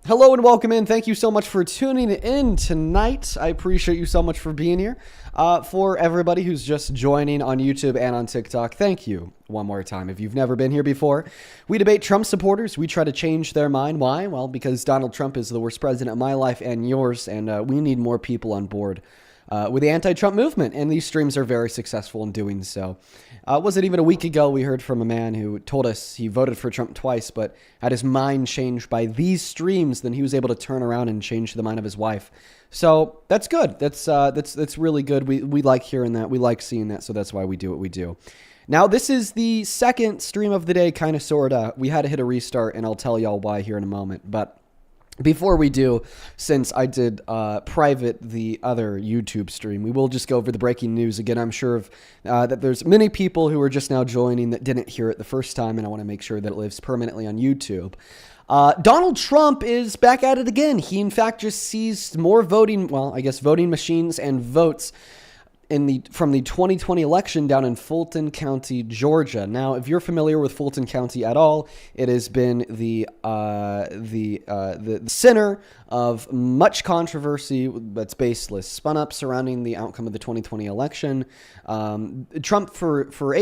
Hello and welcome in. Thank you so much for tuning in tonight. I appreciate you so much for being here. For everybody who's just joining on YouTube and on TikTok, thank you one more time. If you've never been here before, we debate Trump supporters. We try to change their mind. Why? Well, because Donald Trump is the worst president of my life and yours, and we need more people on board with the anti-Trump movement, and these streams are very successful in doing so. Was it even a week ago we heard from a man who told us he voted for Trump twice, but had his mind changed by these streams, then he was able to turn around and change the mind of his wife. So that's good. That's really good. We like hearing that. We like seeing that, so that's why we do what we do. Now, this is the second stream of the day, kind of, sort of. We had to hit a restart, and I'll tell y'all why here in a moment, but before we do, since I did private the other YouTube stream, we will just go over the breaking news again. I'm sure that there's many people who are just now joining that didn't hear it the first time, and I want to make sure that it lives permanently on YouTube. Donald Trump is back at it again. He, in fact, just seized more voting machines and votes from the 2020 election down in Fulton County, Georgia. Now, if you're familiar with Fulton County at all, it has been the center of much controversy that's baseless, spun up surrounding the outcome of the 2020 election. Trump, for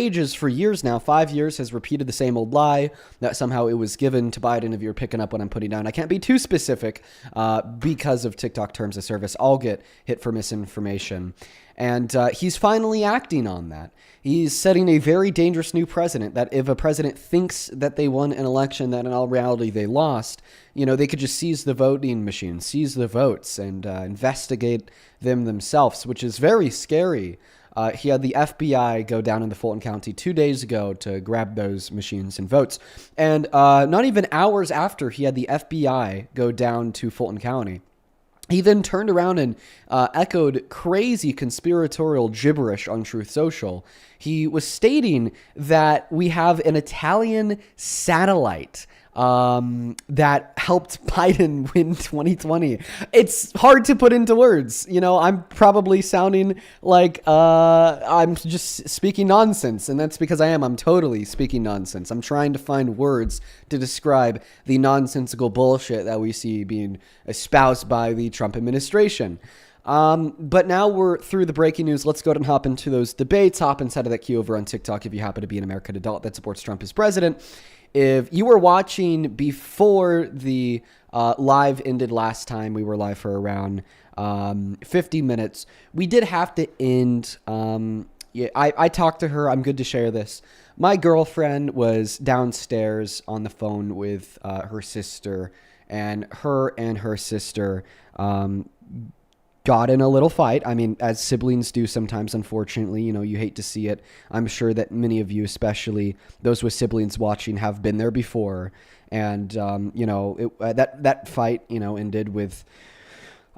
years now, 5 years, has repeated the same old lie that somehow it was given to Biden. If you're picking up what I'm putting down, I can't be too specific because of TikTok terms of service. I'll get hit for misinformation. And he's finally acting on that. He's setting a very dangerous new precedent that if a president thinks that they won an election that in all reality they lost, they could just seize the voting machine, seize the votes, and investigate them themselves, which is very scary. He had the FBI go down into Fulton County 2 days ago to grab those machines and votes. And not even hours after he had the FBI go down to Fulton County, he then turned around and echoed crazy conspiratorial gibberish on Truth Social. He was stating that we have an Italian satellite that helped Biden win 2020. It's hard to put into words. I'm probably sounding like I'm just speaking nonsense, and that's because I am. I'm totally speaking nonsense. I'm trying to find words to describe the nonsensical bullshit that we see being espoused by the Trump administration. But now we're through the breaking news. Let's go ahead and hop into those debates. Hop inside of that queue over on TikTok if you happen to be an American adult that supports Trump as president. If you were watching before the live ended last time, we were live for around 50 minutes. We did have to end. I talked to her. I'm good to share this. My girlfriend was downstairs on the phone with her sister, and her sister got in a little fight. I mean, as siblings do sometimes, unfortunately. You hate to see it. I'm sure that many of you, especially those with siblings watching, have been there before. And, that fight, ended with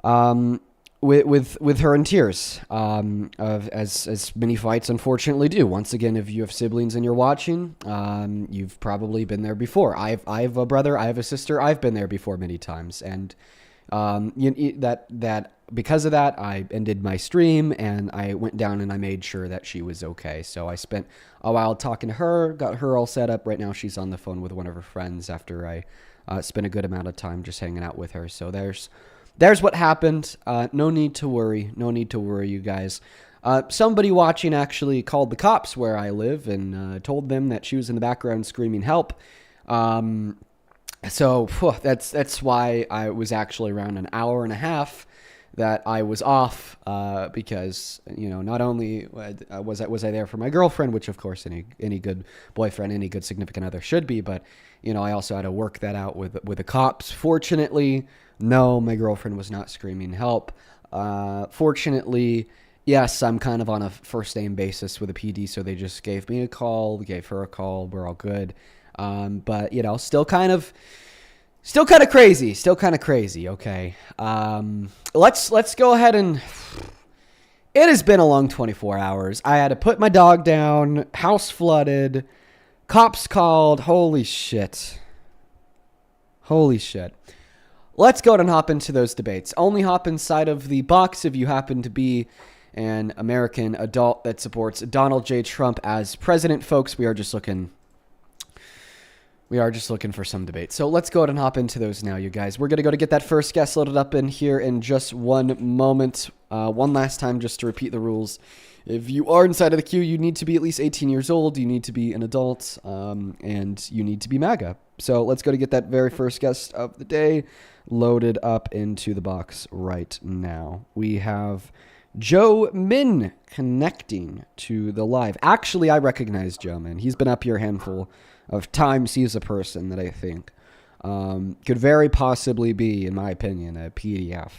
her in tears, as many fights unfortunately do. Once again, if you have siblings and you're watching, you've probably been there before. I have a brother, I have a sister. I've been there before many times. And, because of that, I ended my stream and I went down and I made sure that she was okay. So I spent a while talking to her, got her all set up. Right now she's on the phone with one of her friends after I spent a good amount of time just hanging out with her. So there's what happened. No need to worry. No need to worry, you guys. Somebody watching actually called the cops where I live and told them that she was in the background screaming help. So that's why I was actually around an hour and a half that I was off, because, not only was I there for my girlfriend, which of course any good boyfriend, any good significant other should be, but, I also had to work that out with the cops. Fortunately, no, my girlfriend was not screaming help. Fortunately, yes, I'm kind of on a first name basis with a PD, so they just gave me a call, gave her a call, we're all good. But, still kind of crazy. Okay. Let's go ahead and it has been a long 24 hours. I had to put my dog down, house flooded, cops called. Holy shit. Let's go ahead and hop into those debates. Only hop inside of the box if you happen to be an American adult that supports Donald J. Trump as president, folks. We are just looking We are just looking for some debate. So let's go ahead and hop into those now, you guys. We're going to go to get that first guest loaded up in here in just one moment. One last time, just to repeat the rules. If you are inside of the queue, you need to be at least 18 years old, you need to be an adult, and you need to be MAGA. So let's go to get that very first guest of the day loaded up into the box right now. We have Joe Min connecting to the live. Actually, I recognize Joe Min. He's been up here a handful of times. He's a person that I think could very possibly be, in my opinion, a PDF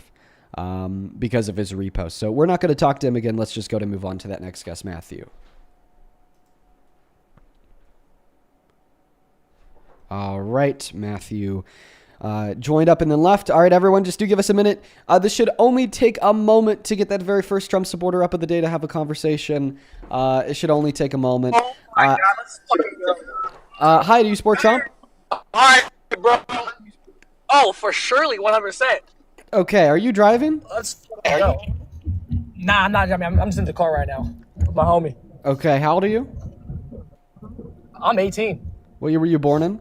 because of his repost. So we're not going to talk to him again. Let's just go to move on to that next guest, Matthew. All right, Matthew joined up and then left. All right, everyone, just do give us a minute. This should only take a moment to get that very first Trump supporter up of the day to have a conversation. It should only take a moment. Oh my God, let's fucking go. Hi, do you support Trump? All right, bro. Oh, for surely, 100%. Okay, are you driving? Let's go. Nah, I'm not driving. I'm just in the car right now with my homie. Okay, how old are you? I'm 18. What year were you born in?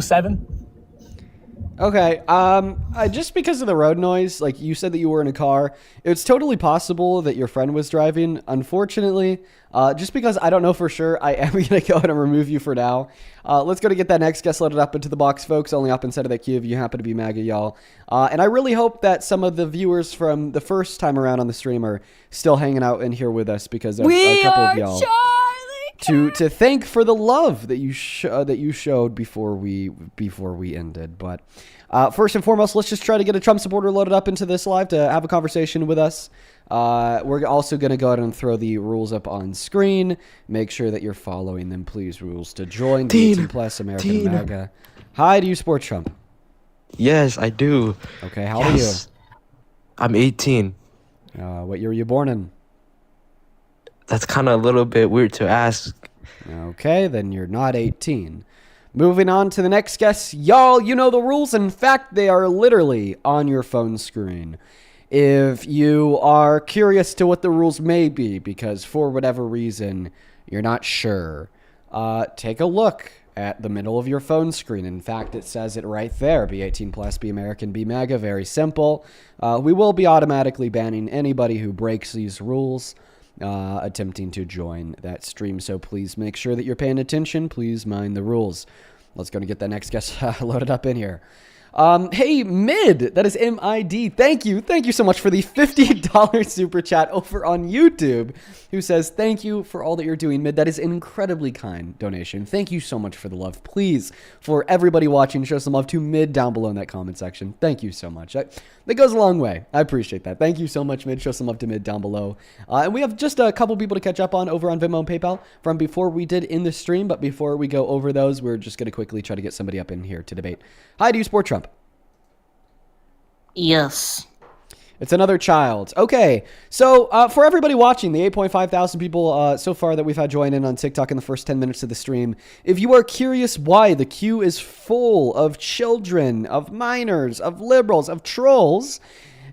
07. Okay, just because of the road noise, like you said that you were in a car, it's totally possible that your friend was driving. Unfortunately, just because I don't know for sure, I am going to go ahead and remove you for now. Let's go to get that next guest loaded up into the box, folks. Only up inside of that queue if you happen to be MAGA, y'all. And I really hope that some of the viewers from the first time around on the stream are still hanging out in here with us because of a couple of y'all. To thank for the love that you showed before we ended. But first and foremost, let's just try to get a Trump supporter loaded up into this live to have a conversation with us. We're also going to go ahead and throw the rules up on screen. Make sure that you're following them, please. Rules to join the 18 plus American MAGA. Hi, do you support Trump? Yes, I do. Okay, how old are you? I'm 18. What year were you born in? That's kind of a little bit weird to ask. Okay, then you're not 18. Moving on to the next guest. Y'all, you know the rules. In fact, they are literally on your phone screen. If you are curious to what the rules may be, because for whatever reason, you're not sure, take a look at the middle of your phone screen. In fact, it says it right there. Be 18 plus, be American, be MAGA. Very simple. We will be automatically banning anybody who breaks these rules attempting to join that stream. So please make sure that you're paying attention. Please mind the rules. Let's go and get that next guest loaded up in here. Hey, Mid, that is M-I-D. Thank you so much for the $50 super chat over on YouTube, who says, thank you for all that you're doing, Mid. That is an incredibly kind donation. Thank you so much for the love. Please, for everybody watching, show some love to Mid down below in that comment section. Thank you so much. That goes a long way. I appreciate that. Thank you so much, Mid. Show some love to Mid down below. And we have just a couple people to catch up on over on Venmo and PayPal from before we did in the stream. But before we go over those, we're just going to quickly try to get somebody up in here to debate. Hi, do you support Trump? Yes. It's another child. Okay, so for everybody watching, the 8.5 thousand people so far that we've had join in on TikTok in the first 10 minutes of the stream, if you are curious why the queue is full of children, of minors, of liberals, of trolls,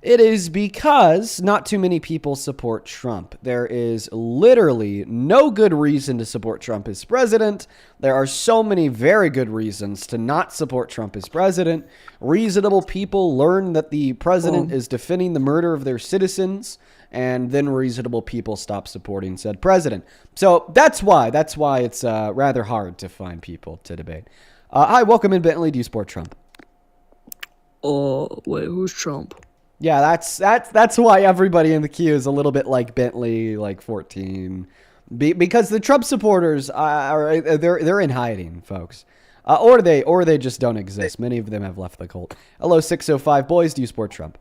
it is because not too many people support Trump. There is literally no good reason to support Trump as president. There are so many very good reasons to not support Trump as president. Reasonable people learn that the president is defending the murder of their citizens, and then reasonable people stop supporting said president. So that's why it's rather hard to find people to debate. Hi, welcome in, Bentley. Do you support Trump? Wait, who's Trump? Yeah, that's why everybody in the queue is a little bit like Bentley, like 14, because the Trump supporters they're in hiding, folks, or they just don't exist. Many of them have left the cult. Hello, 605 boys. Do you support Trump?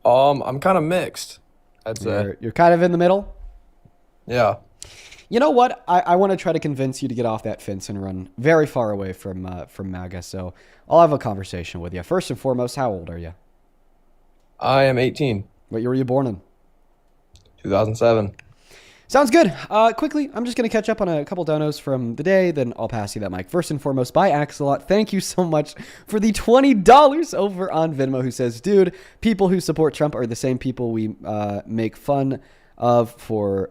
I'm kind of mixed. I'd say You're kind of in the middle. yeah. You know what? I want to try to convince you to get off that fence and run very far away from MAGA. So I'll have a conversation with you. First and foremost, how old are you? I am 18. What year were you born in? 2007. Sounds good. Quickly, I'm just going to catch up on a couple donos from the day, then I'll pass you that mic. First and foremost, by Axelot, thank you so much for the $20 over on Venmo, who says, dude, people who support Trump are the same people we make fun for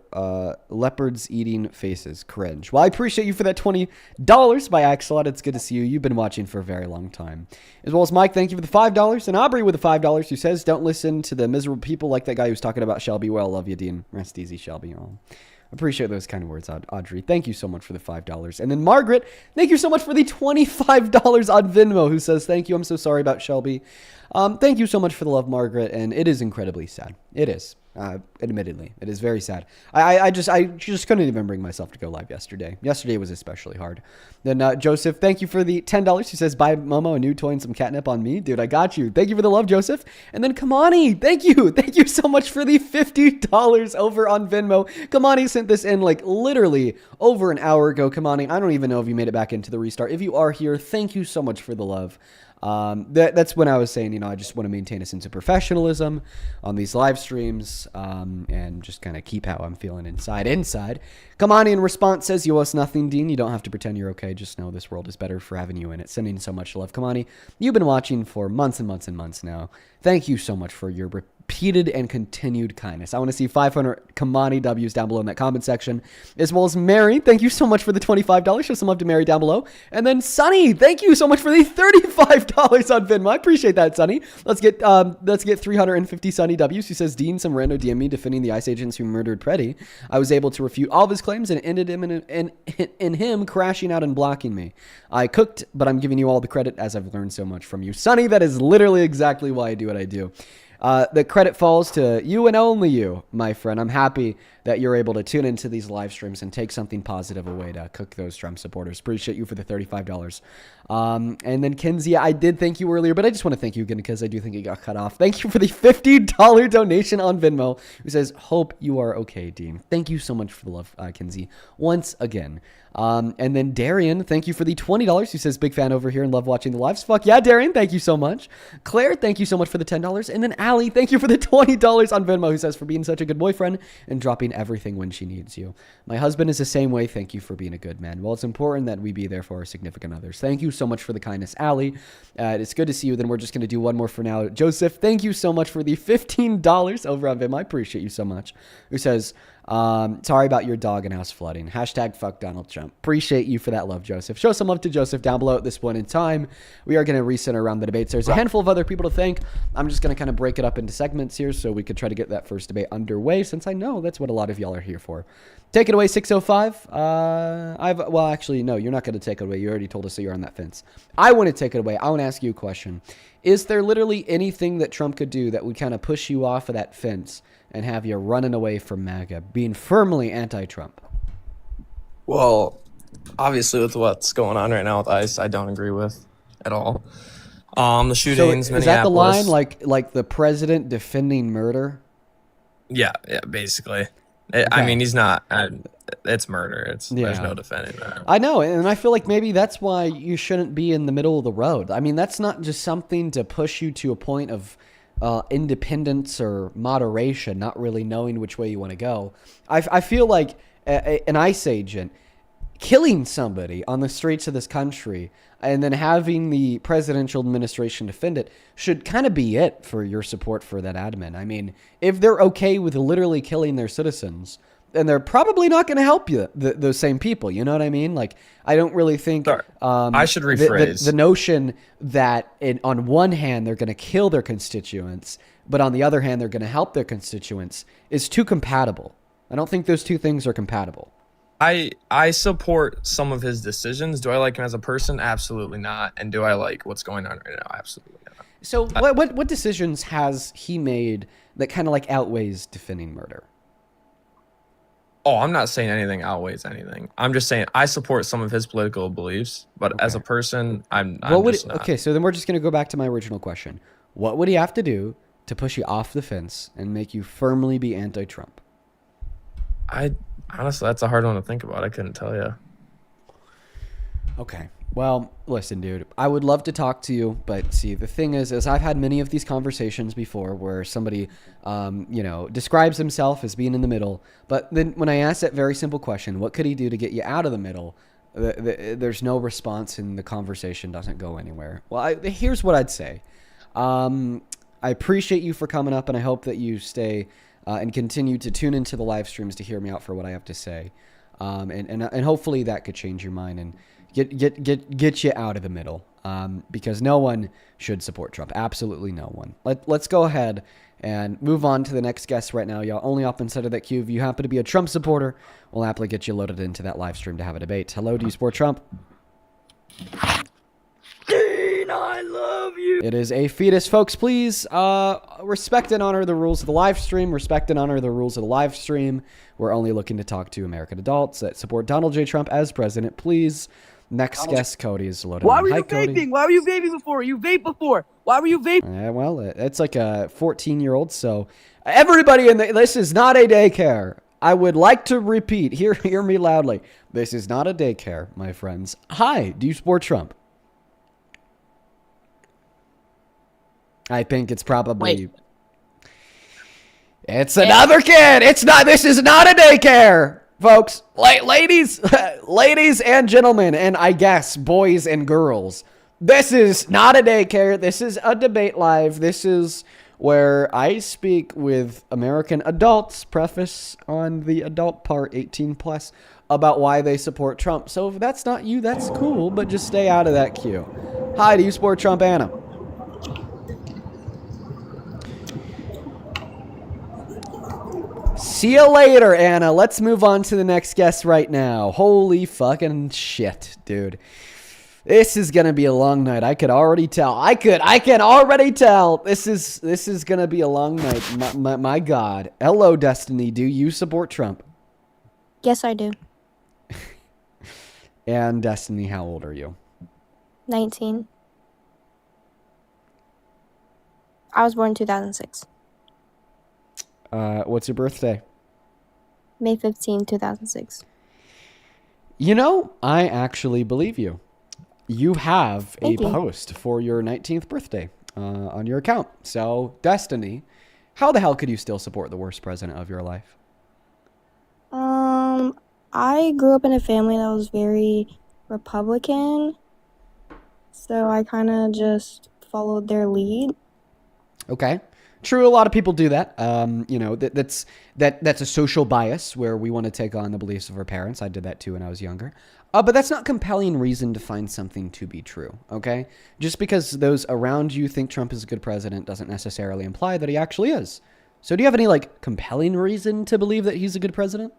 leopards eating faces. Cringe. Well, I appreciate you for that $20 by Axelot. It's good to see you. You've been watching for a very long time. As well as Mike, thank you for the $5. And Aubrey with the $5 who says, don't listen to the miserable people like that guy who's talking about Shelby. Well, love you, Dean. Rest easy, Shelby. Oh. Appreciate those kind of words, Audrey. Thank you so much for the $5. And then Margaret, thank you so much for the $25 on Venmo, who says, thank you. I'm so sorry about Shelby. Thank you so much for the love, Margaret. And it is incredibly sad. It is. Admittedly, it is very sad. I just couldn't even bring myself to go live yesterday. Yesterday was especially hard. Then Joseph, thank you for the $10. He says, buy Momo a new toy and some catnip on me. Dude, I got you. Thank you for the love, Joseph. And then Kamani, thank you. Thank you so much for the $50 over on Venmo. Kamani sent this in like literally over an hour ago. Kamani, I don't even know if you made it back into the restart. If you are here, thank you so much for the love. That's when I was saying, I just want to maintain a sense of professionalism on these live streams, and just kind of keep how I'm feeling inside. Kamani in response says, you owe us nothing, Dean. You don't have to pretend you're okay. Just know this world is better for having you in it. Sending so much love. Kamani, you've been watching for months and months and months now. Thank you so much for your repeated and continued kindness. I want to see 500 Kamani W's down below in that comment section, as well as Mary. Thank you so much for the $25. Show some love to Mary down below. And then Sunny, thank you so much for the $35 on Venmo. I appreciate that, Sunny. Let's get 350 Sunny W's. Who says, Dean, some rando DM me defending the ICE agents who murdered Preddy. I was able to refute all of his claims, and it ended him in him crashing out and blocking me. I cooked, but I'm giving you all the credit as I've learned so much from you. Sunny, that is literally exactly why I do what I do. The credit falls to you and only you, my friend. I'm happy that you're able to tune into these live streams and take something positive away to cook those Trump supporters. Appreciate you for the $35. And then Kenzie, I did thank you earlier, but I just want to thank you again because I do think it got cut off. Thank you for the $50 donation on Venmo, who says, hope you are okay, Dean. Thank you so much for the love, Kenzie, once again. And then Darian, thank you for the $20. Who says, big fan over here and love watching the lives. Fuck yeah, Darian. Thank you so much. Claire, thank you so much for the $10. And then Allie, thank you for the $20 on Venmo, who says, for being such a good boyfriend and dropping everything when she needs you. My husband is the same way. Thank you for being a good man. Well, it's important that we be there for our significant others. Thank you so much for the kindness, Allie. It's good to see you. Then we're just going to do one more for now. Joseph, thank you so much for the $15 over on Venmo. I appreciate you so much. Who says, sorry about your dog and house flooding. Hashtag fuck Donald Trump. Appreciate you for that love, Joseph. Show some love to Joseph down below at this point in time. We are going to recenter around the debates. There's a handful of other people to thank. I'm just going to kind of break it up into segments here so we could try to get that first debate underway, since I know that's what a lot of y'all are here for. Take it away, 605. Well, actually, no, you're not going to take it away. You already told us that you're on that fence. I want to take it away. I want to ask you a question. Is there literally anything that Trump could do that would kind of push you off of that fence and have you running away from MAGA, being firmly anti-Trump? Well, obviously with what's going on right now with ICE, I don't agree with at all. The shootings, so is that the Minneapolis. line, like the president defending murder? Yeah, basically. I mean, he's not. It's murder. There's no defending that. I know, and I feel like maybe that's why you shouldn't be in the middle of the road. I mean, that's not just something to push you to a point of independence or moderation, not really knowing which way you want to go. I feel like an ICE agent killing somebody on the streets of this country and then having the presidential administration defend it should kind of be it for your support for that admin. I mean, if they're okay with literally killing their citizens, then they're probably not going to help you, those same people. You know what I mean? Like, I don't really think I should rephrase the notion that on one hand they're going to kill their constituents, but on the other hand they're going to help their constituents is too compatible. I don't think those two things are compatible. I support some of his decisions. Do I like him as a person? Absolutely not. And do I like what's going on right now? Absolutely not. So what decisions has he made that kind of like outweighs defending murder? Oh, I'm not saying anything outweighs anything. I'm just saying I support some of his political beliefs, but as a person, I'm just not. Okay, so then we're just going to go back to my original question. What would he have to do to push you off the fence and make you firmly be anti-Trump? Honestly, that's a hard one to think about. I couldn't tell you. Okay. Well, listen, dude, I would love to talk to you, but see, the thing is I've had many of these conversations before where somebody, describes himself as being in the middle. But then when I ask that very simple question, what could he do to get you out of the middle? There's no response and the conversation doesn't go anywhere. Well, here's what I'd say. I appreciate you for coming up, and I hope that you stay and continue to tune into the live streams to hear me out for what I have to say. And hopefully that could change your mind and get you out of the middle. Because no one should support Trump. Absolutely no one. Let's go ahead and move on to the next guest right now. Y'all only up inside of that queue. If you happen to be a Trump supporter, we'll happily get you loaded into that live stream to have a debate. Hello, do you support Trump? Dean, I love you. It is a fetus, folks. Please respect and honor the rules of the live stream. Respect and honor the rules of the live stream. We're only looking to talk to American adults that support Donald J. Trump as president. Please. Next guest, Cody, is loaded. Why were you Hi, vaping? Cody. Why were you vaping before? You vaped before. Why were you vaping? Well, it's like a 14-year-old. So everybody this is not a daycare. I would like to repeat. Hear me loudly. This is not a daycare, my friends. Hi, do you support Trump? I think it's probably... Wait. It's another kid. This is not a daycare, folks. Ladies and gentlemen, and I guess boys and girls. This is not a daycare. This is a debate live. This is where I speak with American adults, preface on the adult part, 18 plus, about why they support Trump. So if that's not you, that's cool, but just stay out of that queue. Hi, do you support Trump, Anna? See you later, Anna. Let's move on to the next guest right now. Holy fucking shit, dude. This is gonna be a long night. I could already tell. I can already tell. This is gonna be a long night. My God. Hello, Destiny. Do you support Trump? Yes, I do. And Destiny, how old are you? 19. I was born in 2006. What's your birthday? May 15, 2006. You know, I actually believe you. You have a Thank you. post for your 19th birthday on your account. So, Destiny, how the hell could you still support the worst president of your life? I grew up in a family that was very Republican, so I kind of just followed their lead. Okay. True, a lot of people do that. You know, that's a social bias where we want to take on the beliefs of our parents. I did that too when I was younger. But that's not compelling reason to find something to be true, okay? Just because those around you think Trump is a good president doesn't necessarily imply that he actually is. So do you have any, compelling reason to believe that he's a good president?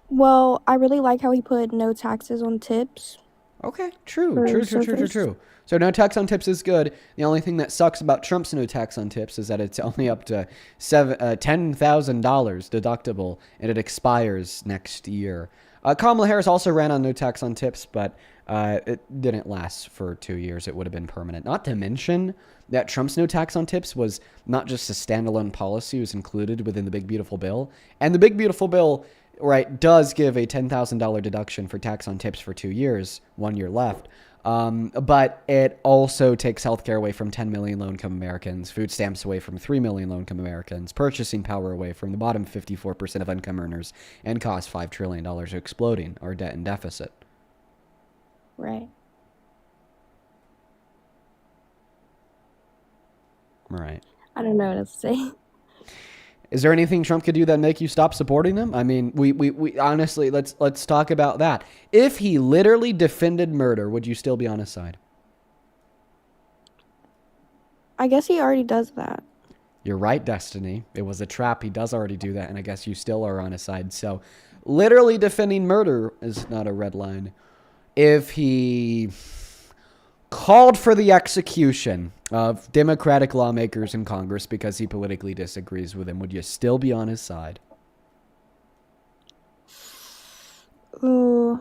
Well, I really like how he put no taxes on tips. Okay, true. For surfers. So no tax on tips is good. The only thing that sucks about Trump's no tax on tips is that it's only up to $10,000 deductible, and it expires next year. Kamala Harris also ran on no tax on tips, but it didn't last for 2 years. It would have been permanent. Not to mention that Trump's no tax on tips was not just a standalone policy. It was included within the Big Beautiful Bill. And the Big Beautiful Bill, right, does give a $10,000 deduction for tax on tips for 2 years, 1 year left. But it also takes healthcare away from 10 million low-income Americans, food stamps away from 3 million low-income Americans, purchasing power away from the bottom 54% of income earners, and costs $5 trillion, exploding our debt and deficit. Right. All right. I don't know what else to say. Is there anything Trump could do that make you stop supporting him? I mean, we honestly, let's talk about that. If he literally defended murder, would you still be on his side? I guess he already does that. You're right, Destiny. It was a trap. He does already do that, and I guess you still are on his side. So, literally defending murder is not a red line. If he called for the execution of Democratic lawmakers in Congress because he politically disagrees with them, would you still be on his side? Ooh.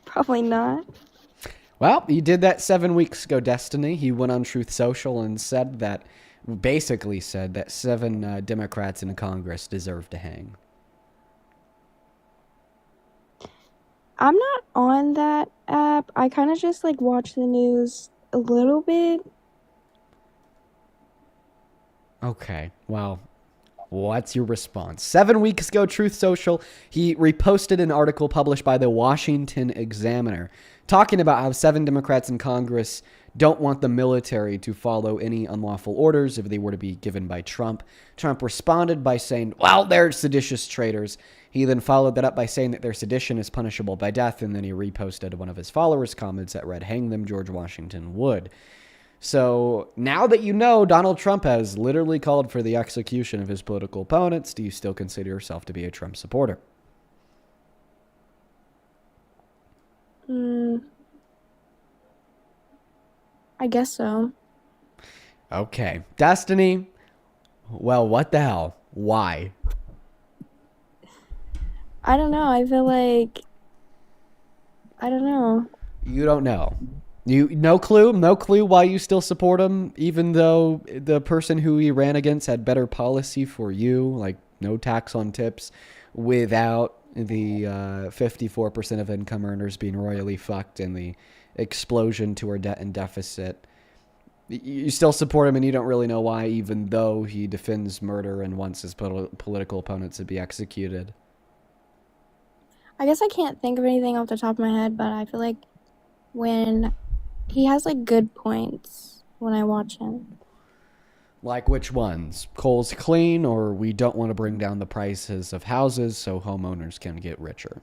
Probably not. Well, he did that 7 weeks ago, Destiny. He went on Truth Social and basically said that 7 Democrats in Congress deserve to hang. I'm not on that app. I kind of just watch the news a little bit. Okay, well, what's your response? 7 weeks ago, Truth Social, he reposted an article published by the Washington Examiner talking about how 7 Democrats in Congress don't want the military to follow any unlawful orders if they were to be given by Trump. Trump responded by saying, well, they're seditious traitors. He then followed that up by saying that their sedition is punishable by death, and then he reposted one of his followers' comments that read, hang them, George Washington would. So now that you know Donald Trump has literally called for the execution of his political opponents, do you still consider yourself to be a Trump supporter? I guess so. Okay. Destiny, well, what the hell? Why? I don't know. I feel like I don't know. You don't know. You no clue why you still support him, even though the person who he ran against had better policy for you, like no tax on tips, without the 54% of income earners being royally fucked and the explosion to our debt and deficit. You still support him, and you don't really know why, even though he defends murder and wants his political opponents to be executed. I guess I can't think of anything off the top of my head, but I feel like when he has like good points when I watch him. Like which ones? Coal's clean, or we don't want to bring down the prices of houses so homeowners can get richer?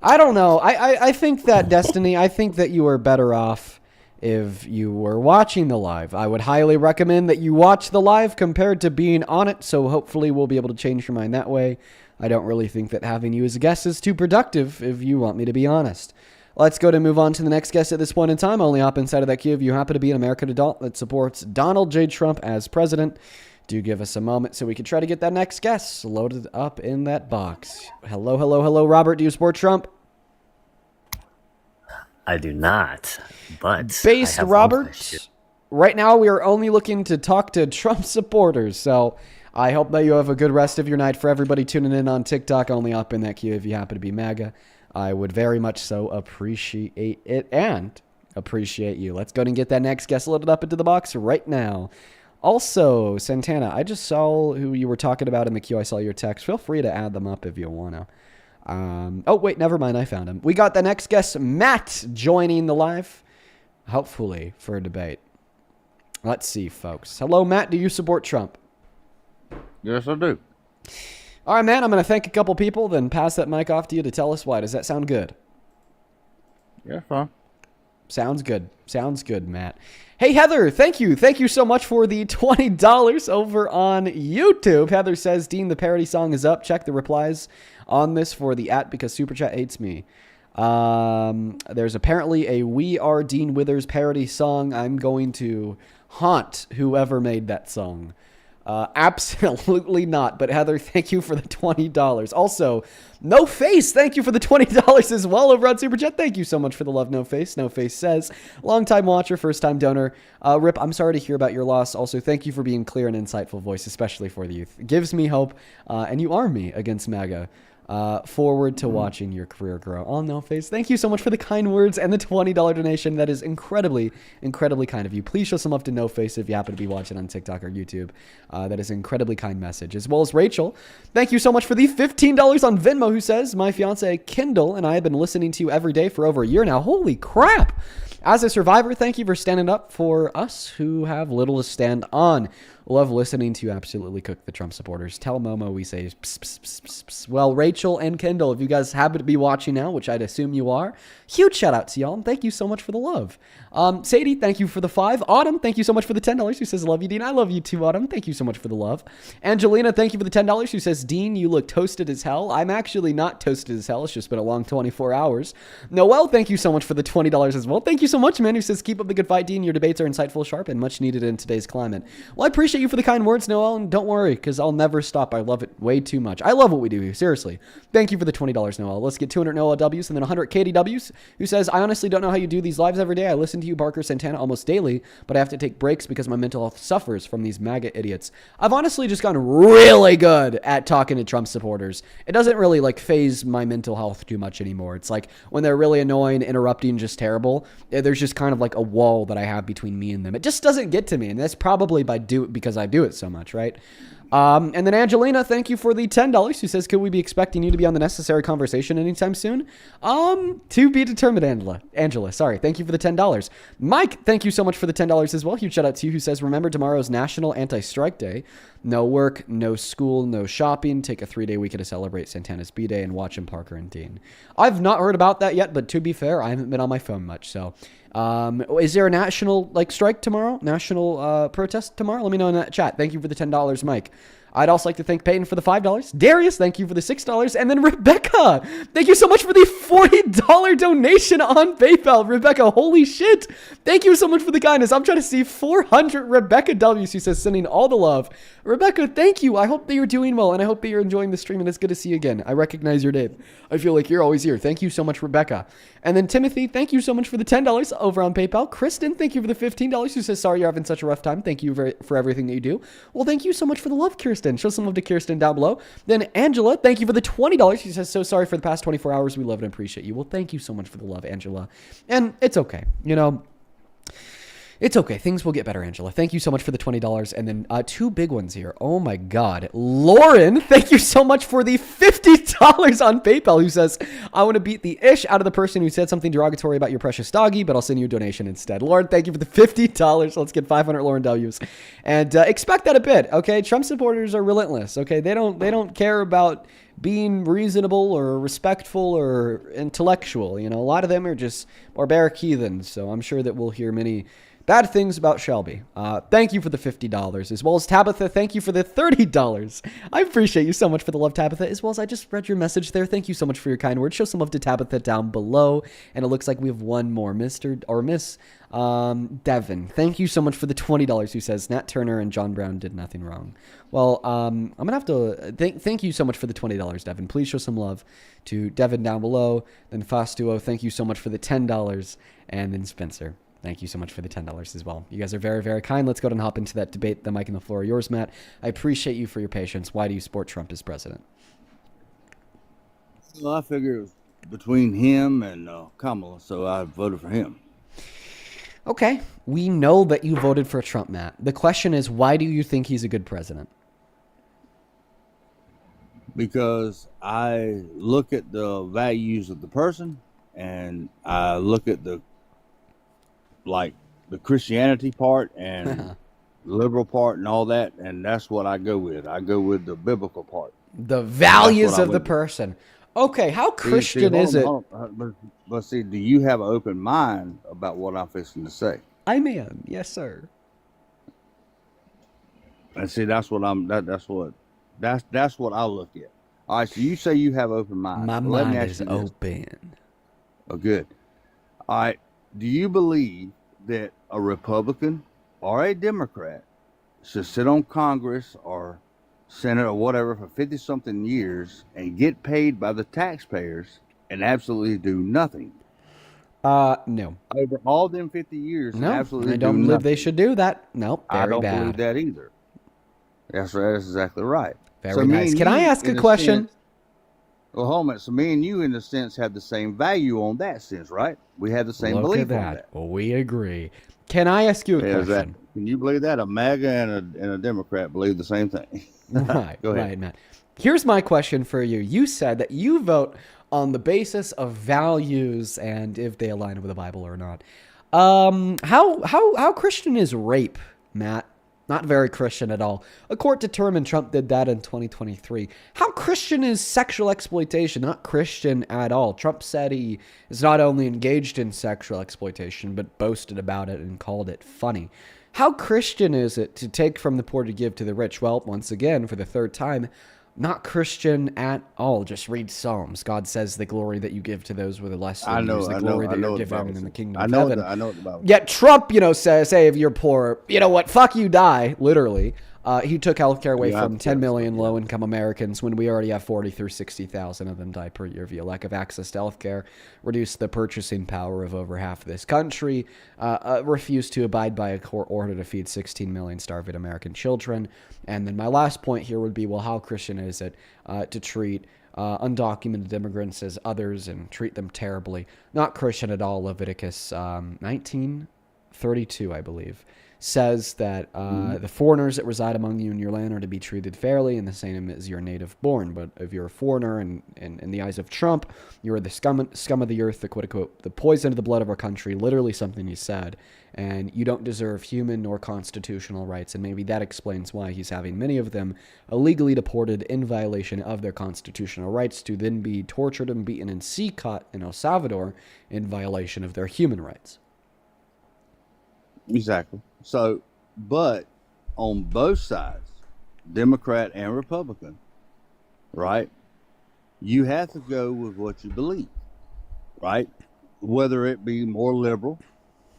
I don't know. I think that, Destiny, I think that you are better off if you were watching the live. I would highly recommend that you watch the live compared to being on it, so hopefully we'll be able to change your mind that way. I don't really think that having you as a guest is too productive, if you want me to be honest. Let's go to move on to the next guest at this point in time. Only hop inside of that queue if you happen to be an American adult that supports Donald J. Trump as president. Do give us a moment so we can try to get that next guest loaded up in that box. Hello, hello, hello, Robert. Do you support Trump? I do not, but Based Robert, right now we are only looking to talk to Trump supporters, so I hope that you have a good rest of your night. For everybody tuning in on TikTok, only up in that queue if you happen to be MAGA. I would very much so appreciate it and appreciate you. Let's go ahead and get that next guest loaded up into the box right now. Also, Santana, I just saw who you were talking about in the queue. I saw your text. Feel free to add them up if you want to. Oh, wait, never mind. I found him. We got the next guest, Matt, joining the live, hopefully for a debate. Let's see, folks. Hello, Matt. Do you support Trump? Yes, I do. All right, man. I'm going to thank a couple people, then pass that mic off to you to tell us why. Does that sound good? Yeah, fine. Sounds good. Sounds good, Matt. Hey, Heather, thank you. Thank you so much for the $20 over on YouTube. Heather says, Dean, the parody song is up. Check the replies on this for the because Super Chat hates me. There's apparently a We Are Dean Withers parody song. I'm going to haunt whoever made that song. Absolutely not. But Heather, thank you for the $20. Also, No Face, thank you for the $20 as well over on Super Chat. Thank you so much for the love, No Face. No Face says, long-time watcher, first-time donor. Rip, I'm sorry to hear about your loss. Also, thank you for being clear and insightful voice, especially for the youth. It gives me hope, and you arm me against MAGA. Forward to watching your career grow. Oh, No Face, thank you so much for the kind words and the $20 donation. That is incredibly, incredibly kind of you. Please show some love to No Face if you happen to be watching on TikTok or YouTube. That is an incredibly kind message. As well as Rachel, thank you so much for the $15 on Venmo, who says, my fiance Kendall and I have been listening to you every day for over a year now. Holy crap. As a survivor, thank you for standing up for us who have little to stand on. Love listening to you absolutely cook the Trump supporters. Tell Momo we say pss, pss, pss, pss, pss. Well, Rachel and Kendall, if you guys happen to be watching now, which I'd assume you are, huge shout out to y'all. And thank you so much for the love. Sadie, thank you for the $5. Autumn, thank you so much for the $10. Who says, love you, Dean. I love you too, Autumn. Thank you so much for the love. Angelina, thank you for the $10. Who says, Dean, you look toasted as hell. I'm actually not toasted as hell. It's just been a long 24 hours. Noel, thank you so much for the $20 as well. Thank you so much, man. Who says, keep up the good fight, Dean. Your debates are insightful, sharp, and much needed in today's climate. Well, I appreciate appreciate you for the kind words, Noel, and don't worry, because I'll never stop. I love it way too much. I love what we do here, seriously. Thank you for the $20, Noel. Let's get 200 Noel W's and then 100 Katie W's, who says, I honestly don't know how you do these lives every day. I listen to you, Barker Santana, almost daily, but I have to take breaks because my mental health suffers from these MAGA idiots. I've honestly just gotten really good at talking to Trump supporters. It doesn't really, like, phase my mental health too much anymore. It's like when they're really annoying, interrupting, just terrible, there's just kind of like a wall that I have between me and them. It just doesn't get to me, and that's probably because I do it so much, right? And then Angelina, thank you for the $10, who says, could we be expecting you to be on the necessary conversation anytime soon? To be determined, Angela, sorry. Thank you for the $10. Mike, thank you so much for the $10 as well. Huge shout out to you, who says, remember tomorrow's National Anti-Strike Day. No work, no school, no shopping. Take a 3-day weekend to celebrate Santana's B-Day and watch him, Parker and Dean. I've not heard about that yet, but to be fair, I haven't been on my phone much, so... is there a national strike tomorrow? National protest tomorrow? Let me know in that chat. Thank you for the $10, Mike. I'd also like to thank Peyton for the $5. Darius, thank you for the $6. And then Rebecca, thank you so much for the $40 donation on PayPal. Rebecca, holy shit. Thank you so much for the kindness. I'm trying to see 400 Rebecca W's, who says, sending all the love. Rebecca, thank you. I hope that you're doing well, and I hope that you're enjoying the stream, and it's good to see you again. I recognize your name. I feel like you're always here. Thank you so much, Rebecca. And then Timothy, thank you so much for the $10 over on PayPal. Kristen, thank you for the $15, who says, sorry you're having such a rough time. Thank you for everything that you do. Well, thank you so much for the love, Kirsten. Show some love to Kirsten down below. Then Angela, thank you for the $20. She says, so sorry for the past 24 hours. We love and appreciate you. Well, thank you so much for the love, Angela. And it's okay. You know, it's okay. Things will get better, Angela. Thank you so much for the $20. And then two big ones here. Oh my God. Lauren, thank you so much for the $50 on PayPal, who says, I want to beat the ish out of the person who said something derogatory about your precious doggy, but I'll send you a donation instead. Lauren, thank you for the $50. Let's get 500 Lauren W's. And expect that a bit, okay? Trump supporters are relentless, okay? They don't care about being reasonable or respectful or intellectual. You know, a lot of them are just barbaric heathens. So I'm sure that we'll hear many bad things about Shelby. Thank you for the $50, as well as Tabitha. Thank you for the $30. I appreciate you so much for the love, Tabitha, as well as I just read your message there. Thank you so much for your kind words. Show some love to Tabitha down below. And it looks like we have one more, Mr. or Miss Devin. Thank you so much for the $20, who says Nat Turner and John Brown did nothing wrong. Well, I'm going to have to thank you so much for the $20, Devin. Please show some love to Devin down below. Then Fastuo, thank you so much for the $10. And then Spencer, thank you so much for the $10 as well. You guys are very, very kind. Let's go ahead and hop into that debate. The mic and the floor are yours, Matt. I appreciate you for your patience. Why do you support Trump as president? Well, I figure it was between him and Kamala, so I voted for him. Okay. We know that you voted for Trump, Matt. The question is, why do you think he's a good president? Because I look at the values of the person, and I look at the Christianity part and liberal part and all that, and that's what I go with. I go with the biblical part. The values of the person. Okay, how Christian is it? But see, do you have an open mind about what I'm fixing to say? I am, yes, sir. And see, that's what I look at. All right, so you say you have open mind. My mind is open. Oh, good. All right. Do you believe that a Republican or a Democrat should sit on Congress or Senate or whatever for 50-something years and get paid by the taxpayers and absolutely do nothing? No. Over all them 50 years, no, absolutely I don't believe nothing. They should do that. Nope, very I don't bad. believe that either. That's exactly right. Very nice. Can I ask a question? Well, hold on a minute. So me and you, in a sense, have the same value on that sense, right? We have the same belief on that. Well, we agree. Can I ask you a question? Can you believe that? A MAGA and a Democrat believe the same thing. Right, Go ahead. right, Matt. Here's my question for you. You said that you vote on the basis of values and if they align with the Bible or not. How Christian is rape, Matt? Not very Christian at all. A court determined Trump did that in 2023. How Christian is sexual exploitation? Not Christian at all. Trump said he is not only engaged in sexual exploitation, but boasted about it and called it funny. How Christian is it to take from the poor to give to the rich? Well, once again, for the third time, Not Christian at all. Just read Psalms. God says the glory that you give to those with the less than you is the glory that you're given in the kingdom of heaven. I know what the Bible. Yet Trump, say if you're poor, you know what? Fuck you, die. Literally. He took healthcare away from 10 million low-income Americans when we already have 40 through 60,000 of them die per year via lack of access to healthcare, reduced the purchasing power of over half of this country, refused to abide by a court order to feed 16 million starving American children. And then my last point here would be, well, how Christian is it to treat undocumented immigrants as others and treat them terribly? Not Christian at all. Leviticus 19:32, I believe, says that the foreigners that reside among you in your land are to be treated fairly and the same as your native born. But if you're a foreigner and in the eyes of Trump, you are the scum of the earth, the quote unquote, the poison of the blood of our country, literally something he said. And you don't deserve human nor constitutional rights. And maybe that explains why he's having many of them illegally deported in violation of their constitutional rights to then be tortured and beaten and sea cut in El Salvador in violation of their human rights. Exactly. So, but on both sides, Democrat and Republican, right? You have to go with what you believe, right? Whether it be more liberal.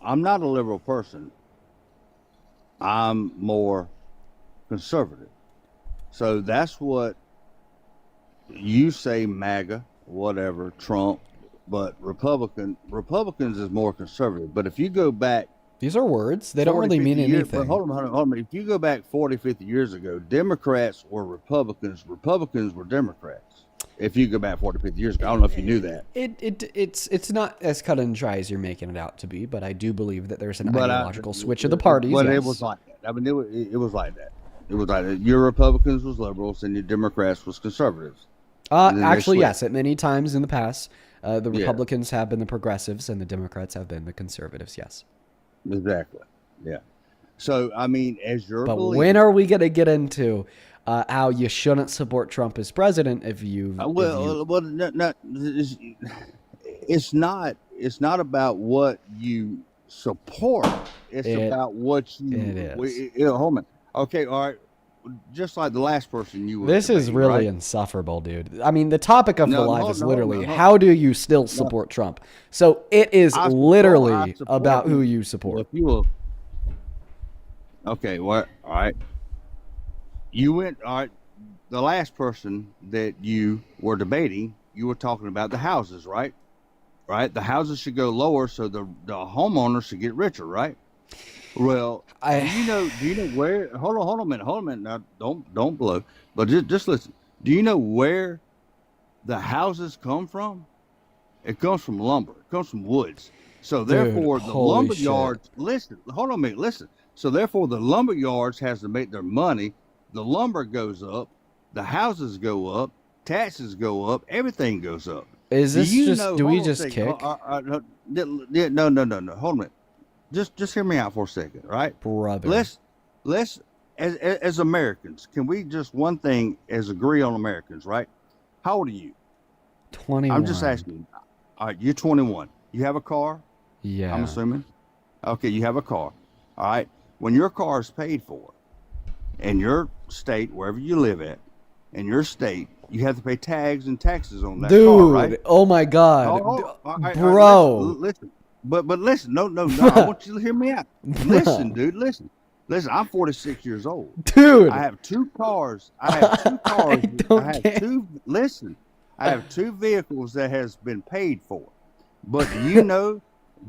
I'm not a liberal person. I'm more conservative. So that's what you say, MAGA, whatever, Trump, but Republicans is more conservative. But if you go back, these are words. They don't 40, really mean 50 years, anything. but hold on. If you go back 40, 50 years ago, Democrats were Republicans. Republicans were Democrats. If you go back 40, 50 years ago, I don't know if you knew that. It's not as cut and dry as you're making it out to be, but I do believe that there's an ideological switch of the parties. But yes. it was like that. I mean, it was like that. It was like that. Your Republicans was liberals and your Democrats was conservatives. Actually, yes. At many times in the past, the Republicans have been the progressives and the Democrats have been the conservatives. Yes. Exactly. Yeah. So, I mean, as your belief, when are we going to get into how you shouldn't support Trump as president if you... it's not about what you support. It's about what you... It is. Hold on. Okay, all right. Just like the last person you were... This is really insufferable, dude. I mean, the topic of the live is literally, how do you still support Trump? So it is literally about who you support. If you will... Okay, well, all right. You went... All right. The last person that you were debating, you were talking about the houses, right? Right? The houses should go lower so the homeowners should get richer, right? Well, do you know where? Hold on a minute. Now, don't blow. But just listen. Do you know where the houses come from? It comes from lumber. It comes from woods. So therefore, the lumber yards. Listen. Hold on a minute. Listen. So therefore, the lumber yards has to make their money. The lumber goes up. The houses go up. Taxes go up. Everything goes up. Is this do we just kick? No. Hold a minute. Just hear me out for a second, right? Brother. Let's as Americans, can we just one thing as agree on Americans, right? How old are you? 21. I'm just asking you. All right, you're 21. You have a car? Yeah. I'm assuming. Okay, you have a car. All right. When your car is paid for in your state, wherever you live at, in your state, you have to pay tags and taxes on that car, right? Oh my God. Bro. Listen. But listen, no, I want you to hear me out. Listen, dude, listen. I'm 46 years old. Dude. I have two cars. I have two vehicles that has been paid for. But do you know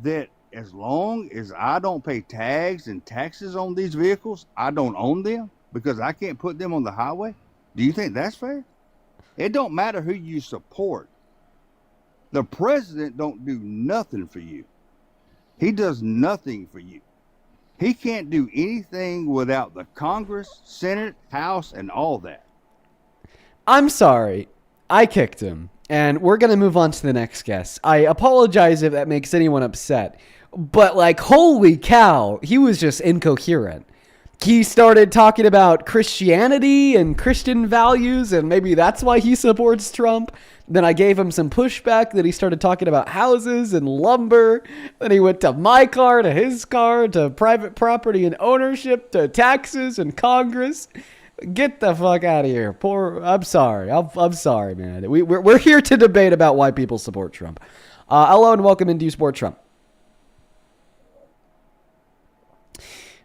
that as long as I don't pay tags and taxes on these vehicles, I don't own them because I can't put them on the highway? Do you think that's fair? It don't matter who you support. The president don't do nothing for you. He does nothing for you. He can't do anything without the Congress, Senate, House, and all that. I'm sorry. I kicked him. And we're going to move on to the next guest. I apologize if that makes anyone upset. But, like, holy cow, he was just incoherent. He started talking about Christianity and Christian values, and maybe that's why he supports Trump. Then I gave him some pushback. Then he started talking about houses and lumber. Then he went to my car, to his car, to private property and ownership, to taxes and Congress. Get the fuck out of here. I'm sorry. I'm sorry, man. We're here to debate about why people support Trump. Hello and welcome into You Support Trump.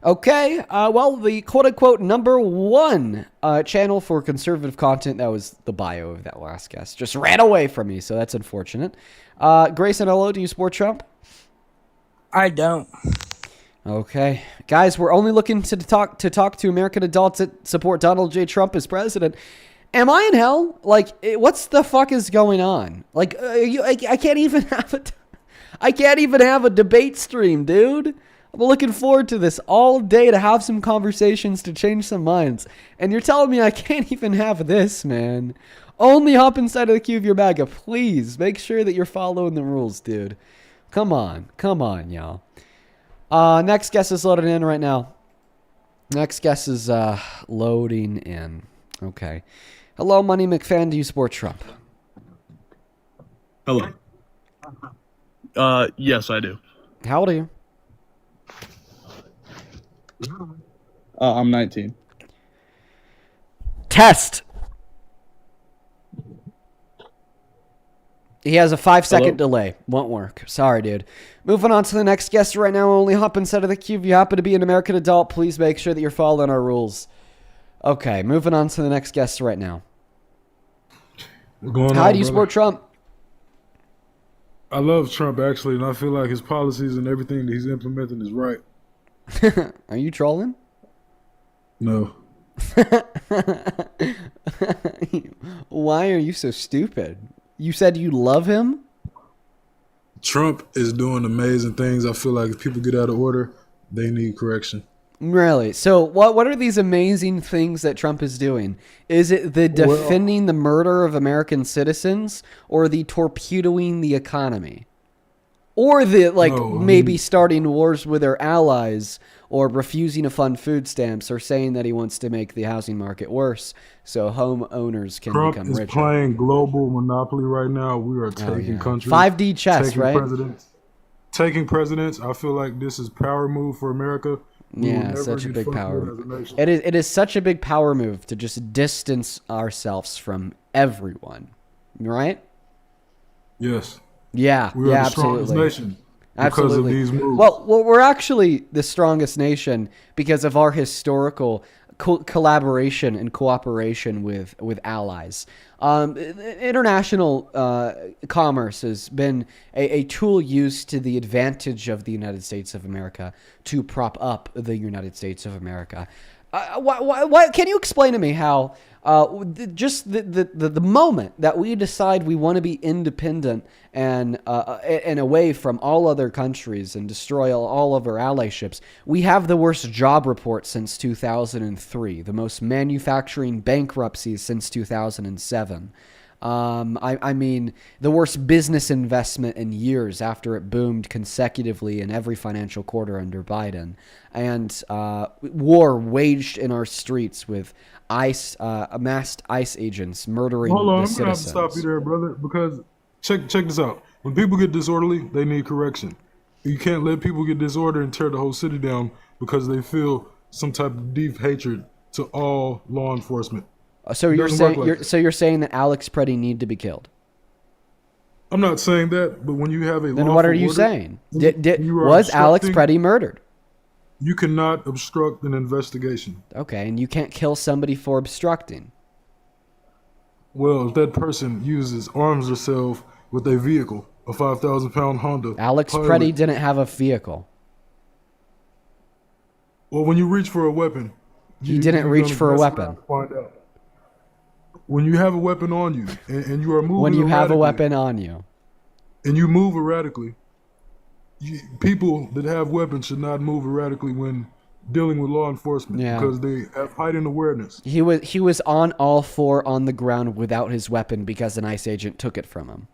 Okay, well, the quote-unquote #1 channel for conservative content, that was the bio of that last guest, just ran away from me, so that's unfortunate. Grayson, hello, do you support Trump? I don't. Okay. Guys, we're only looking to talk to American adults that support Donald J. Trump as president. Am I in hell? Like, what's the fuck is going on? Like, I can't even have I can't even have a debate stream, dude. I'm looking forward to this all day to have some conversations, to change some minds. And you're telling me I can't even have this, man. Only hop inside of the queue of your MAGA. Please, make sure that you're following the rules, dude. Come on, y'all. Next guest is loading in right now. Next guest is loading in. Okay. Hello, Money McFan. Do you support Trump? Hello. Yes, I do. How old are you? I'm 19. Test. He has a 5-second delay. Won't work. Sorry, dude. Moving on to the next guest right now. Only hop inside of the queue. If you happen to be an American adult, please make sure that you're following our rules. Okay, moving on to the next guest right now. What's going on, How do you brother? support Trump? I love Trump, actually, and I feel like his policies and everything that he's implementing is right. Are you trolling? No. Why are you so stupid? You said you love him? Trump is doing amazing things. I feel like if people get out of order, they need correction. Really? So what are these amazing things that Trump is doing? Is it the defending the murder of American citizens, or the torpedoing the economy? Or the maybe starting wars with their allies, or refusing to fund food stamps, or saying that he wants to make the housing market worse so homeowners can become Trump is richer? playing global monopoly right now. We are taking countries. 5D chess, right? Taking presidents. I feel like this is power move for America. Yeah, such a big power move. It is such a big power move to just distance ourselves from everyone, right? Yes. Yeah, we are the absolutely. strongest nation because Absolutely. of these moves. Well, we're actually the strongest nation because of our historical collaboration and cooperation with allies. International commerce has been a tool used to the advantage of the United States of America to prop up the United States of America. What can you explain to me how just the moment that we decide we want to be independent and away from all other countries and destroy all of our allyships, we have the worst job report since 2003, the most manufacturing bankruptcies since 2007. I mean, the worst business investment in years after it boomed consecutively in every financial quarter under Biden, and war waged in our streets with amassed ICE agents murdering Hold on, the I'm gonna have to citizens. stop you there, brother, because check this out. When people get disorderly, they need correction. You can't let people get disorder and tear the whole city down because they feel some type of deep hatred to all law enforcement. So you're saying that Alex Preddy need to be killed? I'm not saying that, but when you have a Then what are you saying? Was Alex Preddy murdered? You cannot obstruct an investigation. Okay, and you can't kill somebody for obstructing. Well, if that person arms herself with a vehicle, a 5,000-pound Honda. Alex Preddy didn't have a vehicle. Well, when you reach for a weapon, he didn't reach for a weapon. Find out. When you have a weapon on you and you are moving, when you have a weapon on you, and you move erratically, people that have weapons should not move erratically when dealing with law enforcement because they have heightened awareness. He was on all four on the ground without his weapon because an ICE agent took it from him.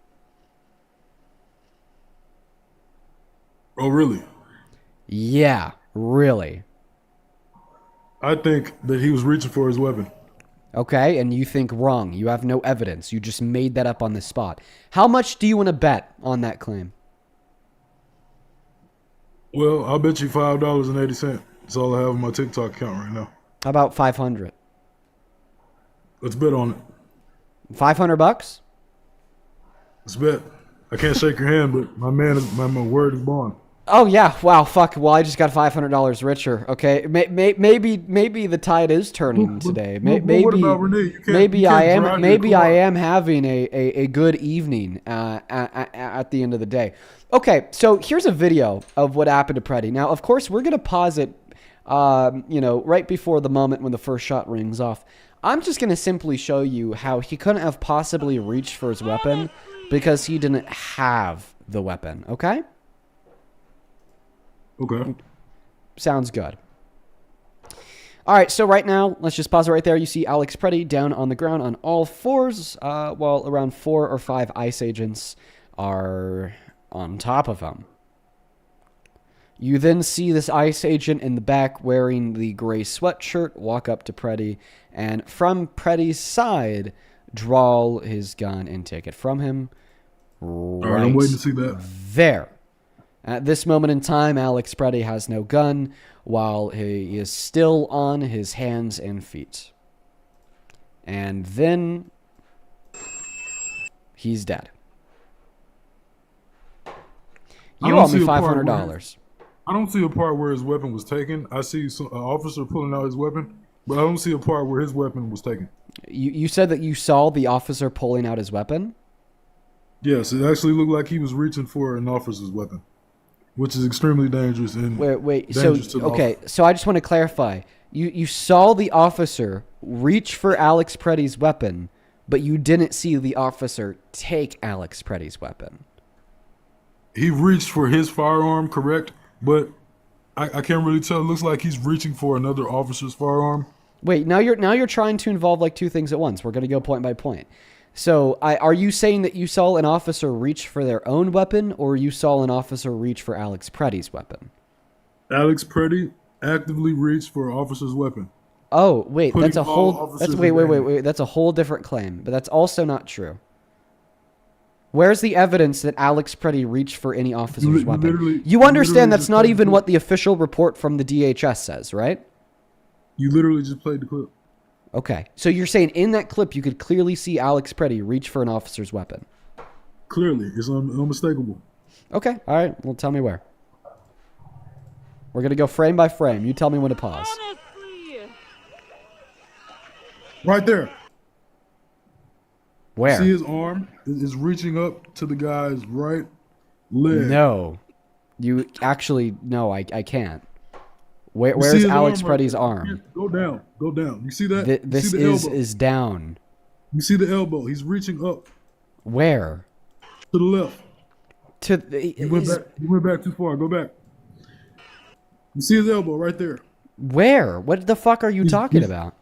Oh, really? Yeah, really. I think that he was reaching for his weapon. Okay, and you think wrong. You have no evidence. You just made that up on the spot. How much do you want to bet on that claim? Well, I'll bet you $5.80. That's all I have on my TikTok account right now. How about 500? Let's bet on it. $500? Let's bet. I can't shake your hand, but my word is bond. Oh yeah, wow, fuck. Well, I just got $500 richer. Okay, maybe the tide is turning today. Maybe what about Renee? maybe I am having a good evening at the end of the day. Okay, so here's a video of what happened to Preddy. Now, of course, we're gonna pause it, right before the moment when the first shot rings off. I'm just gonna simply show you how he couldn't have possibly reached for his weapon because he didn't have the weapon. Okay. Okay. Sounds good. All right, so right now, let's just pause it right there. You see Alex Preddy down on the ground on all fours, while around 4 or 5 ICE agents are on top of him. You then see this ICE agent in the back wearing the gray sweatshirt walk up to Preddy, and from Preddy's side, draw his gun and take it from him. All right, I'm waiting to see that. There. At this moment in time, Alex Preddy has no gun, while he is still on his hands and feet. And then he's dead. You owe me $500. I don't see a part where his weapon was taken. I see an officer pulling out his weapon, but I don't see a part where his weapon was taken. You said that you saw the officer pulling out his weapon? Yes, it actually looked like he was reaching for an officer's weapon, which is extremely dangerous. And wait. So okay, so I just want to clarify. You saw the officer reach for Alex Preddy's weapon, but you didn't see the officer take Alex Preddy's weapon. He reached for his firearm, correct? But I can't really tell. It looks like he's reaching for another officer's firearm. Wait, now you're trying to involve like two things at once. We're gonna go point by point. So, are you saying that you saw an officer reach for their own weapon, or you saw an officer reach for Alex Preddy's weapon? Alex Preddy actively reached for an officer's weapon. Oh, wait, that's a whole. Wait. That's a whole different claim, but that's also not true. Where's the evidence that Alex Preddy reached for any officer's weapon? You understand that's not even what the official report from the DHS says, right? You literally just played the clip. Okay, so you're saying in that clip you could clearly see Alex Preddy reach for an officer's weapon? Clearly, it's unmistakable. Okay, all right, well, tell me where. We're going to go frame by frame. You tell me when to pause. Right there. Where? See his arm is reaching up to the guy's right leg. No. You actually, no, I can't. Where's Alex Preddy's arm? Go down. You see that? This is down. You see the elbow? He's reaching up. Where? To the left. You went back too far. Go back. You see his elbow right there. Where? What the fuck are you talking about?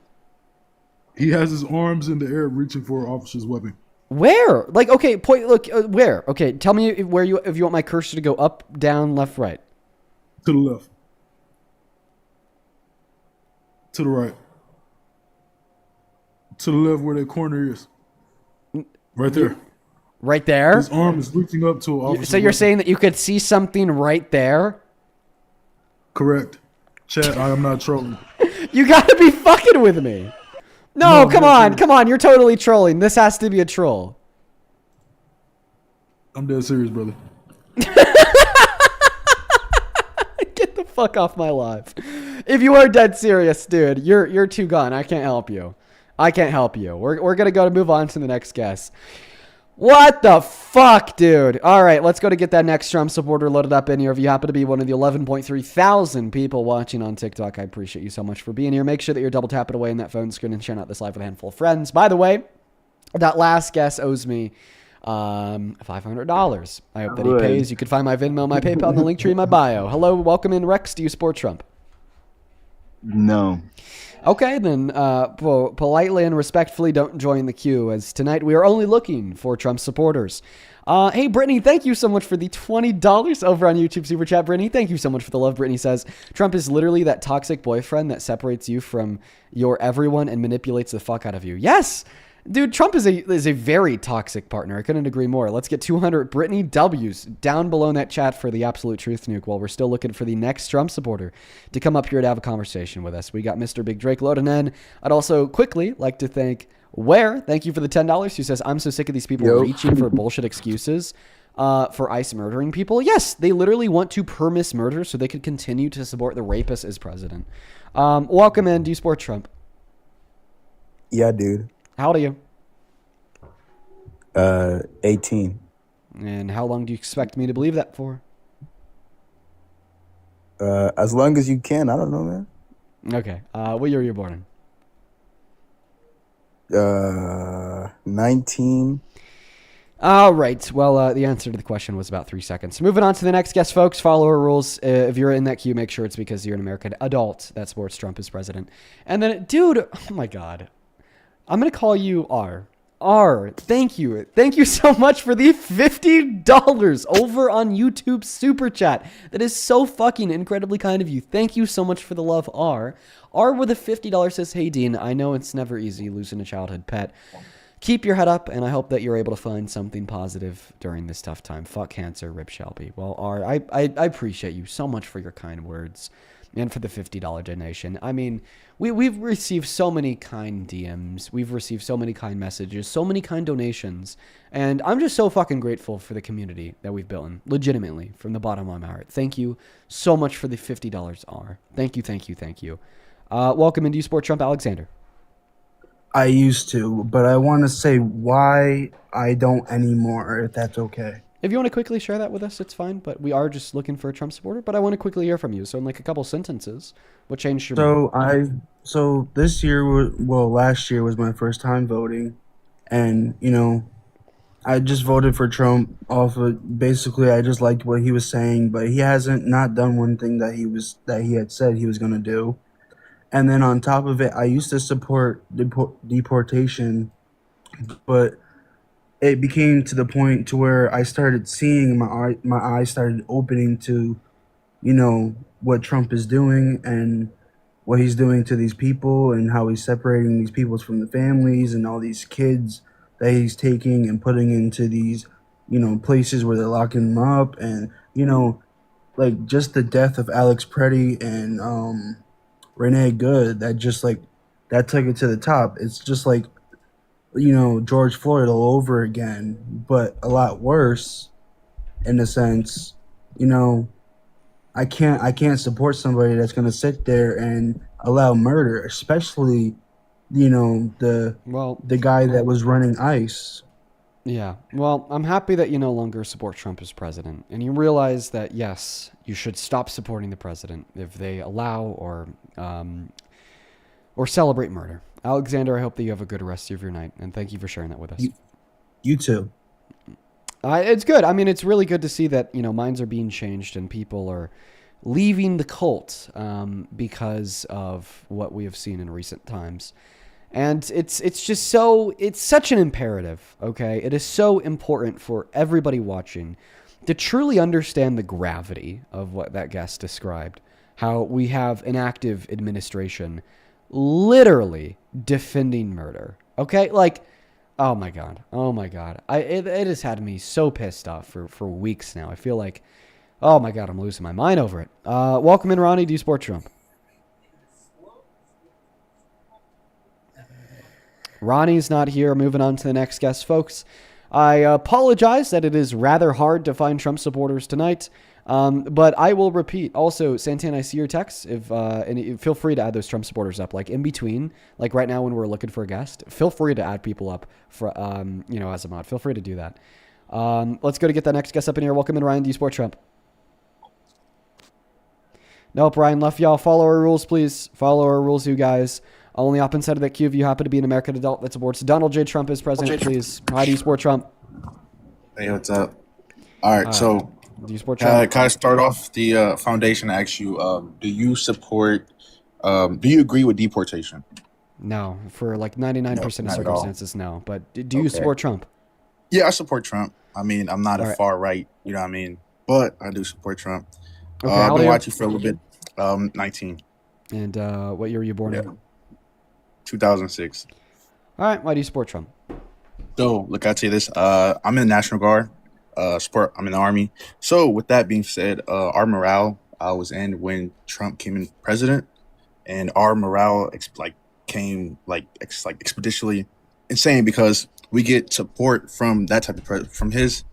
He has his arms in the air reaching for an officer's weapon. Where? Like, okay, point. Look, where? Okay, tell me if you want my cursor to go up, down, left, right. To the left. To the right. To the left where that corner is. Right there. Right there? His arm is reaching up to an officer's So you're weapon. saying that you could see something right there? Correct. Chat, I am not trolling. You gotta be fucking with me. No, come on, you're totally trolling. This has to be a troll. I'm dead serious, brother. Get the fuck off my live. If you are dead serious, dude, you're too gone. I can't help you. We're gonna go to move on to the next guest. What the fuck, dude? All right, let's go to get that next Trump supporter loaded up in here. If you happen to be one of the 11.3 thousand people watching on TikTok, I appreciate you so much for being here. Make sure that you're double tapping away in that phone screen and sharing out this live with a handful of friends. By the way, that last guest owes me $500. I hope that he pays. You can find my Venmo, my PayPal, and the link tree in my bio. Hello, welcome in, Rex. Do you support Trump? No. Okay, then politely and respectfully don't join the queue, as tonight we are only looking for Trump supporters. Hey, Brittany, thank you so much for the $20 over on YouTube Super Chat. Brittany, thank you so much for the love. Brittany says, Trump is literally that toxic boyfriend that separates you from your everyone and manipulates the fuck out of you. Yes! Dude, Trump is a very toxic partner. I couldn't agree more. Let's get 200 Brittany W's down below in that chat for the absolute truth nuke while we're still looking for the next Trump supporter to come up here to have a conversation with us. We got Mr. Big Drake loading in. I'd also quickly like to thank Where, thank you for the $10, who says, I'm so sick of these people Yo. reaching for bullshit excuses for ICE murdering people. Yes, they literally want to permiss murder so they could continue to support the rapist as president. Welcome in. Do you support Trump? Yeah, dude. How old are you? 18. And how long do you expect me to believe that for? As long as you can. I don't know, man. Okay. What year were you born in? 19. All right. Well, the answer to the question was about 3 seconds. Moving on to the next guest, folks. Follow our rules. If you're in that queue, make sure it's because you're an American adult that supports Trump as president. And then, dude, oh my God. I'm going to call you R. R, thank you. Thank you so much for the $50 over on YouTube Super Chat. That is so fucking incredibly kind of you. Thank you so much for the love, R. R with a $50 says, hey, Dean, I know it's never easy losing a childhood pet. Keep your head up, and I hope that you're able to find something positive during this tough time. Fuck cancer, Rip Shelby. Well, R, I appreciate you so much for your kind words and for the $50 donation. I mean, we've received so many kind DMs. We've received so many kind messages, so many kind donations. And I'm just so fucking grateful for the community that we've built in, legitimately, from the bottom of my heart. Thank you so much for the $50, R. Thank you, thank you, thank you. Welcome into Sport Trump, Alexander. I used to, but I want to say why I don't anymore, if that's okay. If you want to quickly share that with us, it's fine. But we are just looking for a Trump supporter. But I want to quickly hear from you. So in like a couple sentences, what changed your mind? So this year, last year was my first time voting. And, I just voted for Trump off of, basically, I just liked what he was saying. But he hasn't not done one thing that he had said he was going to do. And then on top of it, I used to support deportation, but it became to the point to where I started seeing my eyes started opening to, what Trump is doing and what he's doing to these people and how he's separating these people from the families and all these kids that he's taking and putting into these, places where they're locking them up. And, like just the death of Alex Preddy and Renee Good, that just like that took it to the top. It's just like George Floyd all over again, but a lot worse in a sense. I can't support somebody that's gonna sit there and allow murder, especially the guy that was running ICE. Yeah. Well, I'm happy that you no longer support Trump as president, and you realize that, yes, you should stop supporting the president if they allow or celebrate murder. Alexander, I hope that you have a good rest of your night, and thank you for sharing that with us. You too. It's good. I mean, it's really good to see that, minds are being changed and people are leaving the cult because of what we have seen in recent times. And it's such an imperative, okay? It is so important for everybody watching to truly understand the gravity of what that guest described. How we have an active administration literally defending murder, okay? Like, oh my God. It has had me so pissed off for weeks now. I feel like, oh my God, I'm losing my mind over it. Welcome in, Ronnie. Do you support Trump? Ronnie's not here. Moving on to the next guest, folks. I apologize that it is rather hard to find Trump supporters tonight, but I will repeat. Also, Santana, I see your texts. And feel free to add those Trump supporters up, like in between, like right now when we're looking for a guest. Feel free to add people up for, as a mod. Feel free to do that. Let's go to get that next guest up in here. Welcome in, Ryan. Do you support Trump? Nope, Ryan left y'all. Follow our rules, please. Follow our rules, you guys. Only up inside of that queue if you happen to be an American adult that supports Donald J. Trump as president, please. How do you support Trump? Hey, what's up? All right, so do you support Trump? Can I start off the foundation and ask you, do you agree with deportation? No, for like 99% of circumstances, no. But do you Okay. support Trump? Yeah, I support Trump. I mean, I'm not a far right, you know what I mean? But I do support Trump. Okay, I've how old been are you? watching for a little bit. 19. And what year were you born in? 2006. All right, why do you support Trump? So, look, I'll tell you this. I'm in the National Guard. I'm in the Army. So, with that being said, our morale was in when Trump came in president, and our morale came expeditionally insane because we get support from that type of from his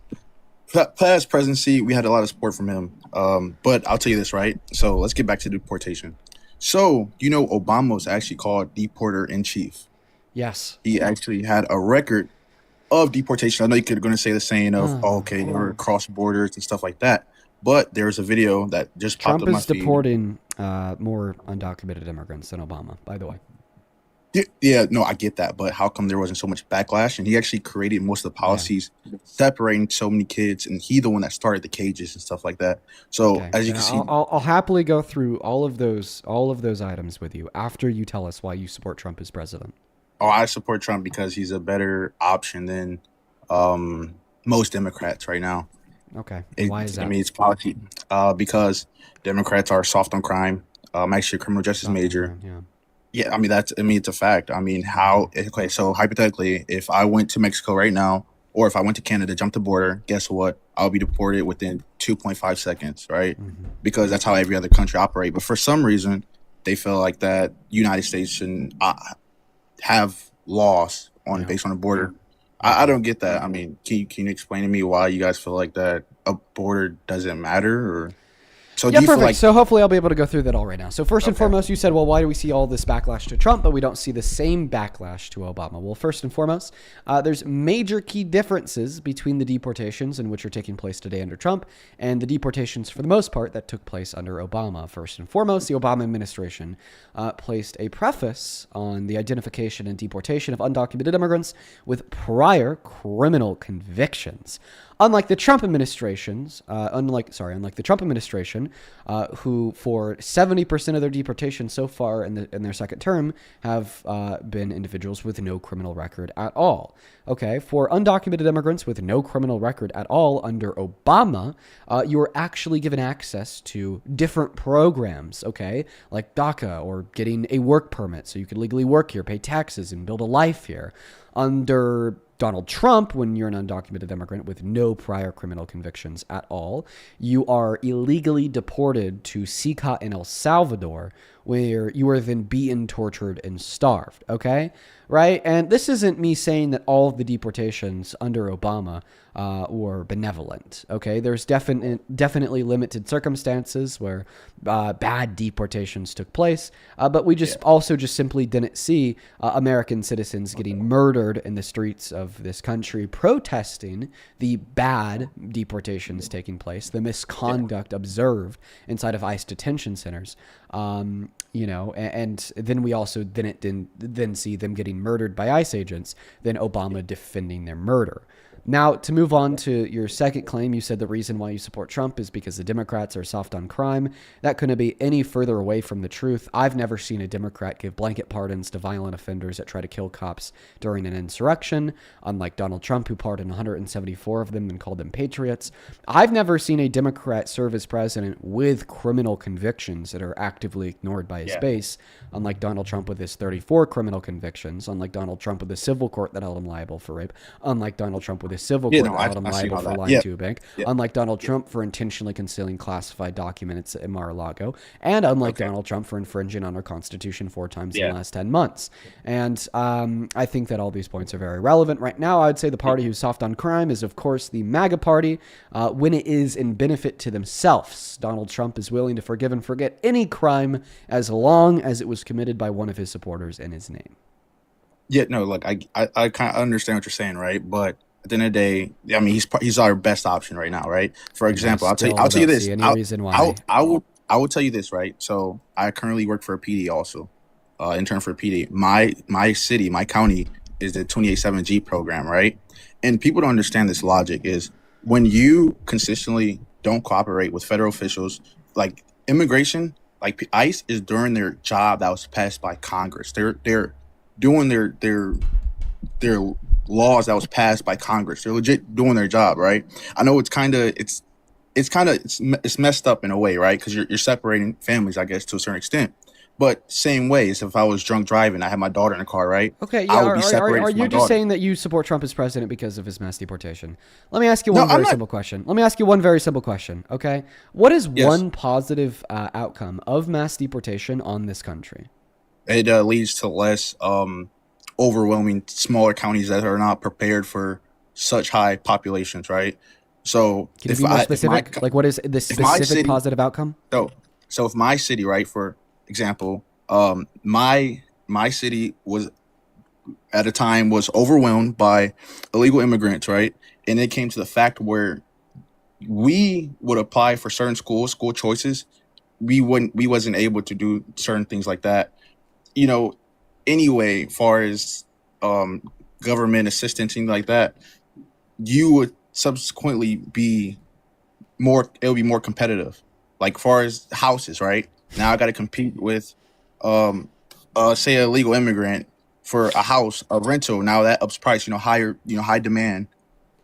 past presidency. We had a lot of support from him. But I'll tell you this, right? So let's get back to deportation. So Obama was actually called deporter in chief. Yes. He actually had a record of deportation. I know you're going to say the saying of, okay, they were cross borders and stuff like that. But there's a video that just popped Trump up on my is feed. deporting more undocumented immigrants than Obama, by the way. Yeah, no, I get that. But how come there wasn't so much backlash? And he actually created most of the policies separating so many kids. And he the one that started the cages and stuff like that. So as you can see, I'll happily go through all of those items with you after you tell us why you support Trump as president. Oh, I support Trump because he's a better option than most Democrats right now. Okay. Why is that? I mean, it's policy. Because Democrats are soft on crime. I'm actually a criminal justice major. Yeah, I mean, it's a fact. I mean, okay, so hypothetically, if I went to Mexico right now, or if I went to Canada, jumped the border, guess what? I'll be deported within 2.5 seconds, right? Because that's how every other country operates. But for some reason, they feel like that United States shouldn't have laws based on the border. I don't get that. I mean, can you explain to me why you guys feel like that a border doesn't matter? Or so yeah, perfect. So hopefully I'll be able to go through that all right now. So first and foremost, you said, well, why do we see all this backlash to Trump, but we don't see the same backlash to Obama? Well, first and foremost, there's major key differences between the deportations in which are taking place today under Trump and the deportations, for the most part, that took place under Obama. First and foremost, the Obama administration placed a preface on the identification and deportation of undocumented immigrants with prior criminal convictions. Unlike the Trump administrations, unlike the Trump administration, who for 70% of their deportations so far in their second term have been individuals with no criminal record at all. Okay, for undocumented immigrants with no criminal record at all under Obama, you are actually given access to different programs, okay, like DACA or getting a work permit so you can legally work here, pay taxes, and build a life here. Under Donald Trump, when you're an undocumented immigrant with no prior criminal convictions at all, you are illegally deported to CICA in El Salvador, where you are then beaten, tortured, and starved, okay? Right? And this isn't me saying that all of the deportations under Obama were benevolent, okay? There's definitely limited circumstances where bad deportations took place, but we also simply didn't see American citizens getting murdered in the streets of this country protesting the bad deportations taking place, the misconduct observed inside of ICE detention centers. And then we also didn't see them getting murdered by ICE agents, then Obama defending their murder. Now, to move on to your second claim, you said the reason why you support Trump is because the Democrats are soft on crime. That couldn't be any further away from the truth. I've never seen a Democrat give blanket pardons to violent offenders that try to kill cops during an insurrection, unlike Donald Trump, who pardoned 174 of them and called them patriots. I've never seen a Democrat serve as president with criminal convictions that are actively ignored by his base, unlike Donald Trump with his 34 criminal convictions, unlike Donald Trump with a civil court that held him liable for rape, unlike Donald Trump with a civil court that held him liable for lying to a bank, unlike Donald Trump for intentionally concealing classified documents at Mar-a-Lago, and unlike Donald Trump for infringing on our Constitution 4 times in the last 10 months. And I think that all these points are very relevant. Right now, I would say the party who's soft on crime is, of course, the MAGA party, when it is in benefit to themselves. Donald Trump is willing to forgive and forget any crime as long as it was committed by one of his supporters in his name. Yeah, no, look, I kind of understand what you're saying, right? But at the end of the day, I mean, he's our best option right now, right? For example, I'll tell you this. I will tell you this, right? So I currently work for a PD also, intern for a PD. My city, my county is the 28-7G program, right? And people don't understand this logic is when you consistently don't cooperate with federal officials, like immigration, like ICE is doing their job that was passed by Congress. They're doing their laws that was passed by Congress. They're legit doing their job, right? I know it's messed up in a way, right? Because you're separating families, I guess, to a certain extent. But same way as if I was drunk driving, I had my daughter in the car, right? Okay, yeah. Are you just saying that you support Trump as president because of his mass deportation? Let me ask you one very simple question. Okay, what is one positive outcome of mass deportation on this country? It leads to less overwhelming smaller counties that are not prepared for such high populations, right? So Can you be more specific? Like, what is the specific positive outcome? So if my city, right, for example, my city was at a time was overwhelmed by illegal immigrants, right? And it came to the fact where we would apply for certain school choices. We wasn't able to do certain things like that. You know, anyway, far as government assistance, things like that, you would subsequently be it'll be more competitive. Like far as houses, right? Now I got to compete with, say a legal immigrant for a house, a rental. Now that ups price, high demand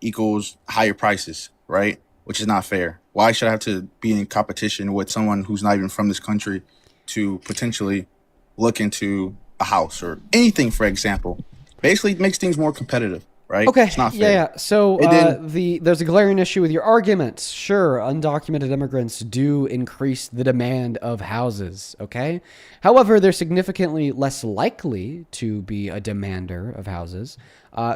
equals higher prices, right? Which is not fair. Why should I have to be in competition with someone who's not even from this country to potentially look into a house or anything, for example? Basically, it makes things more competitive, right? Okay. It's not fair. Yeah. So there's a glaring issue with your arguments. Sure, undocumented immigrants do increase the demand of houses. Okay. However, they're significantly less likely to be a demander of houses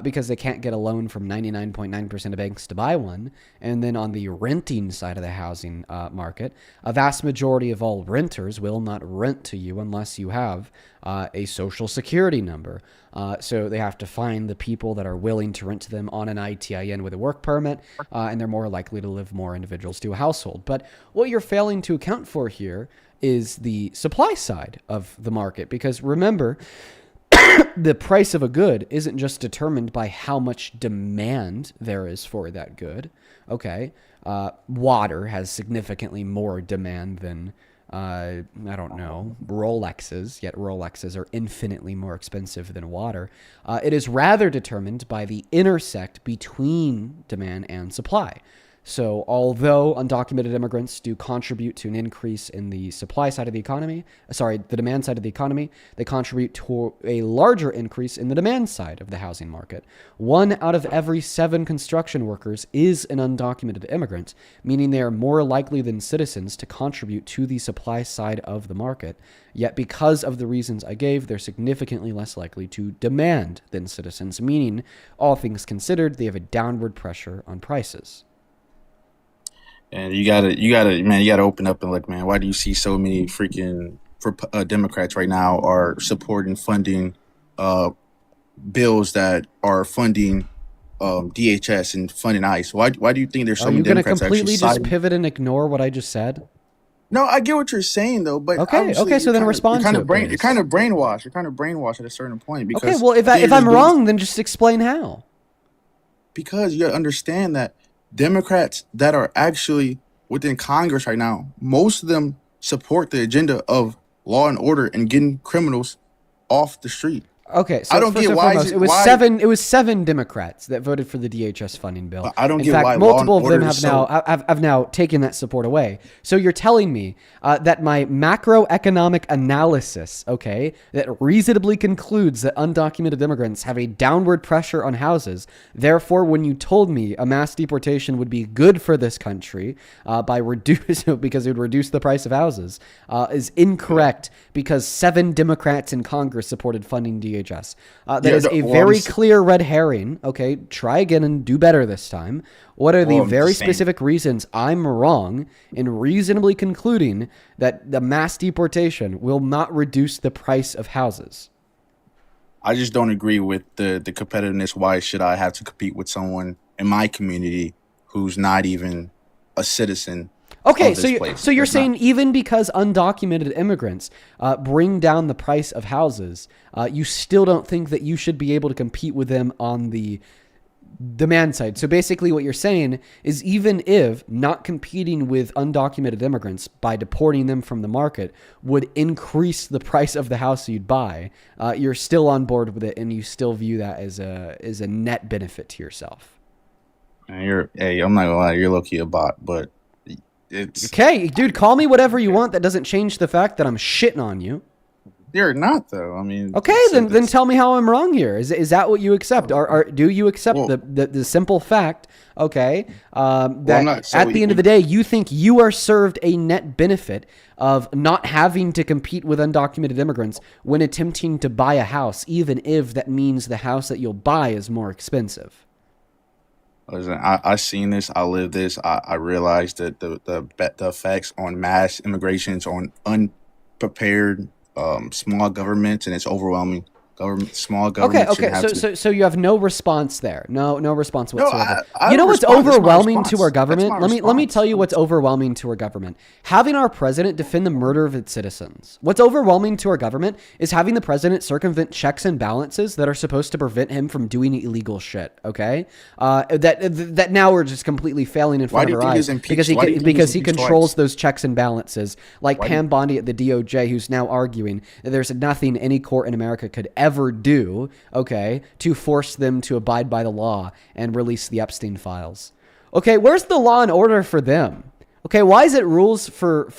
because they can't get a loan from 99.9% of banks to buy one. And then on the renting side of the housing market, a vast majority of all renters will not rent to you unless you have a social security number. So they have to find the people that are willing to rent to them on an ITIN with a work permit, and they're more likely to live more individuals to a household. But what you're failing to account for here is the supply side of the market, because remember, the price of a good isn't just determined by how much demand there is for that good. Okay. Water has significantly more demand than, I don't know, Rolexes, yet Rolexes are infinitely more expensive than water. It is rather determined by the intersect between demand and supply. So although undocumented immigrants do contribute to an increase in the supply side of the economy, the demand side of the economy, they contribute to a larger increase in the demand side of the housing market. 1 out of every 7 construction workers is an undocumented immigrant, meaning they are more likely than citizens to contribute to the supply side of the market. Yet because of the reasons I gave, they're significantly less likely to demand than citizens, meaning all things considered, they have a downward pressure on prices. And you gotta open up and look, man. Why do you see so many freaking Democrats right now are supporting funding bills that are funding DHS and funding ICE? Why do you think there's so many Democrats? Are you going to completely just pivot and ignore what I just said? No, I get what you're saying though, but okay. So then respond to it. You're kind of brainwashed. You're kind of brainwashed at a certain point. Because okay, well, if I'm wrong, then just explain how. Because you gotta understand that Democrats that are actually within Congress right now, most of them support the agenda of law and order and getting criminals off the street. Okay, so I don't get why it was 7 Democrats that voted for the DHS funding bill. I don't get why multiple of them have now taken that support away. So you're telling me that my macroeconomic analysis, okay, that reasonably concludes that undocumented immigrants have a downward pressure on houses. Therefore, when you told me a mass deportation would be good for this country because it would reduce the price of houses, is incorrect because 7 Democrats in Congress supported funding DHS. That is a very clear red herring. Okay, try again and do better this time. What are the very specific reasons I'm wrong in reasonably concluding that the mass deportation will not reduce the price of houses? I just don't agree with the competitiveness. Why should I have to compete with someone in my community who's not even a citizen? Okay, so you're saying even because undocumented immigrants bring down the price of houses, you still don't think that you should be able to compete with them on the demand side. So basically what you're saying is even if not competing with undocumented immigrants by deporting them from the market would increase the price of the house you'd buy, you're still on board with it and you still view that as a net benefit to yourself. I'm not gonna lie, you're low-key a bot, but it's okay, dude, call me whatever you want. That doesn't change the fact that I'm shitting on you. They're not though. I mean, okay, then tell me how I'm wrong here. Is that what you accept? Or do you accept the simple fact? Okay, that at the end of the day, you think you are served a net benefit of not having to compete with undocumented immigrants when attempting to buy a house, even if that means the house that you'll buy is more expensive. Listen, I seen this. I lived this. I realized that the effects on mass immigrations on unprepared small governments, and it's overwhelming. Small governments. Okay. So you have no response there. No response whatsoever. I you know what's overwhelming to our That's government? Let me tell you what's overwhelming to our government. Having our president defend the murder of its citizens. What's overwhelming to our government is having the president circumvent checks and balances that are supposed to prevent him from doing illegal shit. Okay, that now are just completely failing in front of our eyes because he controls those checks and balances, like Pam Bondi at the DOJ, who's now arguing that there's nothing any court in America could ever do, okay, to force them to abide by the law and release the Epstein files. Okay, where's the law and order for them? Okay, why is it rules for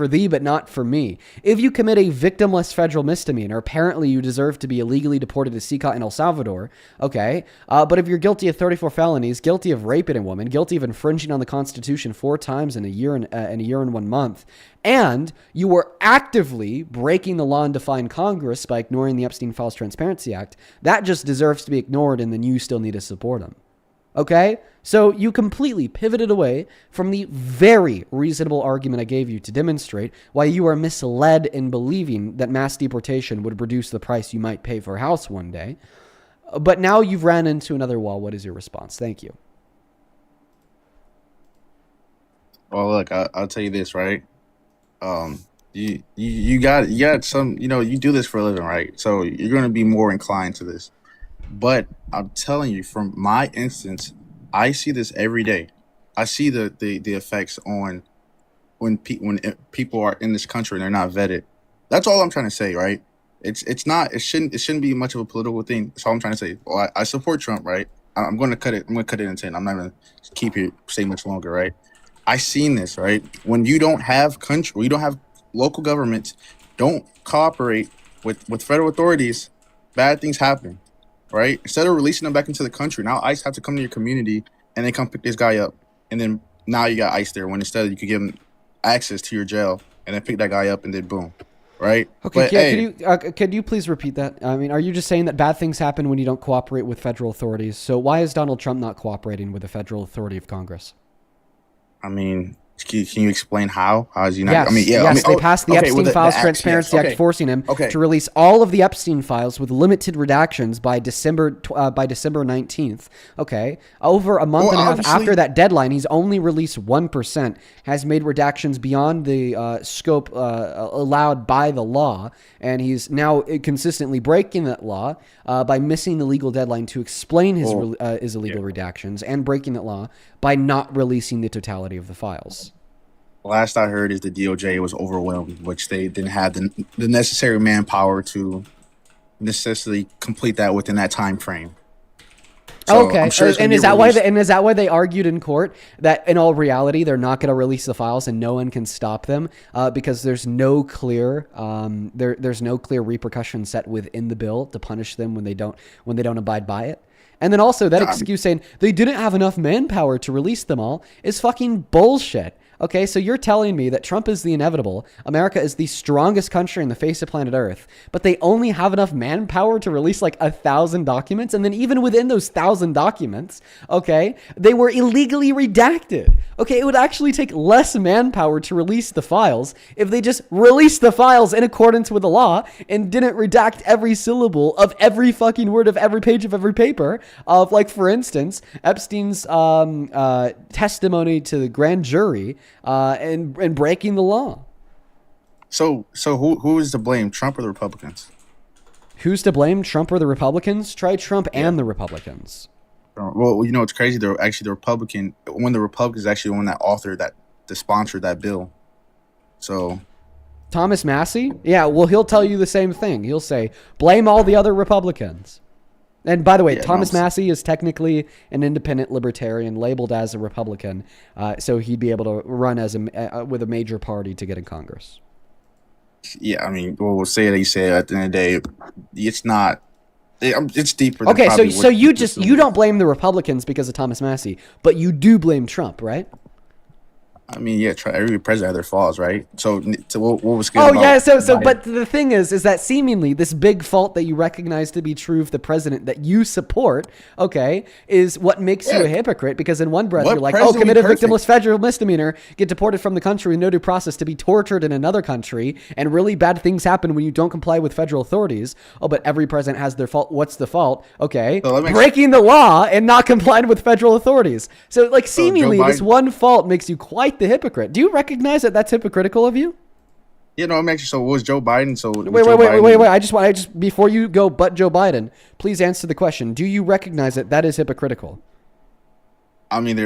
thee but not for me? If you commit a victimless federal misdemeanor, apparently you deserve to be illegally deported to CICA in El Salvador, okay? But if you're guilty of 34 felonies, guilty of raping a woman, guilty of infringing on the Constitution 4 times in a year and 1 month, and you were actively breaking the law and defying Congress by ignoring the Epstein Files Transparency Act, that just deserves to be ignored, and then you still need to support them. Okay? So you completely pivoted away from the very reasonable argument I gave you to demonstrate why you are misled in believing that mass deportation would reduce the price you might pay for a house one day. But now you've ran into another wall. What is your response? Thank you. Well, look, I'll tell you this, right? You got some, you do this for a living, right? So you're going to be more inclined to this. But I'm telling you, from my instance, I see this every day. I see the effects on when people are in this country and they're not vetted. That's all I'm trying to say, right? It shouldn't be much of a political thing. That's all I'm trying to say. Well, I support Trump, right? I'm going to cut it. I'm going to cut it in 10. I'm not going to keep it stay much longer, right? I seen this, right? When you don't have you don't have local governments, don't cooperate with federal authorities, bad things happen. Right? Instead of releasing them back into the country, now ICE have to come to your community and they come pick this guy up. And then now you got ICE there when instead you could give them access to your jail and then pick that guy up and then boom. Right? Okay, could you please repeat that? I mean, are you just saying that bad things happen when you don't cooperate with federal authorities? So why is Donald Trump not cooperating with the federal authority of Congress? I mean, can you explain how? How is he not? Yes, they passed the Epstein Files Transparency Act, forcing him to release all of the Epstein files with limited redactions by December 19th. Okay, over a month and a half after that deadline, he's only released 1%. Has made redactions beyond the scope allowed by the law, and he's now consistently breaking that law by missing the legal deadline to explain his illegal redactions, and breaking that law by not releasing the totality of the files. Last I heard is the DOJ was overwhelmed, which they didn't have the necessary manpower to necessarily complete that within that time frame. So okay, and is that why they argued in court that in all reality they're not going to release the files and no one can stop them because there's no clear there's no clear repercussion set within the bill to punish them when they don't abide by it. And then also that excuse saying they didn't have enough manpower to release them all is fucking bullshit. Okay, so you're telling me that Trump is the inevitable, America is the strongest country on the face of planet Earth, but they only have enough manpower to release like 1,000 documents, and then even within those 1,000 documents, okay, they were illegally redacted. Okay, it would actually take less manpower to release the files if they just released the files in accordance with the law and didn't redact every syllable of every fucking word of every page of every paper of, like, for instance, Epstein's testimony to the grand jury and breaking the law. So who is to blame, Trump or the Republicans? Who's to blame, Trump or the Republicans? Try Trump and the Republicans. Well, you know, it's crazy. They're actually the Republicans actually the one that authored that, to sponsor that bill. So Thomas Massey? Yeah, well, he'll tell you the same thing. He'll say, blame all the other Republicans. And by the way, Thomas Massey is technically an independent libertarian labeled as a Republican, so he'd be able to run as with a major party to get in Congress. Yeah, I mean, well, we'll say that he said at the end of the day, it's not. It's deeper. Than Okay, so probably what you don't blame the Republicans because of Thomas Massie, but you do blame Trump, right? I mean, yeah, every president had their flaws, right? So what was good? Oh yeah, so but the thing is that seemingly this big fault that you recognize to be true of the president that you support, okay, is what makes you a hypocrite, because in one breath you're like, oh, commit a victimless federal misdemeanor, get deported from the country with no due process to be tortured in another country, and really bad things happen when you don't comply with federal authorities. Oh, but every president has their fault. What's the fault? Okay, so breaking the law and not complying with federal authorities. So like seemingly this one fault makes you quite the hypocrite. Do you recognize that that's hypocritical of you? You know, I'm actually. So was Joe Biden? So wait. I just before you go, but Joe Biden, please answer the question. Do you recognize that that is hypocritical? I mean,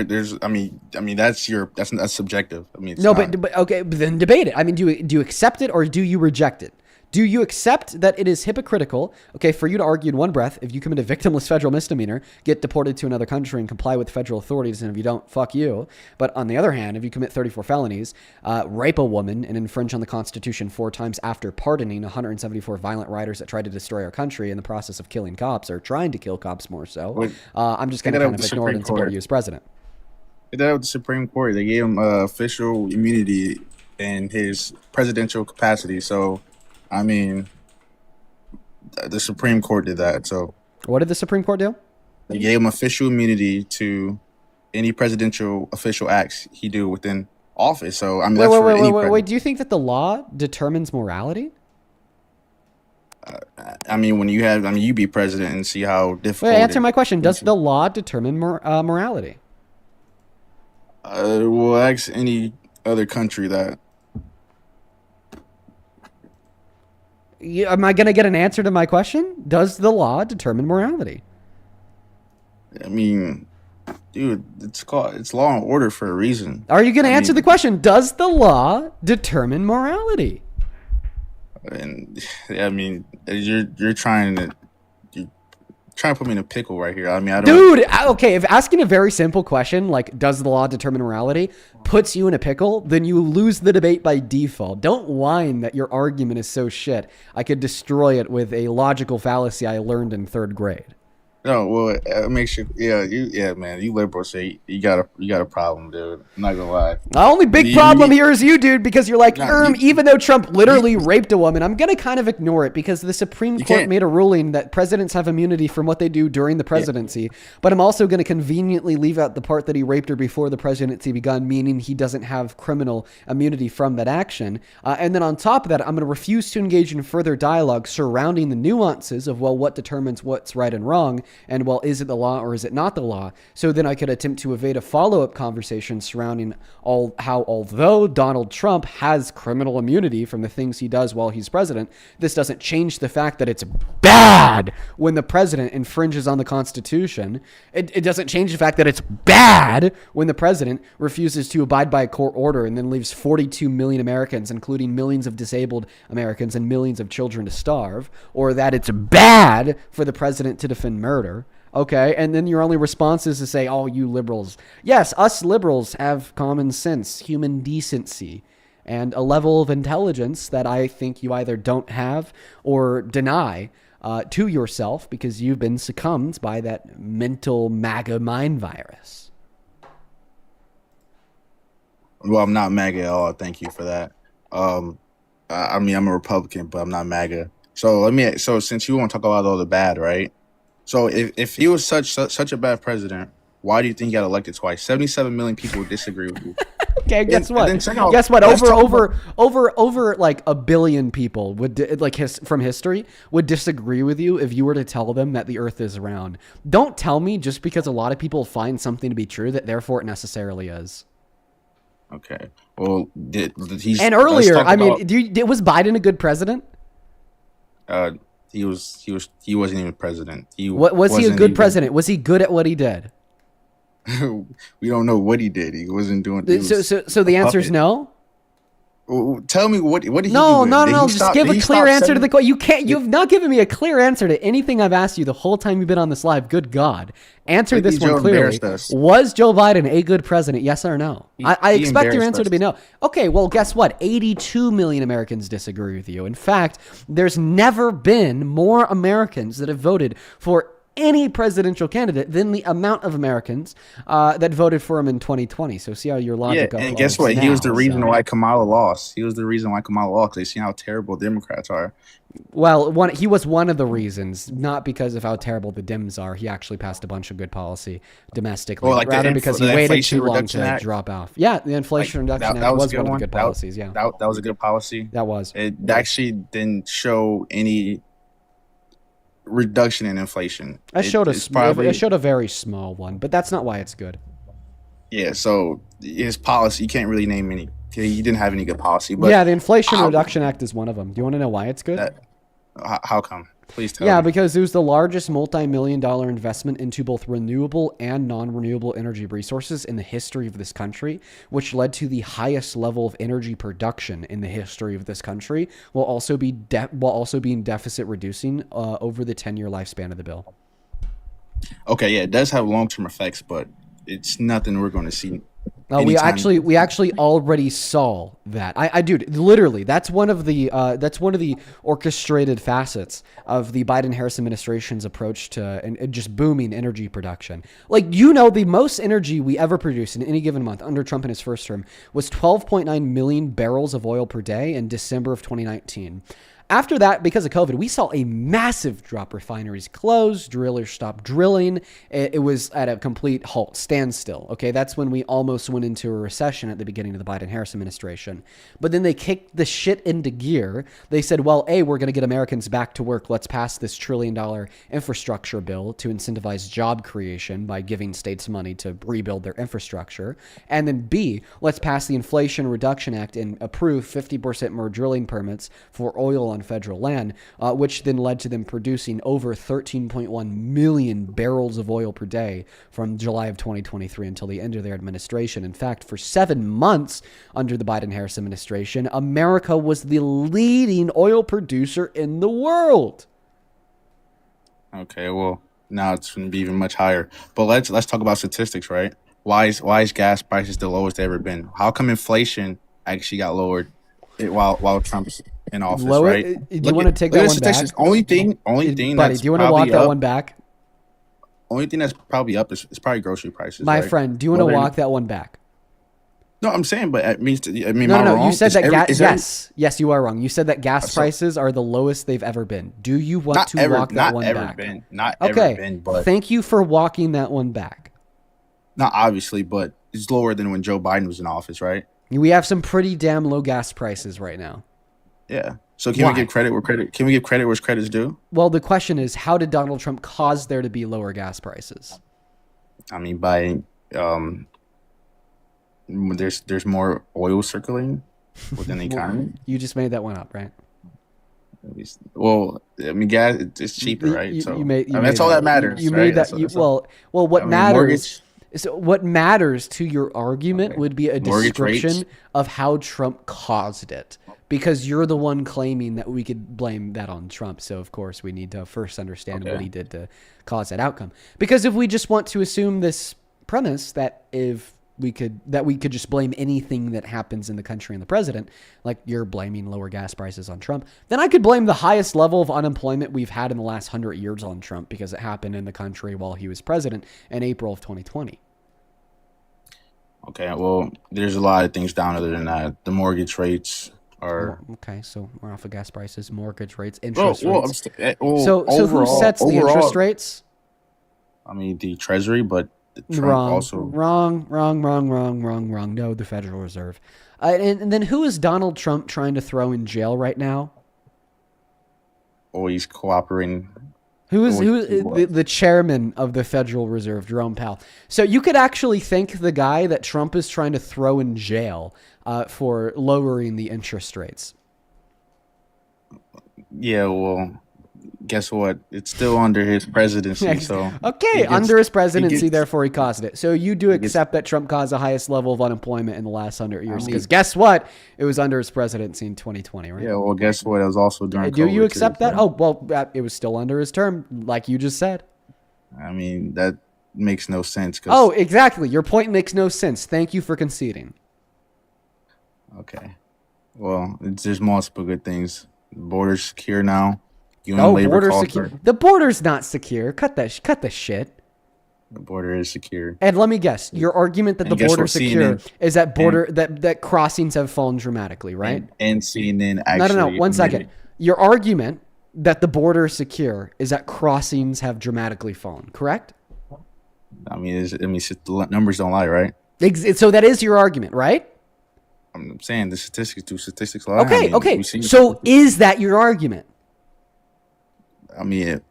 I mean, that's subjective. I mean, but okay, but then debate it. I mean, do you accept it or do you reject it? Do you accept that it is hypocritical, okay, for you to argue in one breath, if you commit a victimless federal misdemeanor, get deported to another country and comply with federal authorities, and if you don't, fuck you. But on the other hand, if you commit 34 felonies, rape a woman, and infringe on the Constitution 4 times after pardoning 174 violent rioters that tried to destroy our country in the process of killing cops, or trying to kill cops more so, I'm just going to kind of ignore it and support you as president. They did that with the Supreme Court. They gave him official immunity in his presidential capacity, so... I mean, the Supreme Court did that. So, what did the Supreme Court do? They gave him official immunity to any presidential official acts he do within office. So, I mean, wait. Do you think that the law determines morality? I mean, you be president and see how difficult. Wait, answer my question. Does the law determine morality? Well, ask any other country that. Am I going to get an answer to my question? Does the law determine morality? I mean, dude, it's law and order for a reason. Are you going to answer the question? Does the law determine morality? And I mean, you're trying to put me in a pickle right here. I mean, I don't. Dude, okay, if asking a very simple question like does the law determine morality puts you in a pickle, then you lose the debate by default. Don't whine that your argument is so shit. I could destroy it with a logical fallacy I learned in 3rd grade. No, well, it makes you, man. You liberals say you got a problem, dude. I'm not gonna lie. The only big problem here is you, dude, because you're like, even though Trump literally raped a woman, I'm gonna kind of ignore it because the Supreme Court made a ruling that presidents have immunity from what they do during the presidency. But I'm also gonna conveniently leave out the part that he raped her before the presidency begun, meaning he doesn't have criminal immunity from that action. And then on top of that, I'm gonna refuse to engage in further dialogue surrounding the nuances of, well, what determines what's right and wrong. And, well, is it the law or is it not the law? So then I could attempt to evade a follow-up conversation surrounding how although Donald Trump has criminal immunity from the things he does while he's president, this doesn't change the fact that it's bad when the president infringes on the Constitution. It doesn't change the fact that it's bad when the president refuses to abide by a court order and then leaves 42 million Americans, including millions of disabled Americans and millions of children, to starve, or that it's bad for the president to defend murder. Okay, and then your only response is to say, oh, you liberals. Yes, us liberals have common sense, human decency, and a level of intelligence that I think you either don't have or deny to yourself because you've been succumbed by that mental MAGA mind virus. Well, I'm not MAGA at all. Thank you for that. I mean, I'm a Republican, but I'm not MAGA. So since you want to talk about all the bad, right? So if he was such a bad president, why do you think he got elected twice? 77 million people would disagree with you. Okay, guess what? Guess what? Over like a billion people would from history would disagree with you if you were to tell them that the Earth is round. Don't tell me just because a lot of people find something to be true that therefore it necessarily is. Okay. Well, and earlier, I mean, was Biden a good president? He wasn't even president. Was he a good president? Was he good at what he did? We don't know what he did. He wasn't doing. So the answer is no. Tell me what did he do? No. Did he Just stop- give did a he clear stop answer to sending- the question. You can't. You've not given me a clear answer to anything I've asked you the whole time you've been on this live. Good God, answer Maybe this Joe one clearly. embarrassed us. Was Joe Biden a good president? Yes or no? I he expect your embarrassed answer to us. be no. Okay. Well, guess what? 82 million Americans disagree with you. In fact, there's never been more Americans that have voted for any presidential candidate than the amount of Americans that voted for him in 2020. So see how your logic Yeah, up. and guess what? He was the reason so. why Kamala lost. He was the reason why Kamala lost. They see how terrible Democrats are. Well, he was one of the reasons, not because of how terrible the Dems are. He actually passed a bunch of good policy domestically, Well, like rather because he the waited Inflation too long Reduction to Act. drop off. Yeah, the Inflation Reduction Act was one of the good policies. Yeah, that was a good policy. that was. It actually didn't show any reduction in inflation. I showed It's probably it showed a very small one, but that's not why it's good. yeah. So his policy, you can't really name any. He didn't have any good policy. But Yeah, the Inflation Reduction Act is one of them. Do you want to know why it's good? How come? Please tell Yeah, me. because it was the largest multi-million-dollar investment into both renewable and non-renewable energy resources in the history of this country, which led to the highest level of energy production in the history of this country, while also being deficit reducing over the 10-year lifespan of the bill. Okay, yeah, it does have long-term effects, but it's nothing we're going to see. We anytime. actually already saw that. I dude, literally, that's one of the orchestrated facets of the Biden-Harris administration's approach to and just booming energy production. Like, the most energy we ever produced in any given month under Trump in his first term was 12.9 million barrels of oil per day in December of 2019. After that, because of COVID, we saw a massive drop. Refineries closed, drillers stopped drilling. It was at a complete halt, standstill. Okay, that's when we almost went into a recession at the beginning of the Biden-Harris administration. But then they kicked the shit into gear. They said, well, we're going to get Americans back to work. Let's pass this $1 trillion infrastructure bill to incentivize job creation by giving states money to rebuild their infrastructure. And then B, let's pass the Inflation Reduction Act and approve 50% more drilling permits for oil on federal land, which then led to them producing over 13.1 million barrels of oil per day from July of 2023 until the end of their administration. In fact, for 7 months under the Biden-Harris administration, America was the leading oil producer in the world. Okay, well, now it's going to be even much higher. But let's talk about statistics, right? Why is gas prices the lowest they've ever been? How come inflation actually got lowered while Trump's in office, right? Do you want to take that one back? Only thing Buddy, that's do you want to walk that one back? Only thing that's probably up is probably grocery prices. My right? friend, do you want to walk that one back? No, I'm saying, but it means no. wrong? You said Is that every- yes, you are wrong. You said that gas prices are the lowest they've ever been. Do you want to walk that one back? Not ever been, but thank you for walking that one back. Not obviously, but it's lower than when Joe Biden was in office, right? We have some pretty damn low gas prices right now. Yeah. So can we give credit where credit? Can we give credit where credit's due? Well, the question is, how did Donald Trump cause there to be lower gas prices? I mean, by there's more oil circulating within the economy. You just made that one up, right? Well, I mean, gas it's cheaper, right? That's all that matters. You right? made that. What matters? Mortgage. So what matters to your argument would be a Mortgage description rates. of how Trump caused it, because you're the one claiming that we could blame that on Trump. So of course we need to first understand what he did to cause that outcome. Because if we just want to assume this premise that we could just blame anything that happens in the country and the president, like you're blaming lower gas prices on Trump, then I could blame the highest level of unemployment we've had in the last 100 years on Trump, because it happened in the country while he was president in April of 2020. Okay, well, there's a lot of things down other than that. The mortgage rates are okay. So we're off of gas prices, mortgage rates, interest well, rates. so who sets the interest rates? I mean, the Treasury, but Trump Wrong. also Wrong. No, the Federal Reserve. And then who is Donald Trump trying to throw in jail right now? always cooperating. Who is the chairman of the Federal Reserve, Jerome Powell? So you could actually thank the guy that Trump is trying to throw in jail for lowering the interest rates. Yeah, well, guess what? It's still under his presidency. So okay, under his presidency, therefore he caused it. So you do accept that Trump caused the highest level of unemployment in the last 100 years? Because guess what? It was under his presidency in 2020, right? Yeah. Well, guess what? It was also during. Do you COVID accept too, that? so. Oh, well, it was still under his term, like you just said. I mean, that makes no sense. Oh, exactly. Your point makes no sense. Thank you for conceding. Okay. Well, there's multiple good things. The border's secure now. Border secure. The border's not secure. Cut the shit. The border is secure. And let me guess, your argument that the border's secure is that that crossings have fallen dramatically, right? And CNN actually. No. 1 second. Your argument that the border is secure is that crossings have dramatically fallen, correct? I mean, the numbers don't lie, right? So that is your argument, right? I'm saying the statistics lie. Okay. So is that your argument? I mean,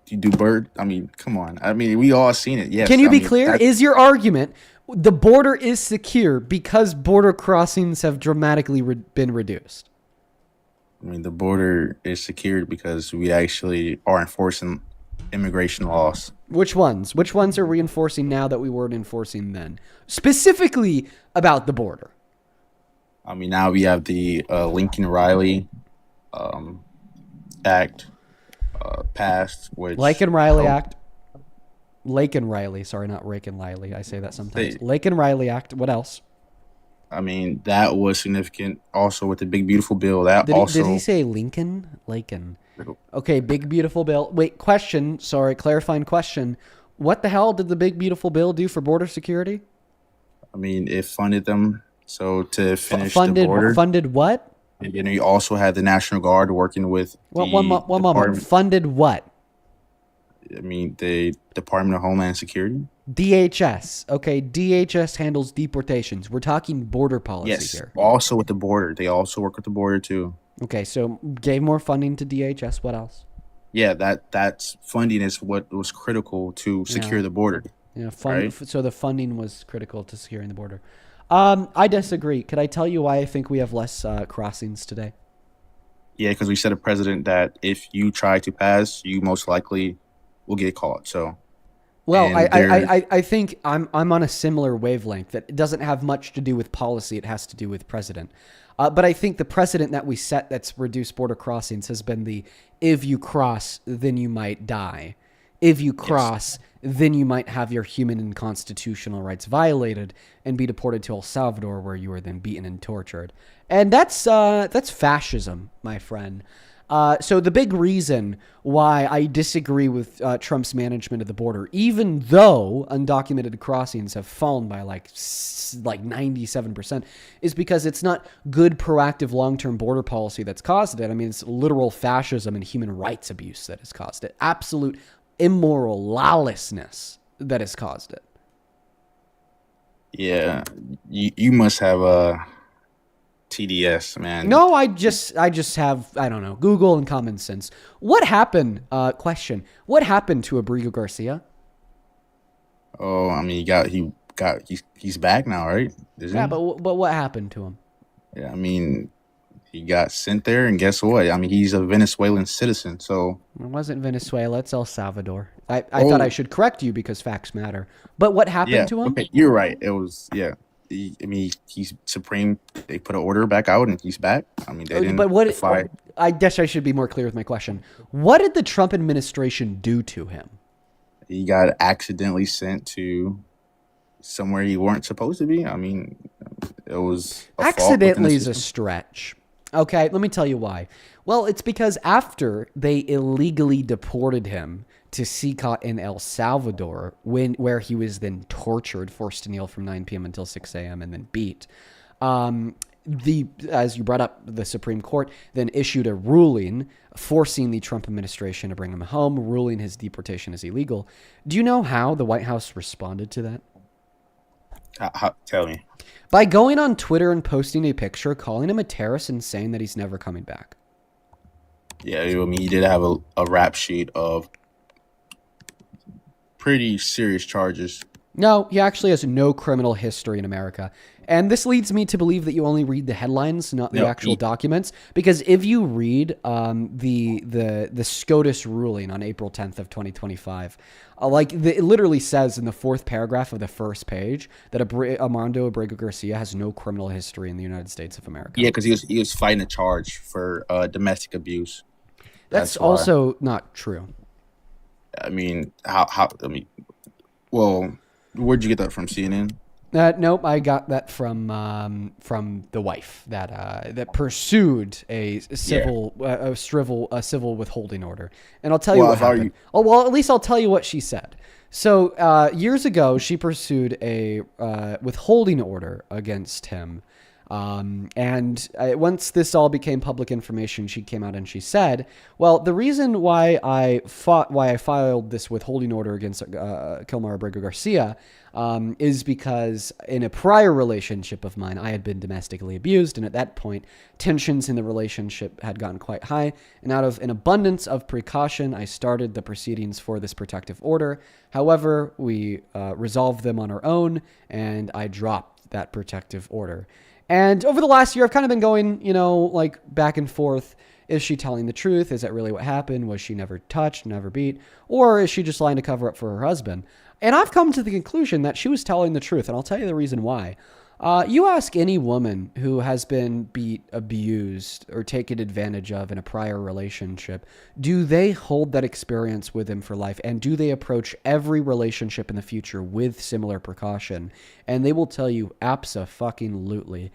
you do bird. I mean, come on. I mean, we all seen it. Yes. Can you be clear? Is your argument the border is secure because border crossings have dramatically been reduced? I mean, the border is secured because we actually are enforcing immigration laws. Which ones? Which ones are we enforcing now that we weren't enforcing then? Specifically about the border. I mean, now we have the Lincoln-Riley Act passed, which Lincoln-Riley Act. Laken-Riley, sorry, not Raken-Riley. I say that sometimes. Laken-Riley Act. What else? I mean, that was significant. Also, with the Big Beautiful Bill, did he say Lincoln? Laken. Okay, Big Beautiful Bill. Wait, question. Sorry, clarifying question. What the hell did the Big Beautiful Bill do for border security? I mean, it funded them to finish the border. Funded what? And you also had the National Guard working with. One moment. Funded what? I mean, the Department of Homeland Security. DHS. Okay, DHS handles deportations. We're talking border policy here. Also with the border. They also work with the border too. Okay, so gave more funding to DHS. What else? Yeah, that's funding is what was critical to secure the border. Yeah, so the funding was critical to securing the border. I disagree. Could I tell you why I think we have less crossings today? Yeah, because we set a precedent that if you try to pass, you most likely will get caught. So, well, I think I'm on a similar wavelength. That it doesn't have much to do with policy. It has to do with precedent. But I think the precedent that we set that's reduced border crossings has been the if you cross, then you might die. If you cross, then you might have your human and constitutional rights violated and be deported to El Salvador, where you are then beaten and tortured. And that's fascism, my friend. So the big reason why I disagree with Trump's management of the border, even though undocumented crossings have fallen by like 97%, is because it's not good, proactive, long-term border policy that's caused it. I mean, it's literal fascism and human rights abuse that has caused it. Absolute immoral lawlessness that has caused it. Yeah, you must have a TDS, man. No, I just have, I don't know, Google and common sense. What happened? Question. What happened to Abrigo Garcia? Oh, I mean, he's back now, right? Yeah, but what happened to him? Yeah, I mean, he got sent there, and guess what? I mean, he's a Venezuelan citizen, so... It wasn't Venezuela, it's El Salvador. I thought I should correct you because facts matter. But what happened to him? Okay, you're right. It was, he's Supreme. They put an order back out, and he's back. I mean, they didn't defy... I guess I should be more clear with my question. What did the Trump administration do to him? He got accidentally sent to somewhere he weren't supposed to be. I mean, it was... Accidentally is a stretch. Okay, let me tell you why. Well, it's because after they illegally deported him to CCOT in El Salvador, where he was then tortured, forced to kneel from 9 p.m. until 6 a.m. and then beat, as you brought up, the Supreme Court then issued a ruling forcing the Trump administration to bring him home, ruling his deportation is illegal. Do you know how the White House responded to that? Tell me. By going on Twitter and posting a picture, calling him a terrorist and saying that he's never coming back. Yeah, I mean, he did have a rap sheet of pretty serious charges. No, he actually has no criminal history in America. And this leads me to believe that you only read the headlines, not the actual documents. Because if you read the SCOTUS ruling on April 10th of 2025, it literally says in the 4th paragraph of the first page that Armando Abrego Garcia has no criminal history in the United States of America. Yeah, because he was fighting a charge for domestic abuse. That's also not true. I mean, well, where'd you get that from? CNN? Nope, I got that from the wife that pursued a civil withholding order, and I'll tell you what happened. At least I'll tell you what she said. So years ago, she pursued a withholding order against him. Once this all became public information, she came out and she said, well, the reason why I filed this withholding order against Kilmar Abrego Garcia is because in a prior relationship of mine, I had been domestically abused. And at that point, tensions in the relationship had gotten quite high. And out of an abundance of precaution, I started the proceedings for this protective order. However, we resolved them on our own, and I dropped that protective order. And over the last year, I've kind of been going, back and forth. Is she telling the truth? Is that really what happened? Was she never touched, never beat? Or is she just lying to cover up for her husband? And I've come to the conclusion that she was telling the truth, and I'll tell you the reason why. You ask any woman who has been beat, abused, or taken advantage of in a prior relationship, do they hold that experience with them for life? And do they approach every relationship in the future with similar precaution? And they will tell you abso-fucking-lutely.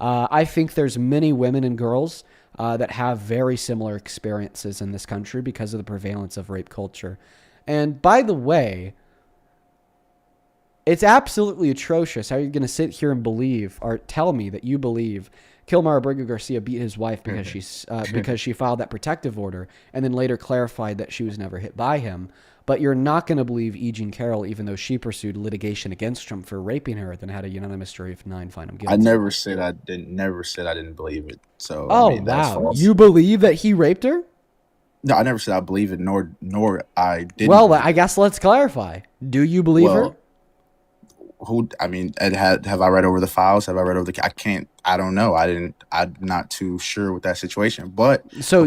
I think there's many women and girls that have very similar experiences in this country because of the prevalence of rape culture. And by the way, it's absolutely atrocious how you're going to sit here and believe or tell me that you believe Kilmar Abrego Garcia beat his wife because she filed that protective order and then later clarified that she was never hit by him. But you're not going to believe E. Jean Carroll, even though she pursued litigation against Trump for raping her, then had a unanimous jury of 9 find him guilty. I never said I didn't believe it. So wow, false. You believe that he raped her? No, I never said I believe it, nor I didn't. Well, I guess let's clarify. Do you believe her? Have I read over the files? Have I read over I don't know. I'm not too sure with that situation. But so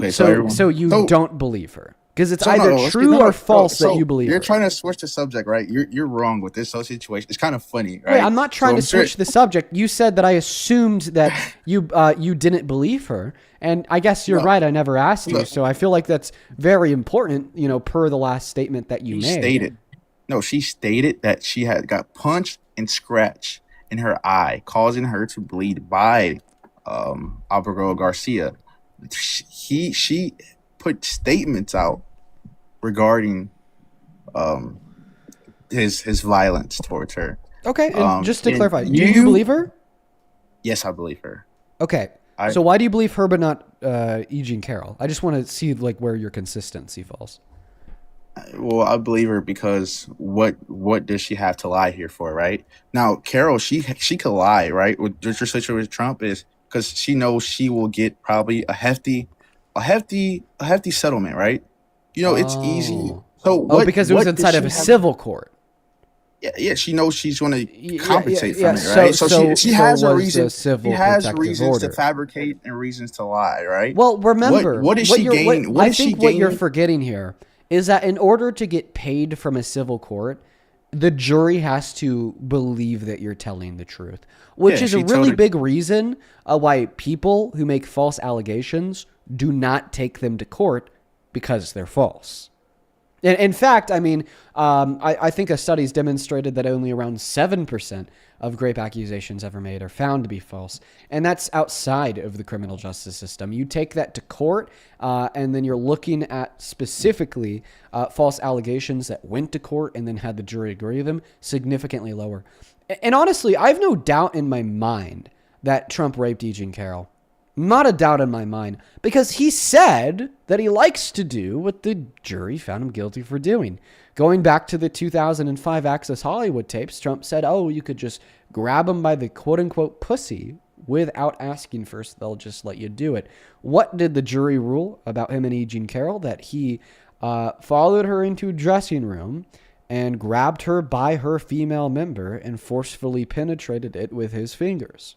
you don't believe her because it's either true or false that you believe. You're her. trying to switch the subject, right? You're wrong with this whole situation. It's kind of funny, right? Wait, I'm not trying to switch the subject. You said that I assumed that you didn't believe her, and I guess you're right. I never asked you, so I feel like that's very important. Per the last statement that you made. She stated that she had got punched and scratched in her eye, causing her to bleed by Abrego Garcia. She put statements out regarding his violence towards her. Okay, and just to clarify, do you believe her? Yes, I believe her. Okay, so why do you believe her but not E. Jean Carroll? I just want to see where your consistency falls. Well, I believe her because what does she have to lie here for, right? Now, Carol, she could lie, right? With your situation with Trump is because she knows she will get probably a hefty settlement, right? It's easy. So because it was inside of a civil court. Yeah, she knows she's going to compensate from it, right? So she has a reason. She has reasons to fabricate and reasons to lie, right? Well, remember, what does she gain? What you're forgetting here is that in order to get paid from a civil court, the jury has to believe that you're telling the truth, which is a really big reason why people who make false allegations do not take them to court because they're false. In fact, I think a study's demonstrated that only around 7% of rape accusations ever made are found to be false. And that's outside of the criminal justice system. You take that to court, and then you're looking at specifically false allegations that went to court and then had the jury agree with them, significantly lower. And honestly, I have no doubt in my mind that Trump raped E. Jean Carroll. Not a doubt in my mind, because he said that he likes to do what the jury found him guilty for doing. Going back to the 2005 Access Hollywood tapes, Trump said, you could just grab him by the quote-unquote pussy without asking first. They'll just let you do it. What did the jury rule about him and E. Jean Carroll? That he followed her into a dressing room and grabbed her by her female member and forcefully penetrated it with his fingers.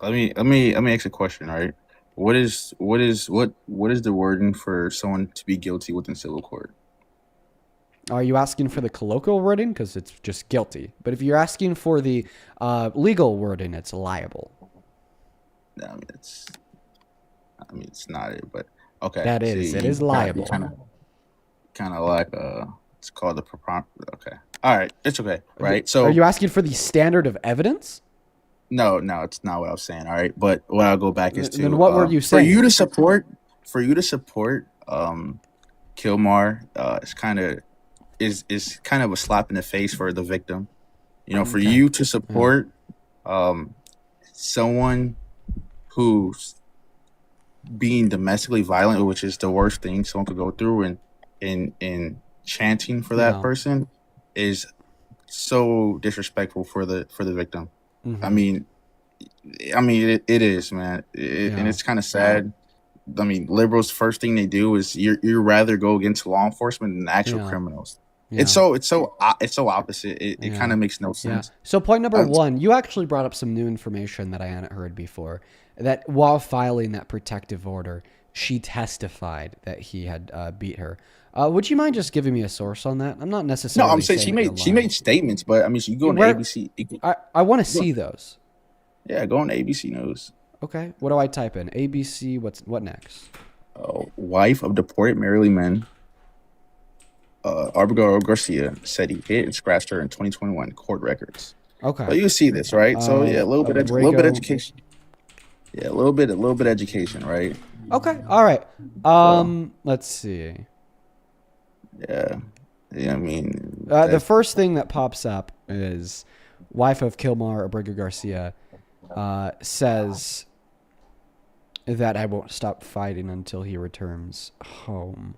Let me ask a question, right? What is the wording for someone to be guilty within civil court? Are you asking for the colloquial wording? Because it's just guilty. But if you're asking for the legal wording, it's liable. I mean, it's not it, but okay. That is. It is liable. Kind of like it's called the okay. All right, it's okay, right? So are you asking for the standard of evidence? No, it's not what I was saying. All right, but what I'll go back is to then what were you saying? For you to support Kilmar is kind of a slap in the face for the victim. You know, for you to support someone who's being domestically violent, which is the worst thing someone could go through, and chanting for that person is so disrespectful for the victim. I mean, it is, man, and it's kind of sad. I mean, liberals, first thing they do is you rather go against law enforcement than actual criminals. Yeah. It's so opposite. It kind of makes no sense. Yeah. So point number one, you actually brought up some new information that I hadn't heard before. That while filing that protective order, she testified that he had beat her. Would you mind just giving me a source on that? I'm not necessarily. No, I'm saying she made statements, but I mean, you go on ABC. I want to see those. Yeah, go on ABC News. Okay, what do I type in? ABC. What next? Wife of deported Maryland men. Abigail Garcia said he hit and scratched her in 2021. Court records. Okay. So you see this, right? So yeah, a little bit education. Yeah, a little bit education, right? Okay. All right. Let's see. Yeah. I mean, the first thing that pops up is wife of Kilmar, Abigail Garcia, says that I won't stop fighting until he returns home.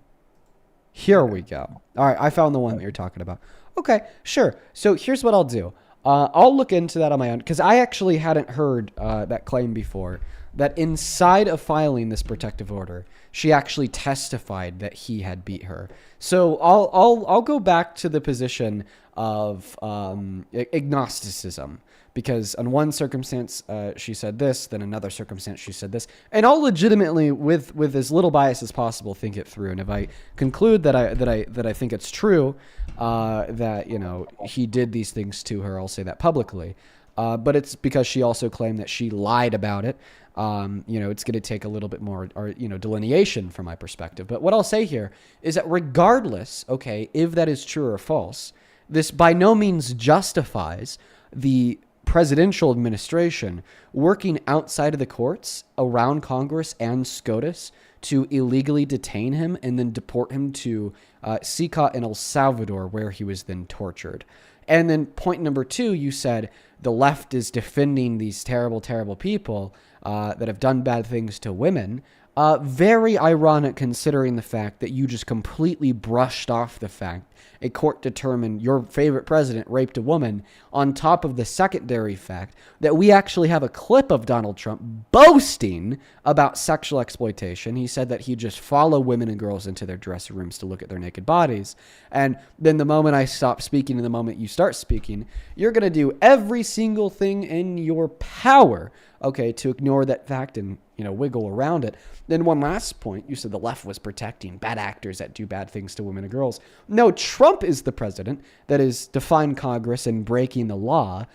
Here we go. All right, I found the one that you're talking about. Okay, sure. So here's what I'll do. I'll look into that on my own because I actually hadn't heard that claim before. That inside of filing this protective order, she actually testified that he had beat her. So I'll go back to the position of agnosticism. Because on one circumstance, she said this, then another circumstance, she said this. And I'll legitimately, with as little bias as possible, think it through. And if I conclude that I think it's true, that, you know, he did these things to her, I'll say that publicly. But it's because she also claimed that she lied about it. You know, it's going to take a little bit more, delineation from my perspective. But what I'll say here is that regardless, okay, if that is true or false, this by no means justifies the presidential administration working outside of the courts around Congress and SCOTUS to illegally detain him and then deport him to CICA in El Salvador, where he was then tortured. And then point number two, you said the left is defending these terrible, terrible people that have done bad things to women. Very ironic considering the fact that you just completely brushed off the fact a court determined your favorite president raped a woman, on top of the secondary fact that we actually have a clip of Donald Trump boasting about sexual exploitation. He said that he'd just follow women and girls into their dressing rooms to look at their naked bodies. And then the moment I stop speaking and the moment you start speaking, you're going to do every single thing in your power, okay, to ignore that fact and, wiggle around it. Then one last point, you said the left was protecting bad actors that do bad things to women and girls. No, Trump is the president that is defying Congress and breaking the law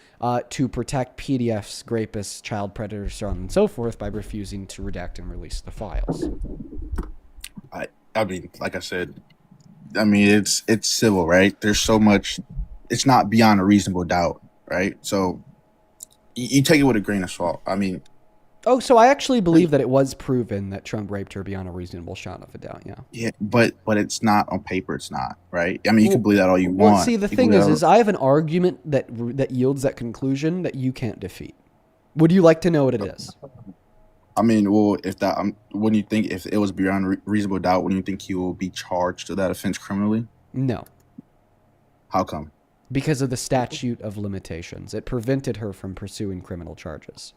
to protect PDFs, rapists, child predators, so on and so forth by refusing to redact and release the files. I mean, like I said, it's civil, right? There's so much, it's not beyond a reasonable doubt, right? So you take it with a grain of salt. Oh, so I actually believe that it was proven that Trump raped her beyond a reasonable shot of a doubt, yeah. Yeah, but it's not on paper, it's not, right? You can believe that all you want. Well, see, the thing is I have an argument that yields that conclusion that you can't defeat. Would you like to know what it is? Well, when you think if it was beyond reasonable doubt, when you think he will be charged to that offense criminally? No. How come? Because of the statute of limitations. It prevented her from pursuing criminal charges.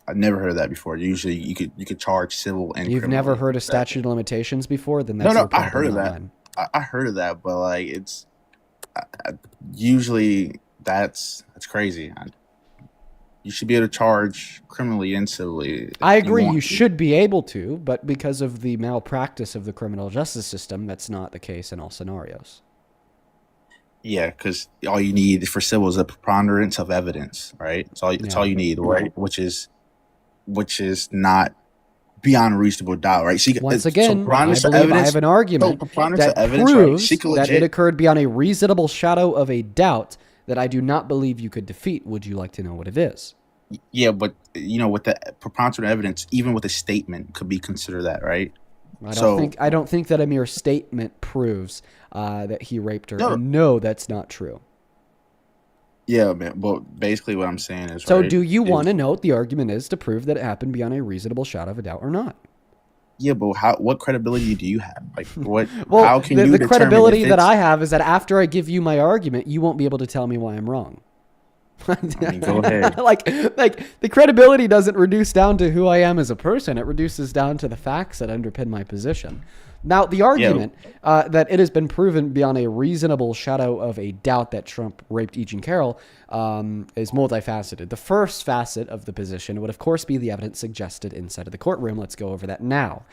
I've never heard of that before. Usually, you could charge civil and You've criminal. Never heard of statute of limitations before? Then that's no. I heard of that. I heard of that, but like it's usually that's crazy. You should be able to charge criminally and civilly. I agree, you should be able to, but because of the malpractice of the criminal justice system, that's not the case in all scenarios. Yeah, because all you need for civil is a preponderance of evidence, right? It's all you need, right? Which is not beyond a reasonable doubt, right? Once again, I believe I have an argument that proves that it occurred beyond a reasonable shadow of a doubt that I do not believe you could defeat. Would you like to know what it is? Yeah, but with the preponderance of evidence, even with a statement, could be considered that, right? I don't think that a mere statement proves that he raped her. No, that's not true. Yeah, man. But basically, what I'm saying is, so do you want to know what the argument is to prove that it happened beyond a reasonable shadow of a doubt or not? Yeah, but what credibility do you have? Like, what? Well, how can you the credibility that I have is that after I give you my argument, you won't be able to tell me why I'm wrong. I mean, go ahead. like the credibility doesn't reduce down to who I am as a person. It reduces down to the facts that underpin my position. Now, the argument that it has been proven beyond a reasonable shadow of a doubt that Trump raped E. Jean Carroll is multifaceted. The first facet of the position would, of course, be the evidence suggested inside of the courtroom. Let's go over that now.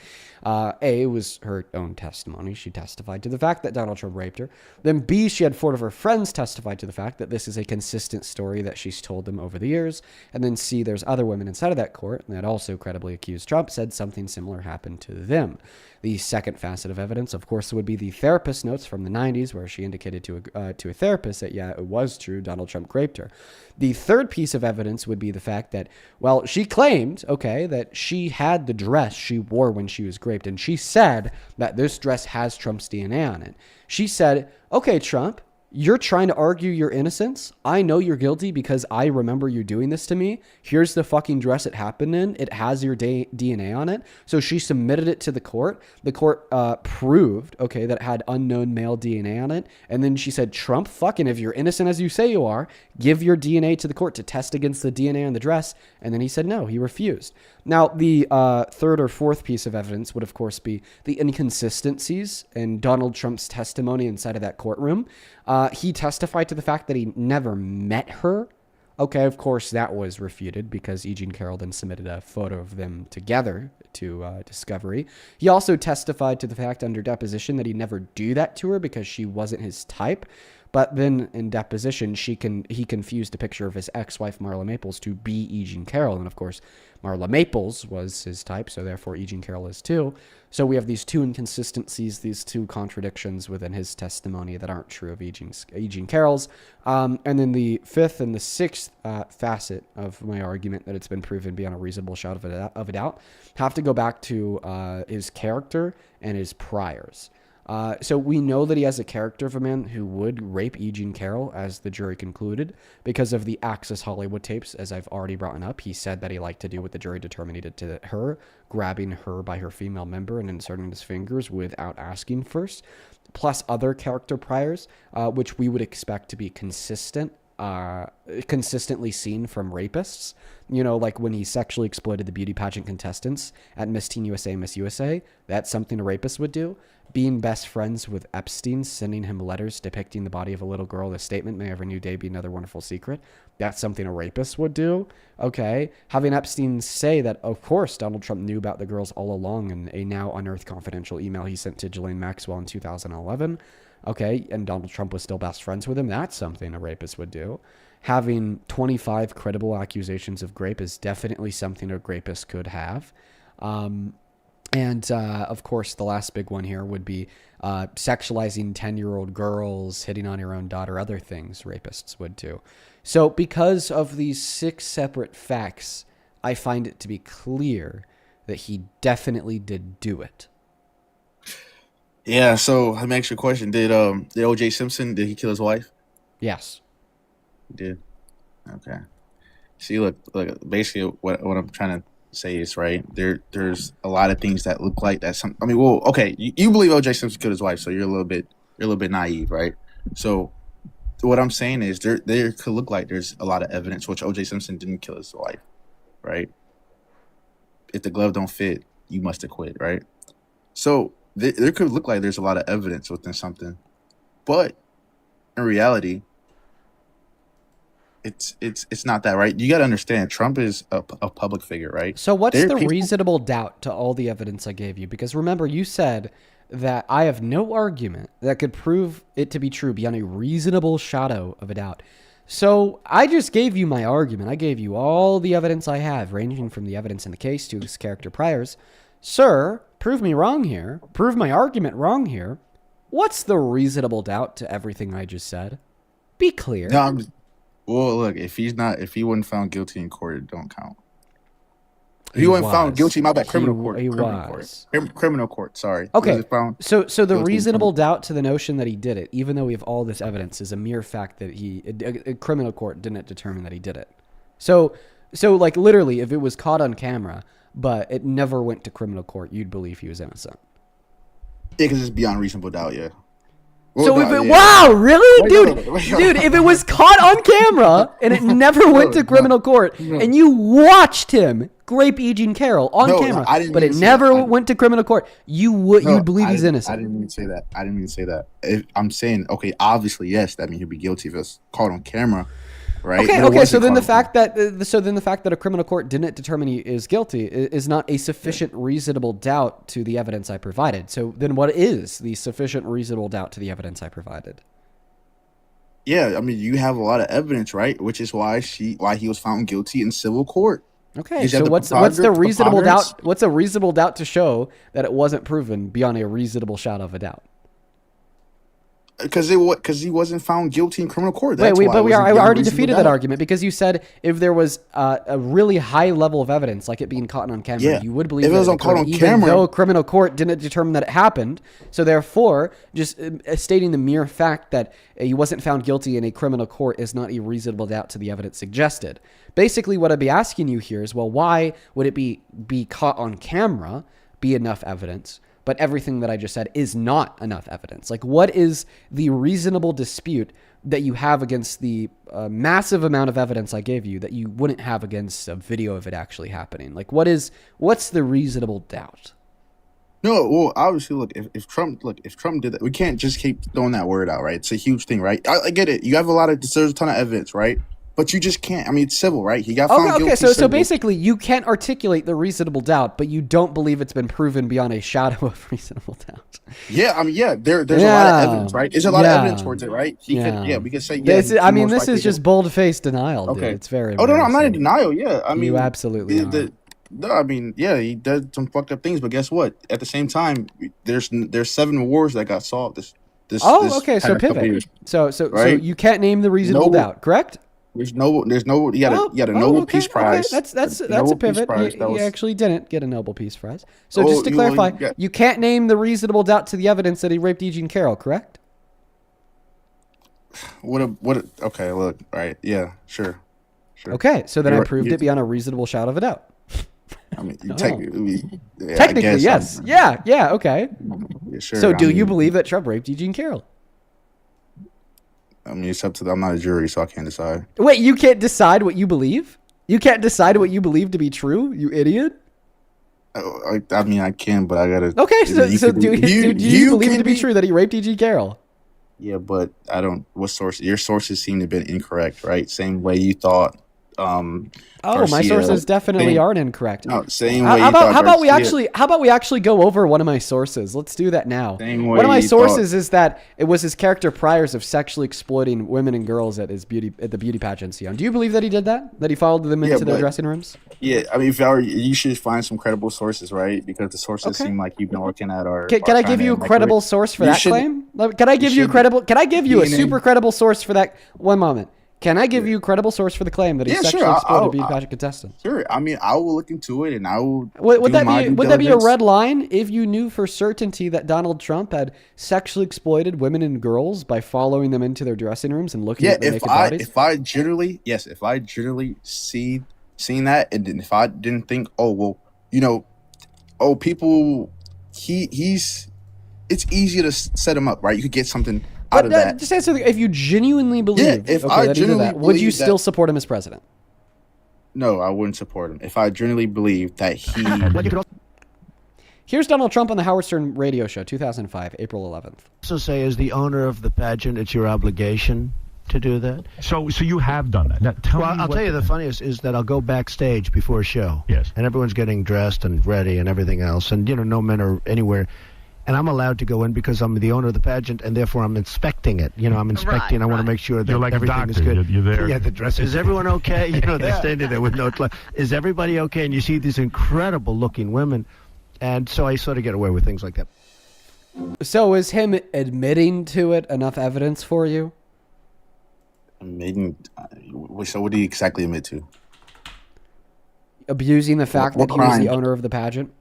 A was her own testimony. She testified to the fact that Donald Trump raped her. Then B, she had 4 of her friends testify to the fact that this is a consistent story that she's told them over the years. And then C, there's other women inside of that court that also credibly accused Trump, said something similar happened to them. The second facet of evidence, of course, would be the therapist notes from the 90s, where she indicated to a therapist that, yeah, it was true, Donald Trump raped her. The third piece of evidence would be the fact that, well, she claimed, that she had the dress she wore when she was raped, and she said that this dress has Trump's DNA on it. She said, okay, Trump, you're trying to argue your innocence. I know you're guilty because I remember you doing this to me. Here's the fucking dress it happened in. It has your DNA on it. So she submitted it to the court. The court proved, that it had unknown male DNA on it. And then she said, Trump, fucking, if you're innocent as you say you are, give your DNA to the court to test against the DNA on the dress. And then he said no, he refused. Now, the third or fourth piece of evidence would, of course, be the inconsistencies in Donald Trump's testimony inside of that courtroom. He testified to the fact that he never met her. Okay, of course, that was refuted because E. Jean Carroll then submitted a photo of them together to Discovery. He also testified to the fact under deposition that he'd never do that to her because she wasn't his type. But then in deposition, he confused a picture of his ex-wife, Marla Maples, to be E. Jean Carroll. And of course, Marla Maples was his type, so therefore E. Jean Carroll is too. So we have these two inconsistencies, these two contradictions within his testimony that aren't true of E. Jean Carroll's. And then the fifth and the sixth facet of my argument that it's been proven beyond a reasonable shadow of a doubt have to go back to his character and his priors. So we know that he has a character of a man who would rape E. Jean Carroll, as the jury concluded, because of the Access Hollywood tapes, as I've already brought up. He said that he liked to do what the jury determined he did to her, grabbing her by her female member and inserting his fingers without asking first, plus other character priors, which we would expect to be consistently seen from rapists. Like when he sexually exploited the beauty pageant contestants at Miss Teen USA, Miss USA, that's something a rapist would do. Being best friends with Epstein, sending him letters depicting the body of a little girl, the statement, may every new day be another wonderful secret. That's something a rapist would do. Okay. Having Epstein say that, of course, Donald Trump knew about the girls all along in a now unearthed confidential email he sent to Ghislaine Maxwell in 2011. Okay. And Donald Trump was still best friends with him. That's something a rapist would do. Having 25 credible accusations of rape is definitely something a rapist could have. And of course, the last big one here would be sexualizing 10-year-old girls, hitting on your own daughter, other things rapists would do. So because of these 6 separate facts, I find it to be clear that he definitely did do it. Yeah, so let me ask you a question. Did O.J. Simpson, did he kill his wife? Yes. He did? Okay. See, look, basically what I'm trying to say is, right, there's a lot of things that look like that. Okay, you believe O.J. Simpson killed his wife, so you're a little bit naive, right? So what I'm saying is there could look like there's a lot of evidence which O.J. Simpson didn't kill his wife, right? If the glove don't fit, you must have quit, right? So there could look like there's a lot of evidence within something, but in reality, it's not that, right? You got to understand, Trump is a public figure, right? So what's the reasonable doubt to all the evidence I gave you? Because remember, you said that I have no argument that could prove it to be true beyond a reasonable shadow of a doubt. So I just gave you my argument. I gave you all the evidence I have, ranging from the evidence in the case to his character priors. Sir, prove me wrong here. Prove my argument wrong here. What's the reasonable doubt to everything I just said? Be clear. No, well, look, if he wasn't found guilty in court, it don't count. If he wasn't found guilty, my bad, criminal court. Criminal court, sorry. Okay, so the reasonable doubt to the notion that he did it, even though we have all this evidence, is a mere fact that a criminal court didn't determine that he did it. So like literally, if it was caught on camera, but it never went to criminal court, you'd believe he was innocent. Yeah, because it's beyond reasonable doubt, yeah. Wow, really? Dude, if it was caught on camera and it never went to criminal court and you watched him grape E. Jean Carroll on camera, but it never went to criminal court, you'd believe he's innocent. I didn't mean to say that. I'm saying, okay, obviously, yes, that means he'd be guilty if it's caught on camera, right? Okay, so then the fact that a criminal court didn't determine he is guilty is not a sufficient reasonable doubt to the evidence I provided. So then what is the sufficient reasonable doubt to the evidence I provided? Yeah, I mean, you have a lot of evidence, right? Which is why he was found guilty in civil court. Okay, so what's the reasonable doubt? What's a reasonable doubt to show that it wasn't proven beyond a reasonable shadow of a doubt? Because he wasn't found guilty in criminal court. I already defeated that argument because you said if there was a really high level of evidence, like it being caught on camera, you would believe if it was caught on camera, though criminal court didn't determine that it happened. So therefore, just stating the mere fact that he wasn't found guilty in a criminal court is not a reasonable doubt to the evidence suggested. Basically, what I'd be asking you here is, well, why would it be caught on camera be enough evidence? But everything that I just said is not enough evidence. Like, what is the reasonable dispute that you have against the massive amount of evidence I gave you that you wouldn't have against a video of it actually happening? Like, what's the reasonable doubt? No, well, obviously, look, if Trump did that, we can't just keep throwing that word out, right? It's a huge thing, right? I get it. You have there's a ton of evidence, right? But you just can't. I mean, it's civil, right? He got found guilty. Okay, so basically, you can't articulate the reasonable doubt, but you don't believe it's been proven beyond a shadow of reasonable doubt. Yeah, I mean, there's a lot of evidence, right? There's a lot of evidence towards it, right? We can say, this is just bold-faced denial, dude. It's very. Oh no, I'm not in denial. Yeah, I mean, you absolutely are. No, I mean, he did some fucked up things, but guess what? At the same time, there's 7 wars that got solved. So pivot. So you can't name the reasonable doubt, correct? There's no. You got a Nobel Peace Prize. That's a pivot. He actually didn't get a Nobel Peace Prize. So just to clarify, you can't name the reasonable doubt to the evidence that he raped E. Jean Carroll, correct? Okay, look, right, yeah, sure. Okay, so then I proved it beyond a reasonable shadow of a doubt. I mean, technically, yes. Yeah, okay. Yeah, sure. So do you believe that Trump raped E. Jean Carroll? I mean, it's up to I'm not a jury, so I can't decide. Wait, you can't decide what you believe? You can't decide what you believe to be true, you idiot? I mean, I can, but I gotta. Okay, so do you believe it to be true that he raped E. Jean Carroll? Yeah, but I don't. What source? Your sources seem to have been incorrect, right? Same way you thought. My sources definitely aren't incorrect. No, same way. How about we actually go over one of my sources? Let's do that now. One of my sources is that it was his character priors of sexually exploiting women and girls at the beauty pageants. Do you believe that he did that? That he followed them into their dressing rooms? Yeah, I mean, you should find some credible sources, right? Because the sources seem like you've been looking at our. Can I give you a credible source for that claim? Can I give you a super credible source for that? One moment. Can I give you a credible source for the claim that he sexually exploited beauty pageant contestants? Sure. I mean, I will look into it, and I will. Would that be a red line if you knew for certainty that Donald Trump had sexually exploited women and girls by following them into their dressing rooms and looking at their naked bodies? If I generally seen that, and if I didn't think, people, it's easy to set him up, right? You could get something out of that. Just answer if you genuinely believe that he did that, would you still support him as president? No, I wouldn't support him. If I genuinely believe that Here's Donald Trump on the Howard Stern radio show, 2005, April 11th. Also say, as the owner of the pageant, it's your obligation to do that. So you have done that. Now, I'll tell you the funniest is that I'll go backstage before a show. Yes. And everyone's getting dressed and ready and everything else. And, no men are anywhere. And I'm allowed to go in because I'm the owner of the pageant, and therefore I'm inspecting it. I'm inspecting. I want to make sure that You're like everything a is doctor. good. You're there. Yeah, the dress. Is everyone okay? They're standing there with no clothes. Is everybody okay? And you see these incredible-looking women. And so I sort of get away with things like that. So is him admitting to it enough evidence for you? Admitting? So what did he exactly admit to? Abusing the fact What that he was crime? the owner of the pageant?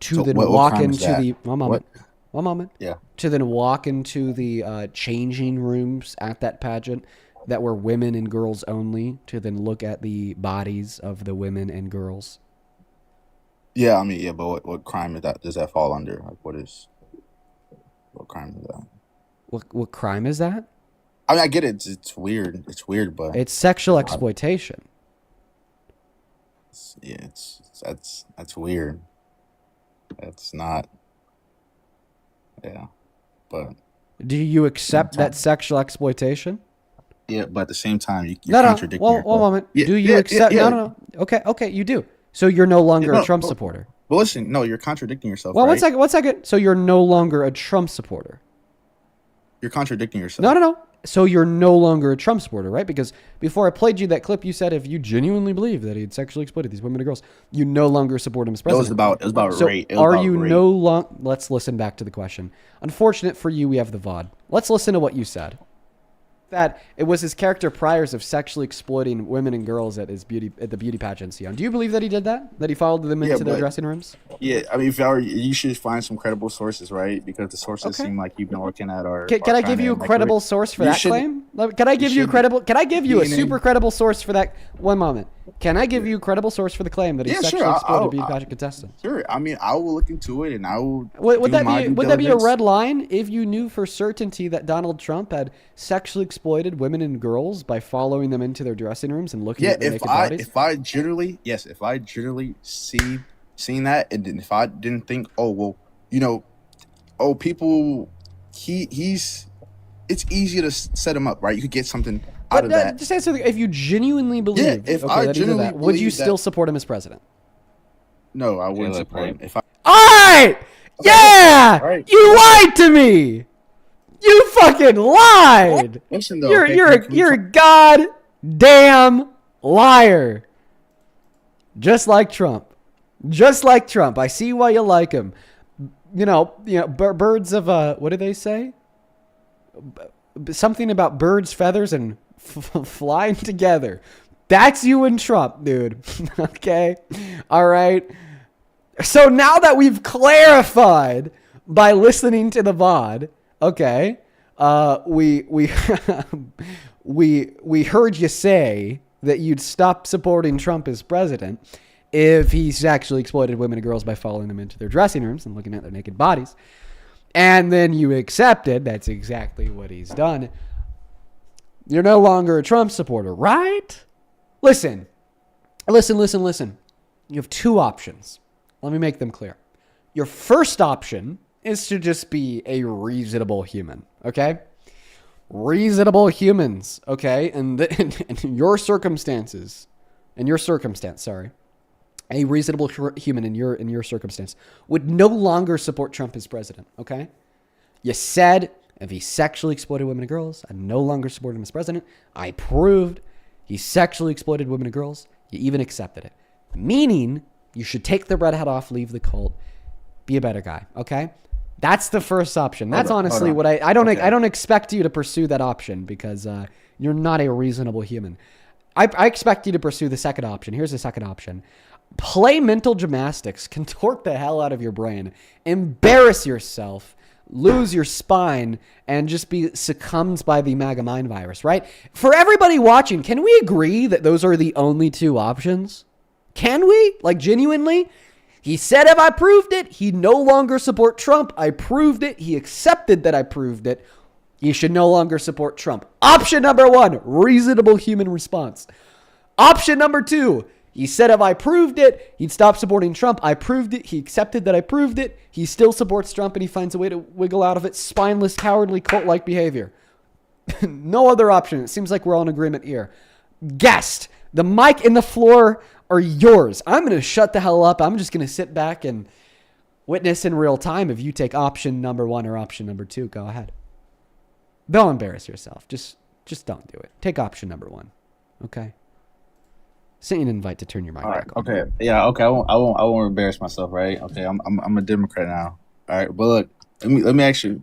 To So then what walk crime is into that? the... One moment. Yeah. To then walk into the changing rooms at that pageant that were women and girls only, to then look at the bodies of the women and girls. Yeah, but what crime does that fall under? Like, what crime is that? What crime is that? I get it. It's weird. It's weird, but It's sexual exploitation. That's weird. That's not. Yeah, but Do you accept that sexual exploitation? yeah, but at the same time, you're No. contradicting One yourself. moment. Yeah, Do you yeah, accept? yeah, yeah. No. Okay, you do. So you're no longer No, a Trump but- supporter. But listen, no, you're contradicting yourself. Well, right? one second. So you're no longer a Trump supporter. You're contradicting yourself. No. So you're no longer a Trump supporter, right? Because before I played you that clip, you said if you genuinely believe that he had sexually exploited these women and girls, you no longer support him as president. It was about so rape. It was are about you rape. no longer... Let's listen back to the question. Unfortunate for you, we have the VOD. Let's listen to what you said. That it was his character priors of sexually exploiting women and girls at the beauty pageants. Do you believe that he did that? That he followed them into their dressing rooms? Yeah, you should find some credible sources, right? Because the sources seem like you've been looking at our. Can I give you a credible source for that claim? Can I give you a credible? Can I give you a super credible source for that? One moment. Can I give you a credible source for the claim that he sexually exploited beauty pageant contestants? Sure. I will look into it, and I will. Would that be a red line if you knew for certainty that Donald Trump had sexually exploited women and girls by following them into their dressing rooms and looking at their naked bodies? If I generally seen that, and if I didn't think, people, it's easy to set him up, right? You could get something out of that. Just answer if you genuinely believe. If I genuinely would you believe still that- support him as president? No, I wouldn't support him. If I All right, yeah, All right. you lied to me. You fucking lied. Listen, though, You're a goddamn liar. Just like Trump. I see why you like him. Birds of what do they say? Something about birds, feathers, and flying together. That's you and Trump, dude. Okay, all right. So now that we've clarified by listening to the VOD, okay, we heard you say that you'd stop supporting Trump as president if he sexually exploited women and girls by following them into their dressing rooms and looking at their naked bodies. And then you accepted that's exactly what he's done. You're no longer a Trump supporter, right? Listen. You have two options. Let me make them clear. Your first option is to just be a reasonable human, okay? Reasonable humans, okay? And in your circumstance, a reasonable human in your circumstance would no longer support Trump as president, okay? You said if he sexually exploited women and girls, I no longer support him as president. I proved he sexually exploited women and girls. You even accepted it. Meaning you should take the red hat off, leave the cult, be a better guy, okay? That's the first option. That's honestly what I don't expect you to pursue that option because you're not a reasonable human. I expect you to pursue the second option. Here's the second option. Play mental gymnastics, contort the hell out of your brain, embarrass yourself, lose your spine, and just be succumbed by the MAGA mind virus, right? For everybody watching, can we agree that those are the only two options? Can we? Like, genuinely? He said if I proved it, he'd no longer support Trump. I proved it. He accepted that I proved it. He should no longer support Trump. Option number one, reasonable human response. Option number two, He said if I proved it, he'd stop supporting Trump. I proved it. He accepted that I proved it. He still supports Trump, and he finds a way to wiggle out of it. Spineless, cowardly, cult-like behavior. No other option. It seems like we're all in agreement here. Guest, the mic and the floor are yours. I'm going to shut the hell up. I'm just going to sit back and witness in real time if you take option number 1 or option number 2. Go ahead. Don't embarrass yourself. Just don't do it. Take option number 1. Okay? Sent you an invite to turn your mic back on. Okay. Yeah. Okay. I won't embarrass myself. Right. Okay. I'm a Democrat now. All right. But look, let me ask you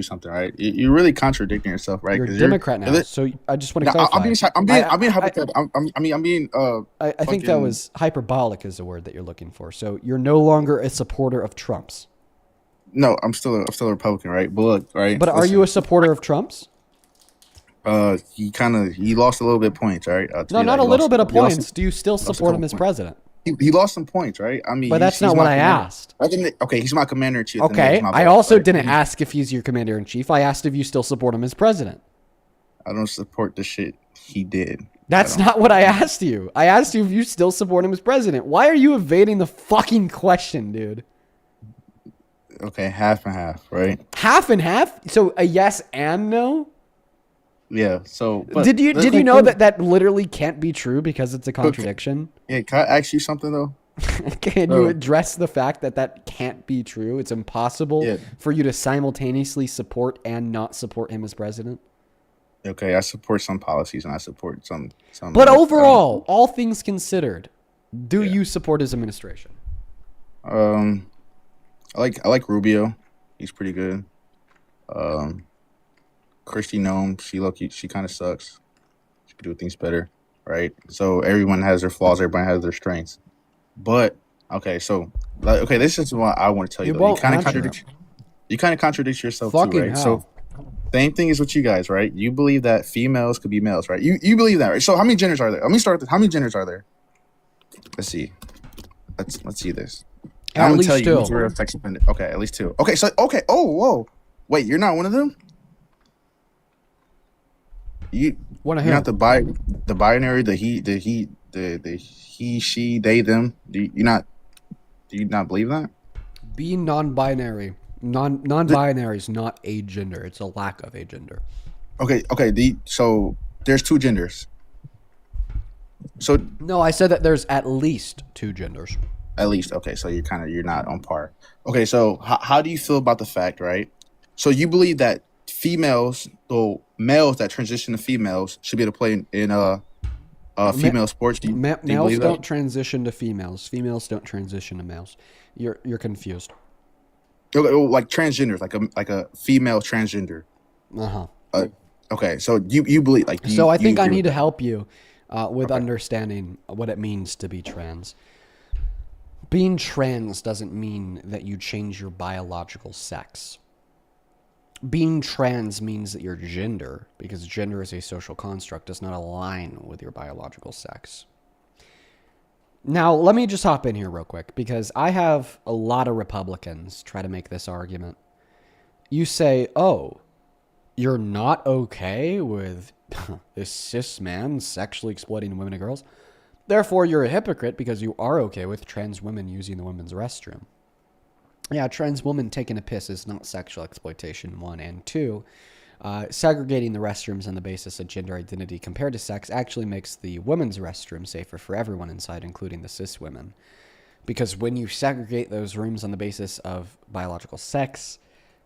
something. Right. You're really contradicting yourself. Right. You're a Democrat now. So I just want to clarify. I'm being hypothetical. I'm being. I think that was hyperbolic is the word that you're looking for. So you're no longer a supporter of Trump's. No, I'm still a Republican. Right. But look. Right. But are you a supporter of Trump's? He lost a little bit of points, right? No, not a little bit of points. Do you still support him as president? He lost some points, right? I mean, but that's not what I asked. Okay, he's my commander in chief. Okay, I also didn't ask if he's your commander in chief. I asked if you still support him as president. I don't support the shit he did. That's not what I asked you. I asked you if you still support him as president. Why are you evading the fucking question, dude? Okay, half and half, right? Half and half? So a yes and no? Yeah. So did you know that literally can't be true because it's a contradiction? Yeah. Can I ask you something though? Can you address the fact that can't be true? It's impossible for you to simultaneously support and not support him as president. Okay, I support some policies and I support some. But overall, all things considered, do you support his administration? I like Rubio. He's pretty good. Christy Nome, she kind of sucks. She could do things better, right? So everyone has their flaws, everybody has their strengths. But this is what I want to tell you. You kind of contradict yourself too, right? So same thing is with you guys, right? You believe that females could be males, right? You believe that, right? So how many genders are there? Let me start with how many genders are there? Let's see. Let's see this. At least 2. Okay, at least 2. Okay, so oh whoa. Wait, you're not one of them? You're not the binary, the he, she, they, them. Do you not believe that? Being non-binary. Non-binary is not a gender. It's a lack of a gender. Okay. So there's 2 genders. So no, I said that there's at least 2 genders. At least, okay. So you're not on par. Okay, so how do you feel about the fact, right? So you believe that males that transition to females should be able to play in female sports? Males don't transition to females. Females don't transition to males. You're confused. Like transgenders, like a female transgender. Okay, so you believe like. So I think I need to help you with understanding what it means to be trans. Being trans doesn't mean that you change your biological sex. Being trans means that your gender, because gender is a social construct, does not align with your biological sex. Now, let me just hop in here real quick, because I have a lot of Republicans try to make this argument. You say, oh, you're not okay with this cis man sexually exploiting women and girls. Therefore, you're a hypocrite because you are okay with trans women using the women's restroom. Yeah, trans women taking a piss is not sexual exploitation, 1. And 2, segregating the restrooms on the basis of gender identity compared to sex actually makes the women's restroom safer for everyone inside, including the cis women. Because when you segregate those rooms on the basis of biological sex,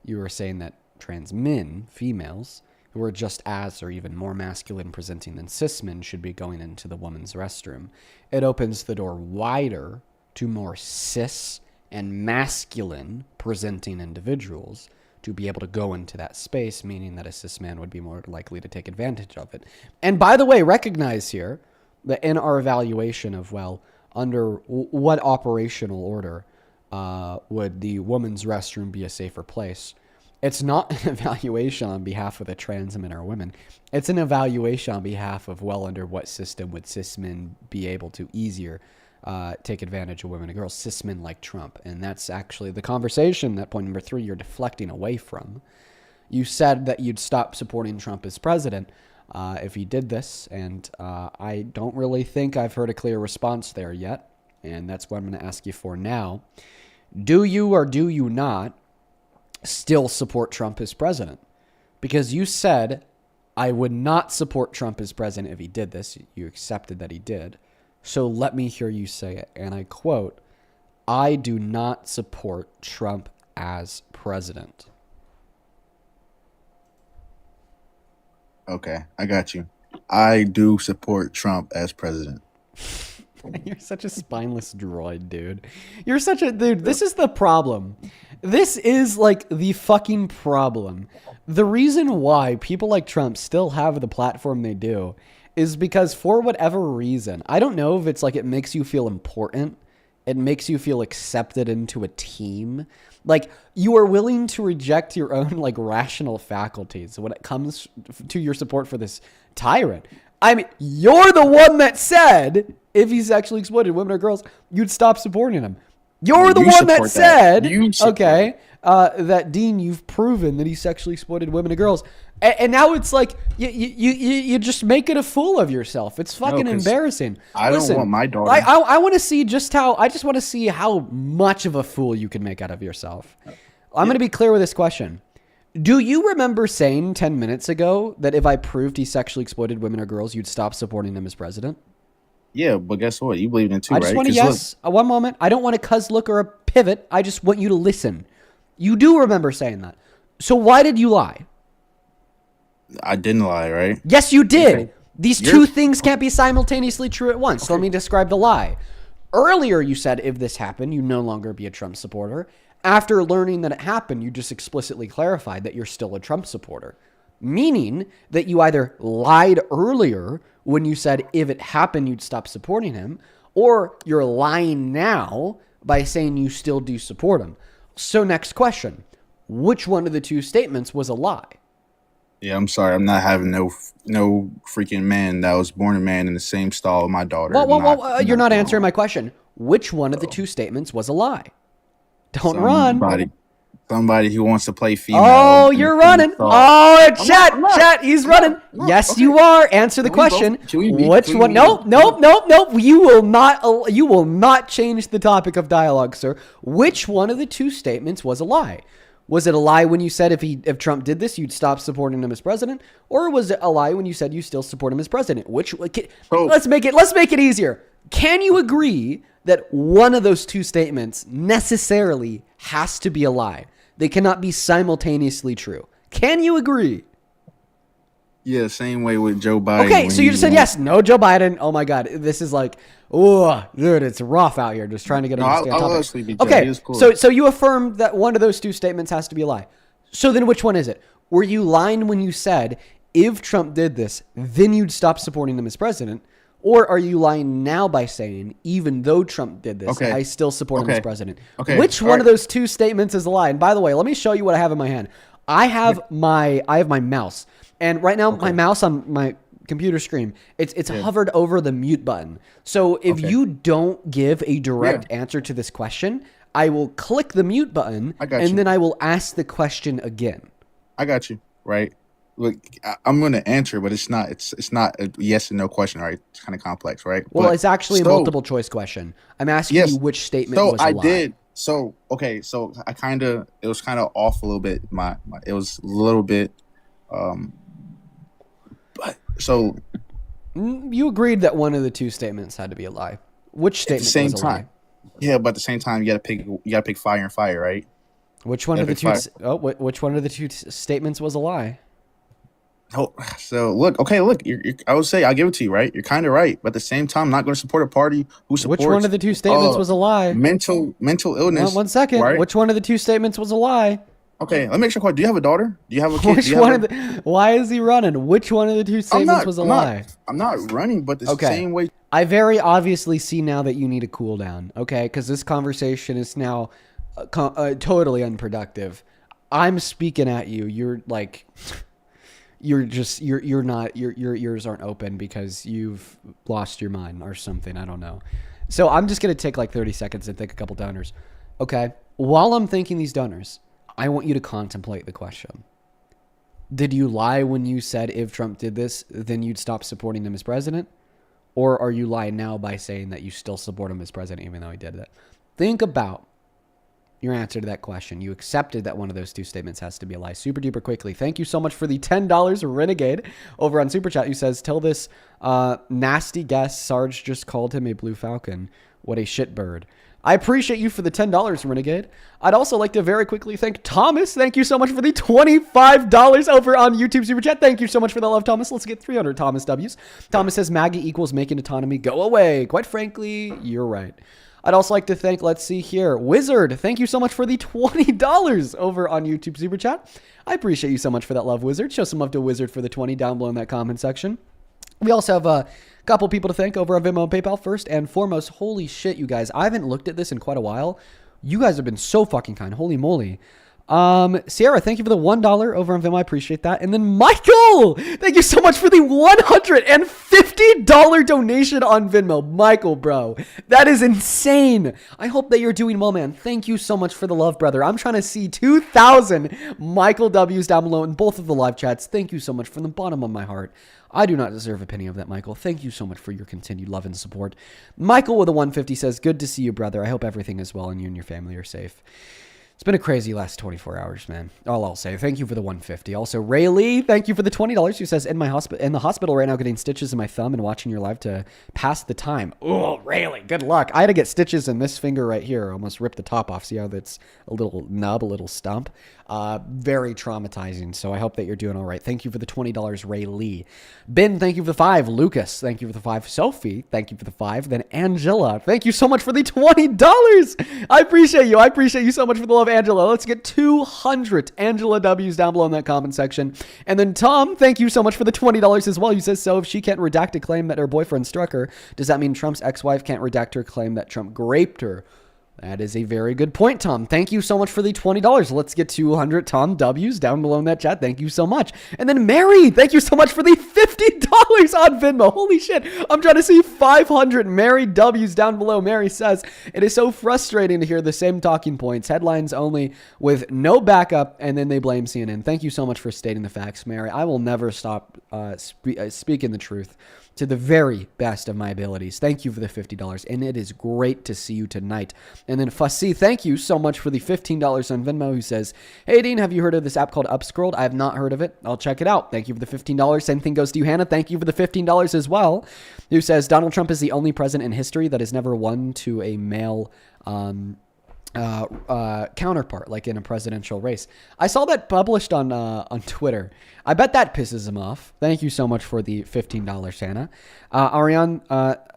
you are saying that trans men, females, who are just as or even more masculine presenting than cis men should be going into the women's restroom. It opens the door wider to more cis and masculine presenting individuals to be able to go into that space, meaning that a cis man would be more likely to take advantage of it. And by the way, recognize here that in our evaluation of, well, under what operational order would the women's restroom be a safer place, it's not an evaluation on behalf of the trans men or women. It's an evaluation on behalf of, well, under what system would cis men be able to easier take advantage of women and girls, cis men like Trump. And that's actually the conversation, that point number 3, you're deflecting away from. You said that you'd stop supporting Trump as president. if he did this, and I don't really think I've heard a clear response there yet, and that's what I'm going to ask you for now. Do you or do you not still support Trump as president? Because you said, I would not support Trump as president if he did this. You accepted that he did. So let me hear you say it. And I quote, I do not support Trump as president. Okay, I got you. I do support Trump as president. You're such a spineless droid, dude. You're such a dude. This is the problem. This is like the fucking problem. The reason why people like Trump still have the platform they do is because for whatever reason, I don't know if it's like it makes you feel important. It makes you feel accepted into a team. Like you are willing to reject your own like rational faculties when it comes to your support for this tyrant. I mean, you're the one that said if he sexually exploited women or girls, you'd stop supporting him. You're the one that said, okay, that Dean, you've proven that he sexually exploited women and girls. And now it's like, you just making a fool of yourself. It's fucking embarrassing. I don't want my daughter. I want to see I just want to see how much of a fool you can make out of yourself. I'm going to be clear with this question. Do you remember saying 10 minutes ago that if I proved he sexually exploited women or girls, you'd stop supporting him as president? Yeah, but guess what? You believe in it too, I just want a yes. One moment. I don't want a cuz look or a pivot. I just want you to listen. You do remember saying that. So why did you lie? I didn't lie, right? Yes, you did. Okay. These two things can't be simultaneously true at once. Okay. So let me describe the lie. Earlier, you said if this happened, you'd no longer be a Trump supporter. After learning that it happened, you just explicitly clarified that you're still a Trump supporter. Meaning that you either lied earlier when you said if it happened, you'd stop supporting him, or you're lying now by saying you still do support him. So next question, which one of the two statements was a lie? Yeah, I'm sorry. I'm not having no freaking man that was born a man in the same stall with my daughter. Well, you're not answering my question. Which one of the two statements was a lie? Don't run. Somebody who wants to play female. Oh, you're running. Oh, chat, he's running. Yes, okay. You are. Answer the question. Which one? Nope. You will not change the topic of dialogue, sir. Which one of the two statements was a lie? Was it a lie when you said if Trump did this, you'd stop supporting him as president? Or was it a lie when you said you still support him as president? Let's make it easier. Can you agree that one of those two statements necessarily has to be a lie? They cannot be simultaneously true. Can you agree? Yeah, same way with Joe Biden. Okay, so you just said yes. No, Joe Biden. Oh my God, this is like, oh, dude, it's rough out here. Just trying to get understand topic. Okay, cool. So you affirmed that one of those two statements has to be a lie. So then, which one is it? Were you lying when you said if Trump did this, then you'd stop supporting him as president? Or are you lying now by saying, even though Trump did this, I still support him as president? Okay. Which one of those two statements is a lie? And by the way, let me show you what I have in my hand. I have my mouse. And right now, my mouse on my computer screen, it's hovered over the mute button. So if you don't give a direct answer to this question, I will click the mute button, and then I will ask the question again. I got you, right? Look, I'm going to answer, but it's not a yes and no question, right? It's kind of complex, right? Well, it's actually a multiple choice question. I'm asking you which statement was a lie. It was kind of off a little bit. It was a little bit, you agreed that one of the two statements had to be a lie. Which statement was a lie? Yeah, but at the same time, you got to pick fire and fire, right? Which one of the two? Which one of the two statements was a lie? Oh, so look. I would say I'll give it to you, right? You're kind of right, but at the same time, I'm not going to support a party who supports. Which one of the two statements was a lie? Mental illness. One second. Right? Which one of the two statements was a lie? Okay, let me make sure. Do you have a daughter? Do you have a kid? Why is he running? Which one of the two statements was a lie? I'm not running, but the same way. I very obviously see now that you need a cool down. Okay, because this conversation is now totally unproductive. I'm speaking at you. You're like. Your ears aren't open because you've lost your mind or something. I don't know. So I'm just going to take like 30 seconds and think a couple donors. Okay. While I'm thinking these donors, I want you to contemplate the question. Did you lie when you said if Trump did this, then you'd stop supporting him as president? Or are you lying now by saying that you still support him as president even though he did that? Think about your answer to that question. You accepted that one of those two statements has to be a lie. Super duper quickly. Thank you so much for the $10 Renegade over on Super Chat, who says, tell this nasty guest Sarge just called him a blue falcon. What a shitbird. I appreciate you for the $10, Renegade. I'd also like to very quickly thank Thomas. Thank you so much for the $25 over on YouTube Super Chat. Thank you so much for the love, Thomas. Let's get 300 Thomas W's. Thomas says, MAGA equals making autonomy go away. Quite frankly, you're right. I'd also like to thank, let's see here, Wizard. Thank you so much for the $20 over on YouTube Super Chat. I appreciate you so much for that love, Wizard. Show some love to Wizard for the 20 down below in that comment section. We also have a couple people to thank over on Venmo and PayPal. First and foremost, holy shit, you guys. I haven't looked at this in quite a while. You guys have been so fucking kind. Holy moly. Sierra, thank you for the $1 over on Venmo. I appreciate that. And then Michael, thank you so much for the $150 donation on Venmo. Michael, bro, that is insane. I hope that you're doing well, man. Thank you so much for the love, brother. I'm trying to see 2,000 Michael W's down below in both of the live chats. Thank you so much from the bottom of my heart. I do not deserve a penny of that, Michael. Thank you so much for your continued love and support. Michael with a 150 says, good to see you, brother. I hope everything is well and you and your family are safe. It's been a crazy last 24 hours, man. All I'll say. Thank you for the 150. Also, Ray Lee, thank you for the $20. Who says, in the hospital right now, getting stitches in my thumb and watching your live to pass the time. Oh, Ray Lee, good luck. I had to get stitches in this finger right here. Almost ripped the top off. See how that's a little nub, a little stump. Very traumatizing. So I hope that you're doing all right. Thank you for the $20, Ray Lee. Ben, thank you for the 5. Lucas, thank you for the 5. Sophie, thank you for the 5. Then Angela, thank you so much for the $20. I appreciate you. I appreciate you so much for the love, Angela. Let's get 200 Angela W's down below in that comment section. And then Tom, thank you so much for the $20 as well. You says, so if she can't redact a claim that her boyfriend struck her, does that mean Trump's ex-wife can't redact her claim that Trump raped her? That is a very good point, Tom. Thank you so much for the $20. Let's get 200 Tom W's down below in that chat. Thank you so much. And then Mary, thank you so much for the $50 on Venmo. Holy shit. I'm trying to see 500 Mary W's down below. Mary says, it is so frustrating to hear the same talking points, headlines only with no backup, and then they blame CNN. Thank you so much for stating the facts, Mary. I will never stop speaking the truth to the very best of my abilities. Thank you for the $50, and it is great to see you tonight. And then Fussy, thank you so much for the $15 on Venmo, who says, hey Dean, have you heard of this app called Upscrolled? I have not heard of it. I'll check it out. Thank you for the $15. Same thing goes to you, Hannah. Thank you for the $15 as well, who says, Donald Trump is the only president in history that has never won to a male counterpart, like in a presidential race. I saw that published on Twitter. I bet that pisses him off. Thank you so much for the $15, Santa. Ariane,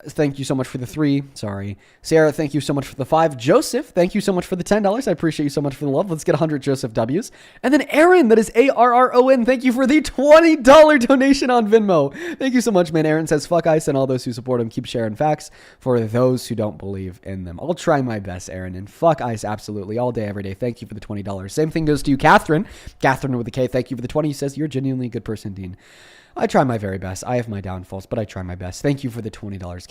thank you so much for the 3. Sorry. Sarah, thank you so much for the 5. Joseph, thank you so much for the $10. I appreciate you so much for the love. Let's get 100 Joseph W's. And then Aaron, that is ARRON. Thank you for the $20 donation on Venmo. Thank you so much, man. Aaron says, fuck ICE and all those who support him. Keep sharing facts for those who don't believe in them. I'll try my best, Aaron, and fuck ICE absolutely all day, every day. Thank you for the $20. Same thing goes to you, Catherine. Catherine with a K, thank you for the 20. He says, you're genuinely a good person, Dean. I try my very best. I have my downfalls, but I try my best. Thank you for the $20,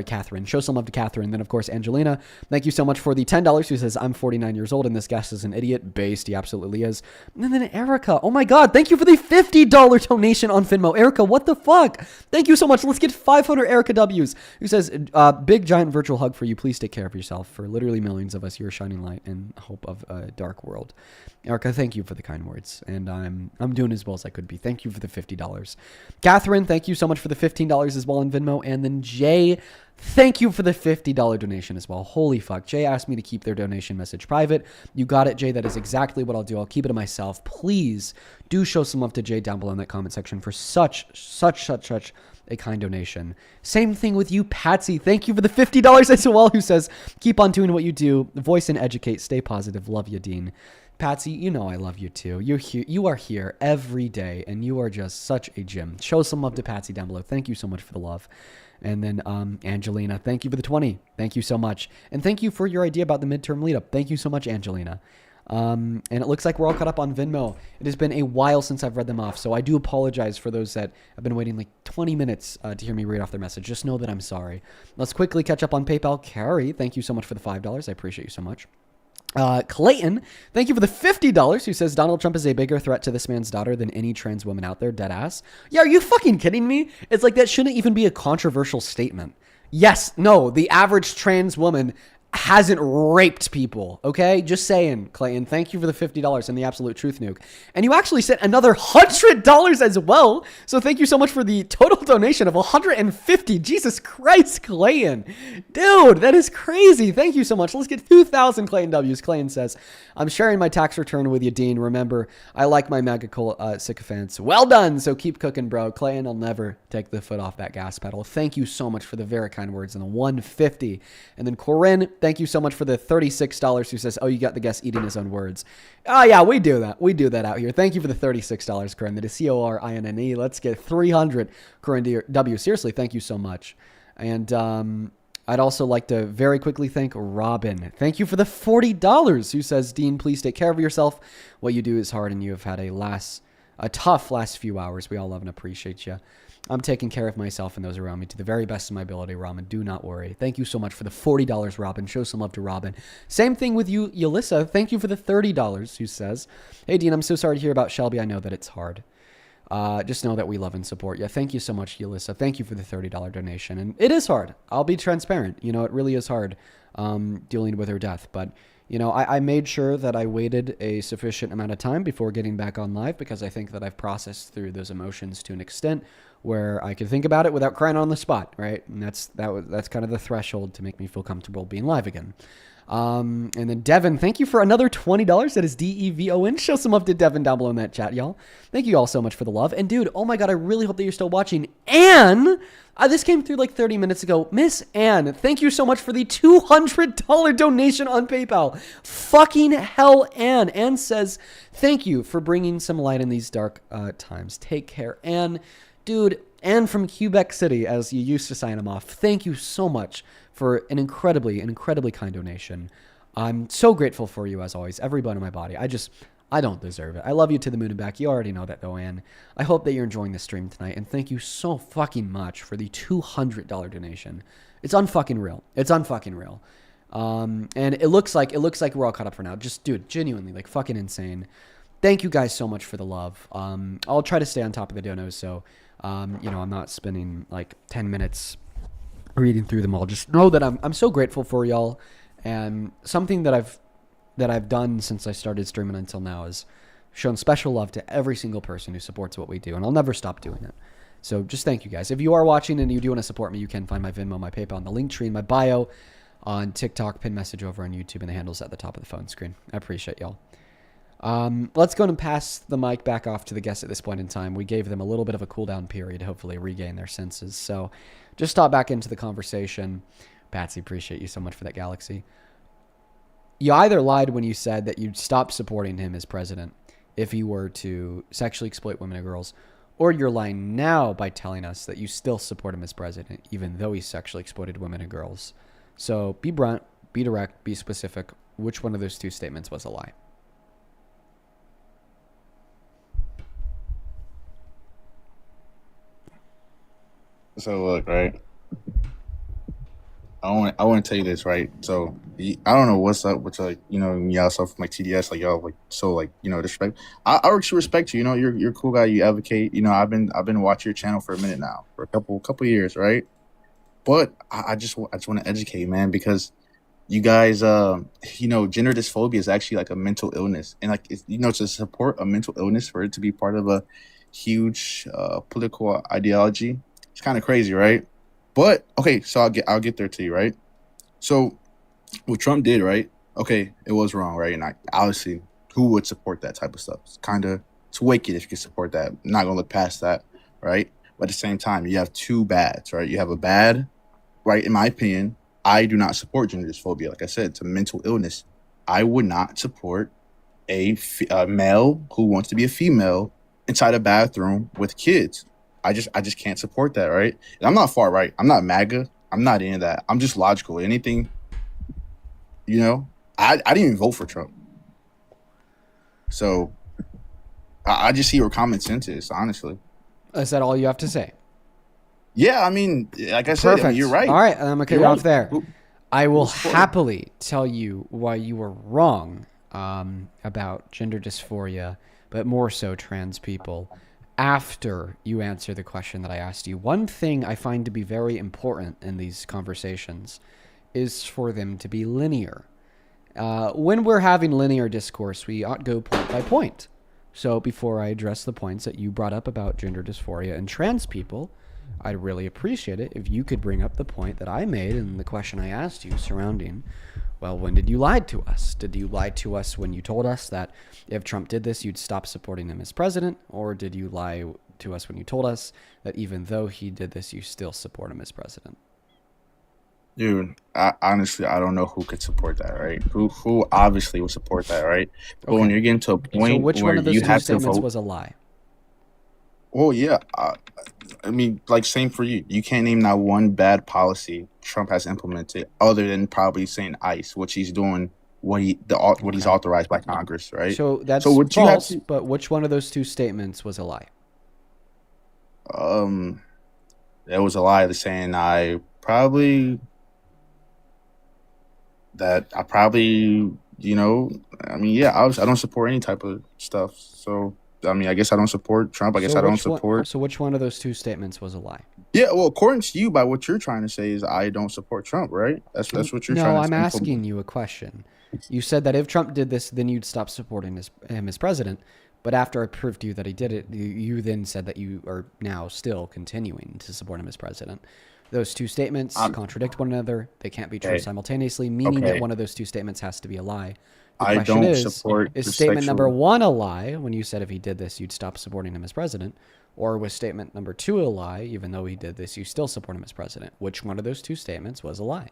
Catherine. Show some love to Catherine. Then, of course, Angelina. Thank you so much for the $10. Who says, I'm 49 years old, and this guest is an idiot. Based, he absolutely is. And then Erica. Oh my God. Thank you for the $50 donation on Venmo. Erica, what the fuck? Thank you so much. Let's get 500 Erica W's. Who says, big, giant virtual hug for you. Please take care of yourself. For literally millions of us, you're a shining light in hope of a dark world. Erica, thank you for the kind words, and I'm doing as well as I could be. Thank you for the $50. Catherine, thank you so much for the $15 as well on Venmo. And then Jay, thank you for the $50 donation as well. Holy fuck. Jay asked me to keep their donation message private. You got it, Jay. That is exactly what I'll do. I'll keep it to myself. Please do show some love to Jay down below in that comment section for such a kind donation. Same thing with you, Patsy. Thank you for the $50 as well, who says, keep on doing what you do. Voice and educate. Stay positive. Love you, Dean. Patsy, you know I love you too. You are here every day, and you are just such a gem. Show some love to Patsy down below. Thank you so much for the love. And then Angelina, thank you for the 20. Thank you so much. And thank you for your idea about the midterm lead-up. Thank you so much, Angelina. And it looks like we're all caught up on Venmo. It has been a while since I've read them off, so I do apologize for those that have been waiting like 20 minutes to hear me read off their message. Just know that I'm sorry. Let's quickly catch up on PayPal. Carrie, thank you so much for the $5. I appreciate you so much. Clayton, thank you for the $50, who says Donald Trump is a bigger threat to this man's daughter than any trans woman out there, dead ass. Yeah, are you fucking kidding me? It's like that shouldn't even be a controversial statement. Yes, no, the average trans woman hasn't raped people, okay? Just saying, Clayton. Thank you for the $50 and the absolute truth nuke. And you actually sent another $100 as well. So thank you so much for the total donation of $150. Jesus Christ, Clayton. Dude, that is crazy. Thank you so much. Let's get 2,000 Clayton W's. Clayton says, I'm sharing my tax return with you, Dean. Remember, I like my MAGA sycophants. Well done. So keep cooking, bro. Clayton, I'll never take the foot off that gas pedal. Thank you so much for the very kind words and the $150. And then Corinne, thank you so much for the $36, who says, oh, you got the guest eating his own words. Oh, yeah, we do that. We do that out here. Thank you for the $36, Corinne. That is CORINNE. Let's get 300, Corinne W. Seriously, thank you so much. And I'd also like to very quickly thank Robin. Thank you for the $40, who says, Dean, please take care of yourself. What you do is hard, and you have had a tough last few hours. We all love and appreciate you. I'm taking care of myself and those around me to the very best of my ability, Robin. Do not worry. Thank you so much for the $40, Robin. Show some love to Robin. Same thing with you, Yelissa. Thank you for the $30, who says, hey, Dean, I'm so sorry to hear about Shelby. I know that it's hard. Just know that we love and support you. Thank you so much, Yelissa. Thank you for the $30 donation. And it is hard. I'll be transparent. You know, it really is hard dealing with her death. But, you know, I made sure that I waited a sufficient amount of time before getting back on live, because I think that I've processed through those emotions to an extent where I could think about it without crying on the spot, right? And that's kind of the threshold to make me feel comfortable being live again. And then Devin, thank you for another $20. That is DEVON. Show some love to Devin down below in that chat, y'all. Thank you all so much for the love. And dude, oh my God, I really hope that you're still watching. Anne, this came through like 30 minutes ago. Miss Anne, thank you so much for the $200 donation on PayPal. Fucking hell, Anne. Anne says, thank you for bringing some light in these dark times. Take care, Anne. Dude, Anne from Quebec City, as you used to sign him off, thank you so much for an incredibly kind donation. I'm so grateful for you, as always. Every bone in my body. I don't deserve it. I love you to the moon and back. You already know that, though, Anne. I hope that you're enjoying the stream tonight, and thank you so fucking much for the $200 donation. It's unfucking real. It's unfucking real. And it looks like we're all caught up for now. Just, dude, genuinely, like, fucking insane. Thank you guys so much for the love. I'll try to stay on top of the donos, so you know, I'm not spending like 10 minutes reading through them all. Just know that I'm so grateful for y'all, and something that I've done since I started streaming until now is shown special love to every single person who supports what we do, and I'll never stop doing it. So just thank you guys. If you are watching and you do want to support me, you can find my Venmo, my PayPal, and the link tree in my bio on TikTok, pin message over on YouTube, and the handles at the top of the phone screen. I appreciate y'all. Let's go and pass the mic back off to the guests at this point in time. We gave them a little bit of a cool down period, hopefully regain their senses. So just stop back into the conversation. Patsy, appreciate you so much for that, Galaxy. You either lied when you said that you'd stop supporting him as president if he were to sexually exploit women and girls, or you're lying now by telling us that you still support him as president, even though he sexually exploited women and girls. So be blunt, be direct, be specific. Which one of those two statements was a lie? So look, right. I want to tell you this, right? So I don't know what's up with like, you know, y'all stuff from like TDS, like y'all like so like, you know, disrespect. I actually respect you. You know, you're a cool guy. You advocate. You know, I've been watching your channel for a minute now, for a couple years, right? But I just want to educate, man, because you guys, you know, gender dysphoria is actually like a mental illness, and like you know, to support a mental illness for it to be part of a huge political ideology. It's kind of crazy, right? But okay, so I'll get there to you, right? So what Trump did, right? Okay, it was wrong, right? And obviously, who would support that type of stuff? It's wicked if you can support that. I'm not gonna look past that, right? But at the same time, you have two bads, right? You have a bad, right? In my opinion, I do not support gender dysphoria. Like I said, it's a mental illness. I would not support a male who wants to be a female inside a bathroom with kids. I just can't support that, right? And I'm not far right. I'm not MAGA. I'm not into that. I'm just logical. Anything, you know, I didn't even vote for Trump. So I just see where common sense is, honestly. Is that all you have to say? Yeah, I mean, like I said, I mean, you're right. All right, I'm going to cut you off there. I will happily tell you why you were wrong about gender dysphoria, but more so trans people, after you answer the question that I asked you. One thing I find to be very important in these conversations is for them to be linear. When we're having linear discourse, we ought to go point by point. So before I address the points that you brought up about gender dysphoria and trans people, I'd really appreciate it if you could bring up the point that I made in the question I asked you surrounding, well, when did you lie to us? Did you lie to us when you told us that if Trump did this, you'd stop supporting him as president? Or did you lie to us when you told us that even though he did this, you still support him as president? Dude, honestly, I don't know who could support that, right? Who obviously would support that, right? But when you're getting to a point which where one of those you two have to statements vote, was a lie? well, yeah, I mean, like same for you. You can't name not one bad policy Trump has implemented, other than probably saying ICE, which he's doing what he's authorized by Congress, right? So that's what you have false, to, but which one of those two statements was a lie? there was a lie to saying I probably, you know, I mean, yeah, I don't support any type of stuff. So, I mean, I guess I don't support Trump. I guess I don't support. So which one of those two statements was a lie? Yeah, well, according to you, by what you're trying to say is I don't support Trump, right? That's what you're trying to say. No, I'm asking you a question. You said that if Trump did this, then you'd stop supporting him as president. But after I proved to you that he did it, you then said that you are now still continuing to support him as president. Those two statements contradict one another. They can't be true simultaneously, meaning that one of those two statements has to be a lie. The question is statement number one a lie when you said if he did this, you'd stop supporting him as president? Or was statement number two a lie, even though he did this, you still support him as president? Which one of those two statements was a lie?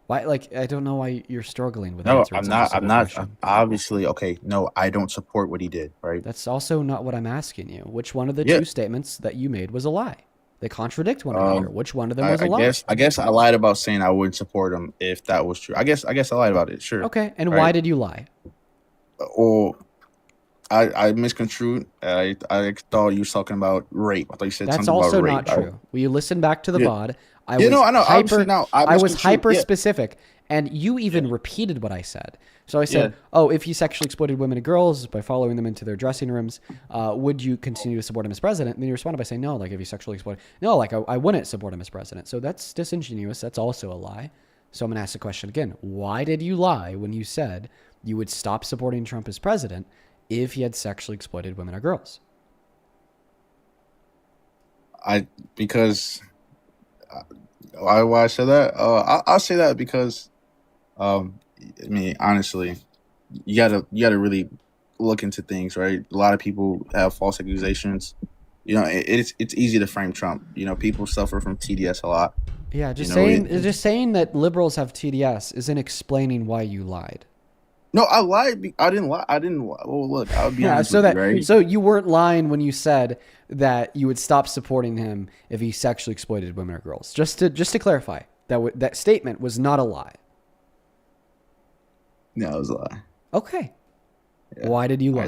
Why? Like, I don't know why you're struggling with answering. No, I'm not. Obviously, okay. No, I don't support what he did. Right. That's also not what I'm asking you. Which one of the two statements that you made was a lie? They contradict one another. Which one of them was a lie? I guess I lied about saying I wouldn't support him if that was true. I guess I lied about it. Sure. Okay. And why did you lie? Well, I misconstrued. I thought you were talking about rape. I thought you said that's something about rape. That's also not true. Will you listen back to the VOD? I know. I was hyper specific, and you even repeated what I said. So I said, if he sexually exploited women and girls by following them into their dressing rooms, would you continue to support him as president? And then you responded by saying, no, like if he sexually exploited, no, like I wouldn't support him as president. So that's disingenuous. That's also a lie. So I'm going to ask the question again. Why did you lie when you said you would stop supporting Trump as president if he had sexually exploited women or girls? Why I said that? I'll say that because, I mean, honestly, you gotta really look into things, right? A lot of people have false accusations. You know, it's easy to frame Trump. You know, people suffer from TDS a lot. Yeah, just saying that liberals have TDS isn't explaining why you lied. No, I lied. I didn't lie. Well, look, I'll be honest with you, right? So you weren't lying when you said that you would stop supporting him if he sexually exploited women or girls. Just to clarify, that statement was not a lie. No, it was a lie. Okay. Yeah. Why did you lie?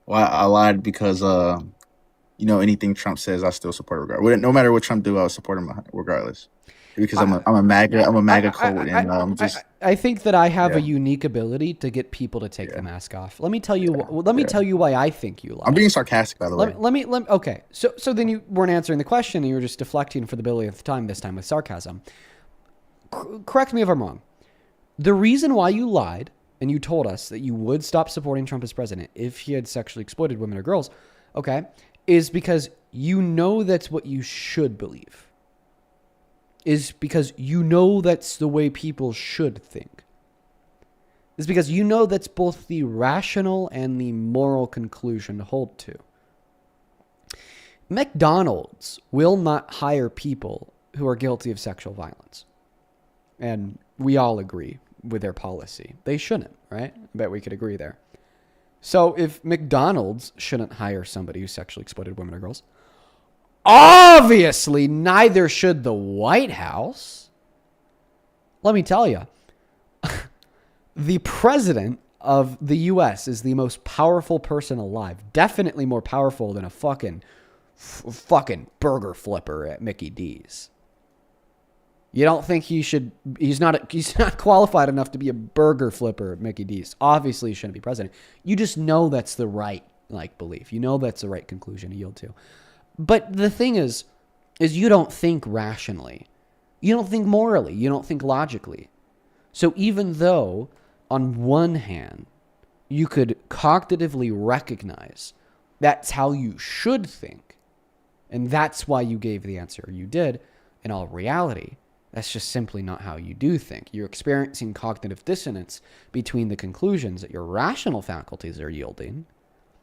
Well, I lied because you know, anything Trump says, I still support regardless. No matter what Trump do, I'll support him regardless. Because I'm a MAGA quote, and I think that I have a unique ability to get people to take the mask off. Let me tell you. Tell you why I think you lie. I'm being sarcastic, by the way. Let me. Okay. So then you weren't answering the question, and you were just deflecting for the billionth time. This time with sarcasm. Correct me if I'm wrong. The reason why you lied and you told us that you would stop supporting Trump as president if he had sexually exploited women or girls, okay, is because you know that's what you should believe. Is because you know that's the way people should think. Is because you know that's both the rational and the moral conclusion to hold to. McDonald's will not hire people who are guilty of sexual violence. And we all agree with their policy. They shouldn't, right? I bet we could agree there. So if McDonald's shouldn't hire somebody who sexually exploited women or girls, obviously, neither should the White House. Let me tell you, the president of the U.S. is the most powerful person alive. Definitely more powerful than a fucking burger flipper at Mickey D's. You don't think he's not qualified enough to be a burger flipper at Mickey D's. Obviously, he shouldn't be president. You just know that's the right belief. You know that's the right conclusion to yield to. But the thing is you don't think rationally. You don't think morally. You don't think logically. So even though, on one hand, you could cognitively recognize that's how you should think, and that's why you gave the answer you did, in all reality, that's just simply not how you do think. You're experiencing cognitive dissonance between the conclusions that your rational faculties are yielding.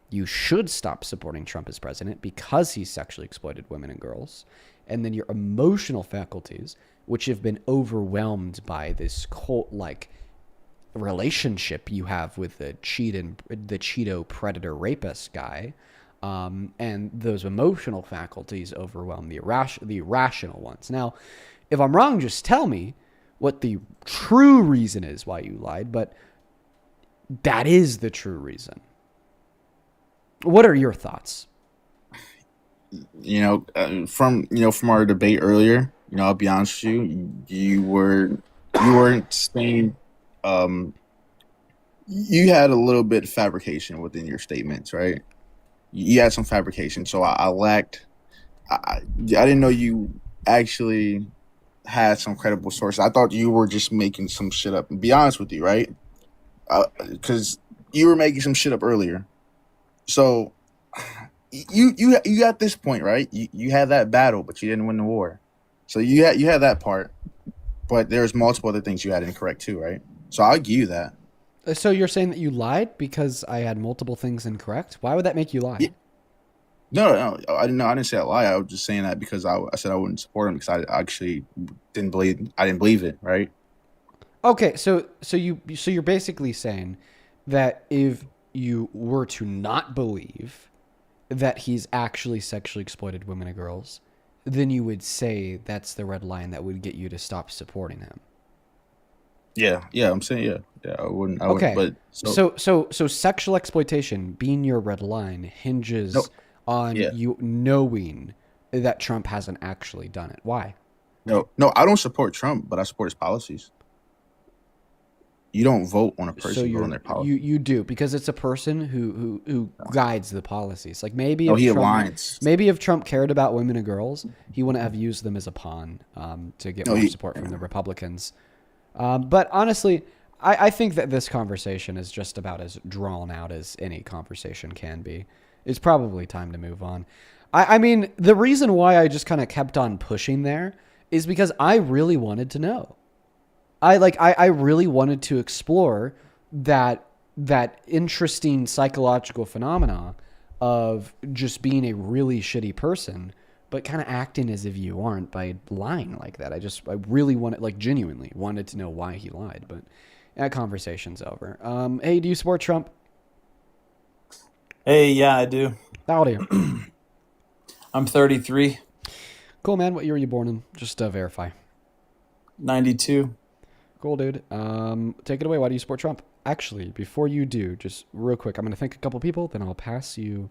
You should stop supporting Trump as president because he's sexually exploited women and girls. And then your emotional faculties, which have been overwhelmed by this cult-like relationship you have with the Cheeto predator rapist guy, and those emotional faculties overwhelm the rational ones. Now, if I'm wrong, just tell me what the true reason is why you lied, but that is the true reason. What are your thoughts? From our debate earlier, I'll be honest with you, you weren't saying, you had a little bit of fabrication within your statements, right? You had some fabrication, so I lacked. I didn't know you actually had some credible sources. I thought you were just making some shit up. And be honest with you, right? Because you were making some shit up earlier. So you got this point, right? You had that battle, but you didn't win the war. So you had that part, but there's multiple other things you had incorrect too, right? So I'll give you that. So you're saying that you lied because I had multiple things incorrect? Why would that make you lie? Yeah. No, I didn't say I lie. I was just saying that because I said I wouldn't support him because I actually didn't believe it, right? Okay, so you're basically saying that if you were to not believe that he's actually sexually exploited women and girls, then you would say that's the red line that would get you to stop supporting him. Yeah, I'm saying yeah. I wouldn't. Okay, but so sexual exploitation being your red line hinges on you knowing that Trump hasn't actually done it. Why? No, I don't support Trump, but I support his policies. You don't vote on a person, you vote on their policies. You do, because it's a person who guides the policies. Like maybe he aligns. Maybe if Trump cared about women and girls, he wouldn't have used them as a pawn to get more support from the Republicans. But honestly, I think that this conversation is just about as drawn out as any conversation can be. It's probably time to move on. I mean, the reason why I just kind of kept on pushing there is because I really wanted to know. I really wanted to explore that interesting psychological phenomena of just being a really shitty person, but kind of acting as if you aren't by lying like that. I really wanted, genuinely wanted to know why he lied, but that conversation's over. Hey, do you support Trump? Hey, yeah, I do. How old are you? I'm 33. Cool, man. What year were you born in? Just to verify. 92. Cool, dude. Take it away. Why do you support Trump? Actually, before you do, just real quick, I'm going to thank a couple people, then I'll pass you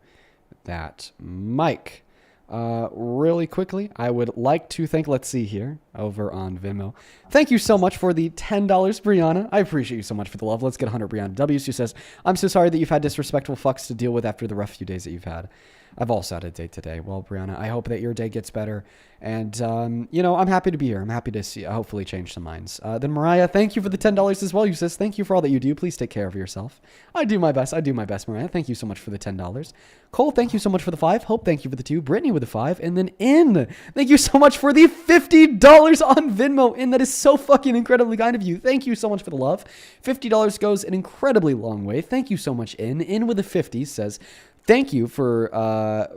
that mic. Really quickly, I would like to thank, let's see here, over on Venmo. Thank you so much for the $10, Brianna. I appreciate you so much for the love. Let's get 100 Brianna W's, who says, I'm so sorry that you've had disrespectful fucks to deal with after the rough few days that you've had. I've also had a day today. Well, Brianna, I hope that your day gets better. And, I'm happy to be here. I'm happy to see, hopefully change some minds. Then Mariah, thank you for the $10 as well. You says, thank you for all that you do. Please take care of yourself. I do my best, Mariah. Thank you so much for the $10. Cole, thank you so much for the 5. Hope, thank you for the 2. Brittany with the 5. And then In, thank you so much for the $50 on Venmo. In, that is so fucking incredibly kind of you. Thank you so much for the love. $50 goes an incredibly long way. Thank you so much, In. In with the 50 says, thank you for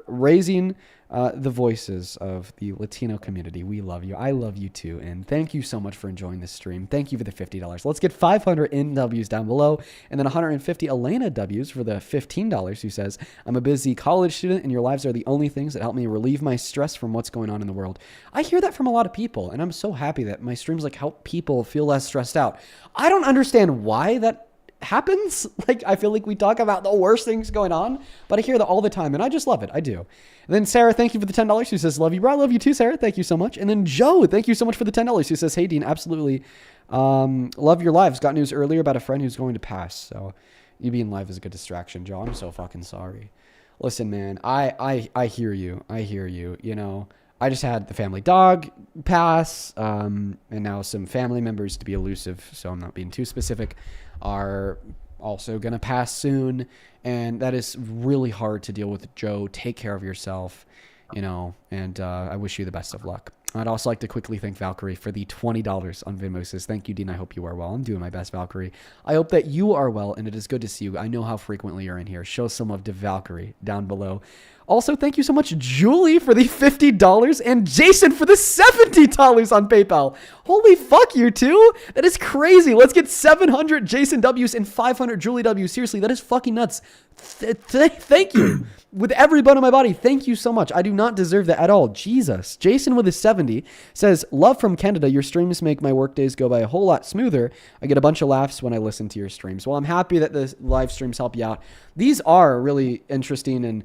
raising the voices of the Latino community. We love you. I love you too. And thank you so much for enjoying this stream. Thank you for the $50. Let's get 500 NWs down below. And then 150 Elena W's for the $15, who says, I'm a busy college student and your lives are the only things that help me relieve my stress from what's going on in the world. I hear that from a lot of people. And I'm so happy that my streams help people feel less stressed out. I don't understand why that happens. Like, I feel like we talk about the worst things going on, but I hear that all the time, and I just love it. I do. And then Sarah, thank you for the $10. Who says, love you, bro. I love you too, Sarah. Thank you so much. And then Joe, thank you so much for the $10. Who says, hey, Dean, absolutely love your lives. Got news earlier about a friend who's going to pass. So you being live is a good distraction, Joe. I'm so fucking sorry. Listen, man, I hear you. I hear you. You know, I just had the family dog pass, and now some family members, to be elusive, so I'm not being too specific, are also going to pass soon. And that is really hard to deal with, Joe. Take care of yourself, you know, and I wish you the best of luck. I'd also like to quickly thank Valkyrie for the $20 on Venmo. Says, thank you, Dean. I hope you are well. I'm doing my best, Valkyrie. I hope that you are well, and it is good to see you. I know how frequently you're in here. Show some love to Valkyrie down below. Also, thank you so much, Julie, for the $50 and Jason for the $70 on PayPal. Holy fuck, you two. That is crazy. Let's get 700 Jason W's and 500 Julie W's. Seriously, that is fucking nuts. Thank you. With every bone in my body, thank you so much. I do not deserve that at all. Jesus. Jason with a 70 says, love from Canada. Your streams make my work days go by a whole lot smoother. I get a bunch of laughs when I listen to your streams. Well, I'm happy that the live streams help you out. These are really interesting and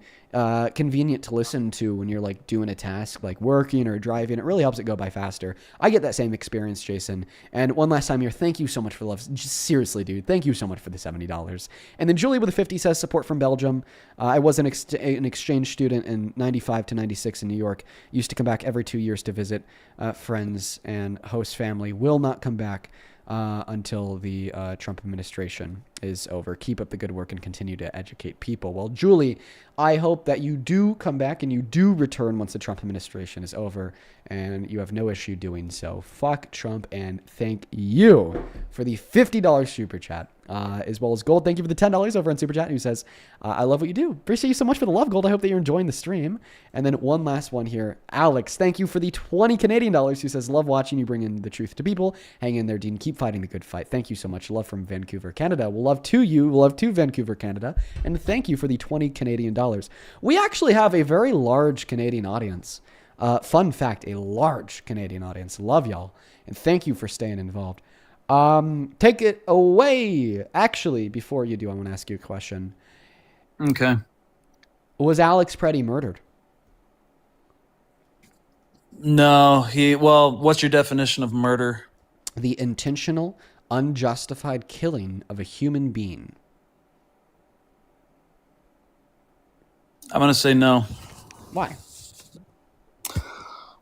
convenient to listen to when you're like doing a task, like working or driving. It really helps it go by faster. I get that same experience, Jason. And one last time here, thank you so much for the love. Just seriously, dude, thank you so much for the $70. And then Julie with a 50 says, support from Belgium. I was an exchange student in 95 to 96 in New York. Used to come back every 2 years to visit friends and host family. Will not come back until the Trump administration is over. Keep up the good work and continue to educate people. Well, Julie, I hope that you do come back and you do return once the Trump administration is over, and you have no issue doing so. Fuck Trump, and thank you for the $50 super chat. As well as Gold, thank you for the $10 over on Super Chat, who says, I love what you do. Appreciate you so much for the love, Gold. I hope that you're enjoying the stream. And then one last one here. Alex, thank you for the 20 Canadian dollars, who says, love watching you bring in the truth to people. Hang in there, Dean. Keep fighting the good fight. Thank you so much. Love from Vancouver, Canada. We'll love to you. We'll love to Vancouver, Canada. And thank you for the 20 Canadian dollars. We actually have a very large Canadian audience. Fun fact, a large Canadian audience. Love y'all. And thank you for staying involved. Take it away. Actually, before you do, I want to ask you a question. Okay. Was Alex Preddy murdered? No, well, what's your definition of murder? The intentional, unjustified killing of a human being. I'm going to say no. Why?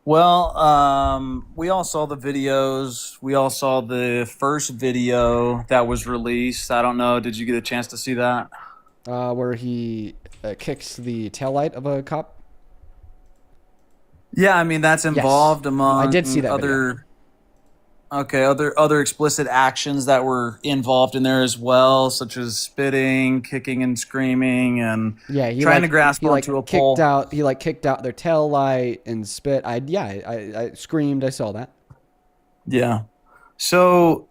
Well, we all saw the videos. We all saw the first video that was released. I don't know. Did you get a chance to see that? Where he kicks the taillight of a cop? Yeah, I mean, that's involved among I did see that other video. Okay, other explicit actions that were involved in there as well, such as spitting, kicking and screaming, and trying to grasp onto a pole. He kicked out their tail light and spit. I screamed. I saw that. Yeah. So,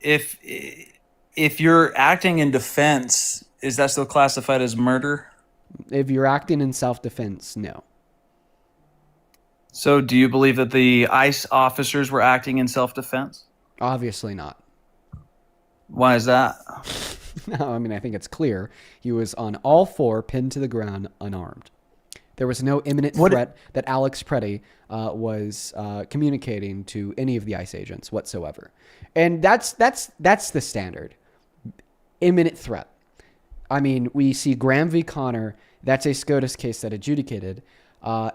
if you're acting in defense, is that still classified as murder? If you're acting in self-defense, no. So do you believe that the ICE officers were acting in self-defense? Obviously not. Why is that? No, I mean, I think it's clear. He was on all four, pinned to the ground, unarmed. There was no imminent threat that Alex Preddy was communicating to any of the ICE agents whatsoever. And that's the standard. Imminent threat. I mean, we see Graham v. Connor. That's a SCOTUS case that adjudicated.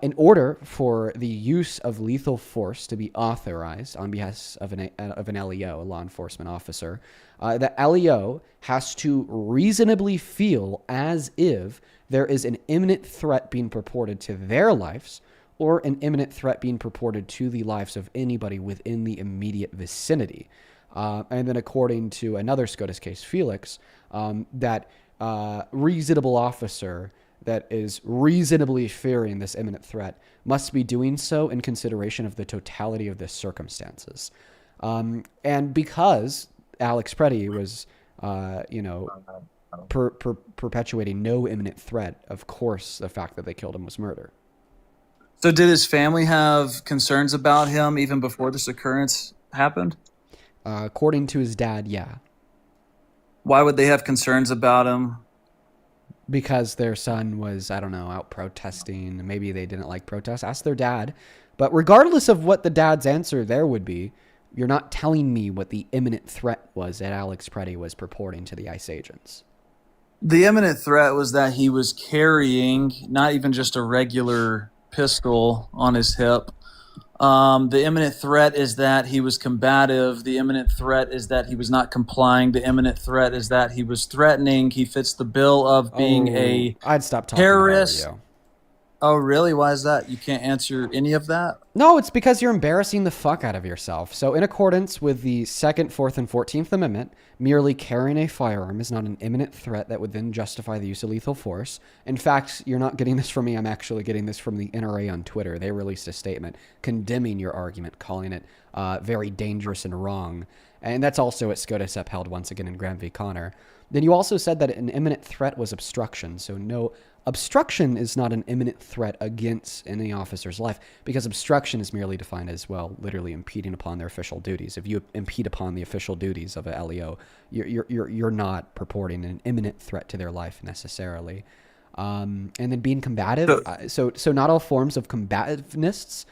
In order for the use of lethal force to be authorized on behalf of an LEO, a law enforcement officer, the LEO has to reasonably feel as if there is an imminent threat being purported to their lives or an imminent threat being purported to the lives of anybody within the immediate vicinity. And then according to another SCOTUS case, Felix, that reasonable officer that is reasonably fearing this imminent threat must be doing so in consideration of the totality of the circumstances. And because Alex Preddy was, perpetuating no imminent threat, of course, the fact that they killed him was murder. So did his family have concerns about him even before this occurrence happened? According to his dad, yeah. Why would they have concerns about him? Because their son was, I don't know, out protesting. Maybe they didn't like protests. Ask their dad. But regardless of what the dad's answer there would be, you're not telling me what the imminent threat was that Alex Preddy was purporting to the ICE agents. The imminent threat was that he was carrying not even just a regular pistol on his hip. The imminent threat is that he was combative. The imminent threat is that he was not complying. The imminent threat is that he was threatening. He fits the bill of being I'd stop talking terrorist. about you. Oh, really? Why is that? You can't answer any of that? No, it's because you're embarrassing the fuck out of yourself. So in accordance with the 2nd, 4th, and 14th Amendment, merely carrying a firearm is not an imminent threat that would then justify the use of lethal force. In fact, you're not getting this from me. I'm actually getting this from the NRA on Twitter. They released a statement condemning your argument, calling it very dangerous and wrong. And that's also what SCOTUS upheld once again in Graham v. Connor. Then you also said that an imminent threat was obstruction. So no, obstruction is not an imminent threat against any officer's life, because obstruction is merely defined as, well, literally impeding upon their official duties. If you impede upon the official duties of a LEO, you're not purporting an imminent threat to their life necessarily. And then being combative. So not all forms of combativeness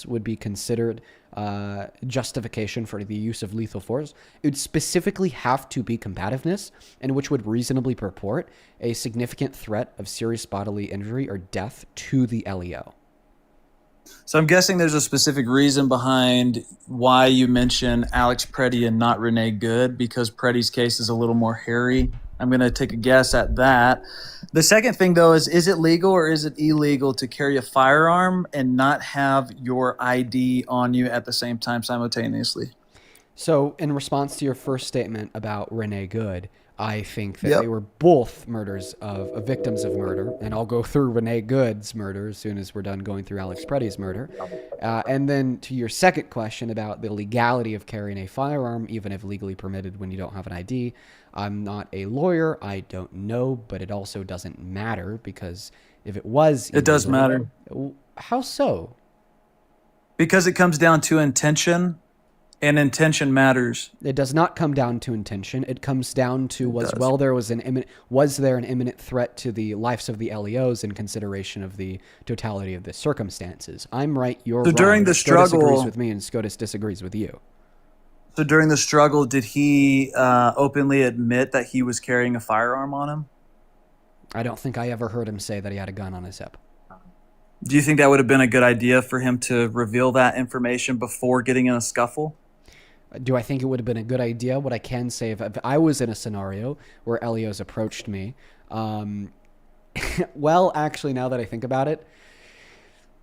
would be considered justification for the use of lethal force. It would specifically have to be combativeness, and which would reasonably purport a significant threat of serious bodily injury or death to the LEO. So I'm guessing there's a specific reason behind why you mention Alex Preddy and not Renee Good, because Preddy's case is a little more hairy. I'm going to take a guess at that. The second thing, though, is it legal or is it illegal to carry a firearm and not have your ID on you at the same time simultaneously? So in response to your first statement about Renee Good, I think that they were both murders of victims of murder, and I'll go through Renee Good's murder as soon as we're done going through Alex Preddy's murder. And then to your second question about the legality of carrying a firearm, even if legally permitted when you don't have an ID, I'm not a lawyer. I don't know, but it also doesn't matter, because if it was illegal, it does matter. How so? Because it comes down to intention. And intention matters. It does not come down to intention. It comes down to was there an imminent threat to the lives of the LEOs in consideration of the totality of the circumstances. I'm right, you're wrong. During the struggle, SCOTUS agrees with me and SCOTUS disagrees with you. So during the struggle, did he openly admit that he was carrying a firearm on him? I don't think I ever heard him say that he had a gun on his hip. Do you think that would have been a good idea for him to reveal that information before getting in a scuffle? Do I think it would have been a good idea? What I can say, if I was in a scenario where LEOs approached me, well, actually, now that I think about it,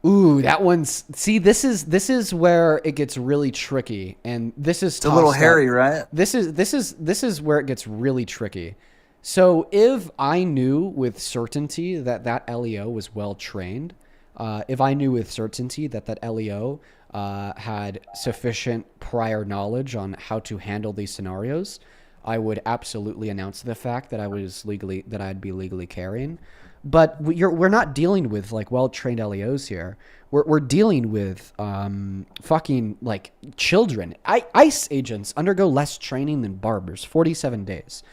that one's, see, this is where it gets really tricky, and this is a little hairy, right? This is where it gets really tricky. So if I knew with certainty that LEO was well trained, if I knew with certainty that LEO had sufficient prior knowledge on how to handle these scenarios, I would absolutely announce the fact that I'd be legally carrying. But we're not dealing with like well-trained LEOs here. We're dealing with fucking like children. ICE agents undergo less training than barbers, 47 days.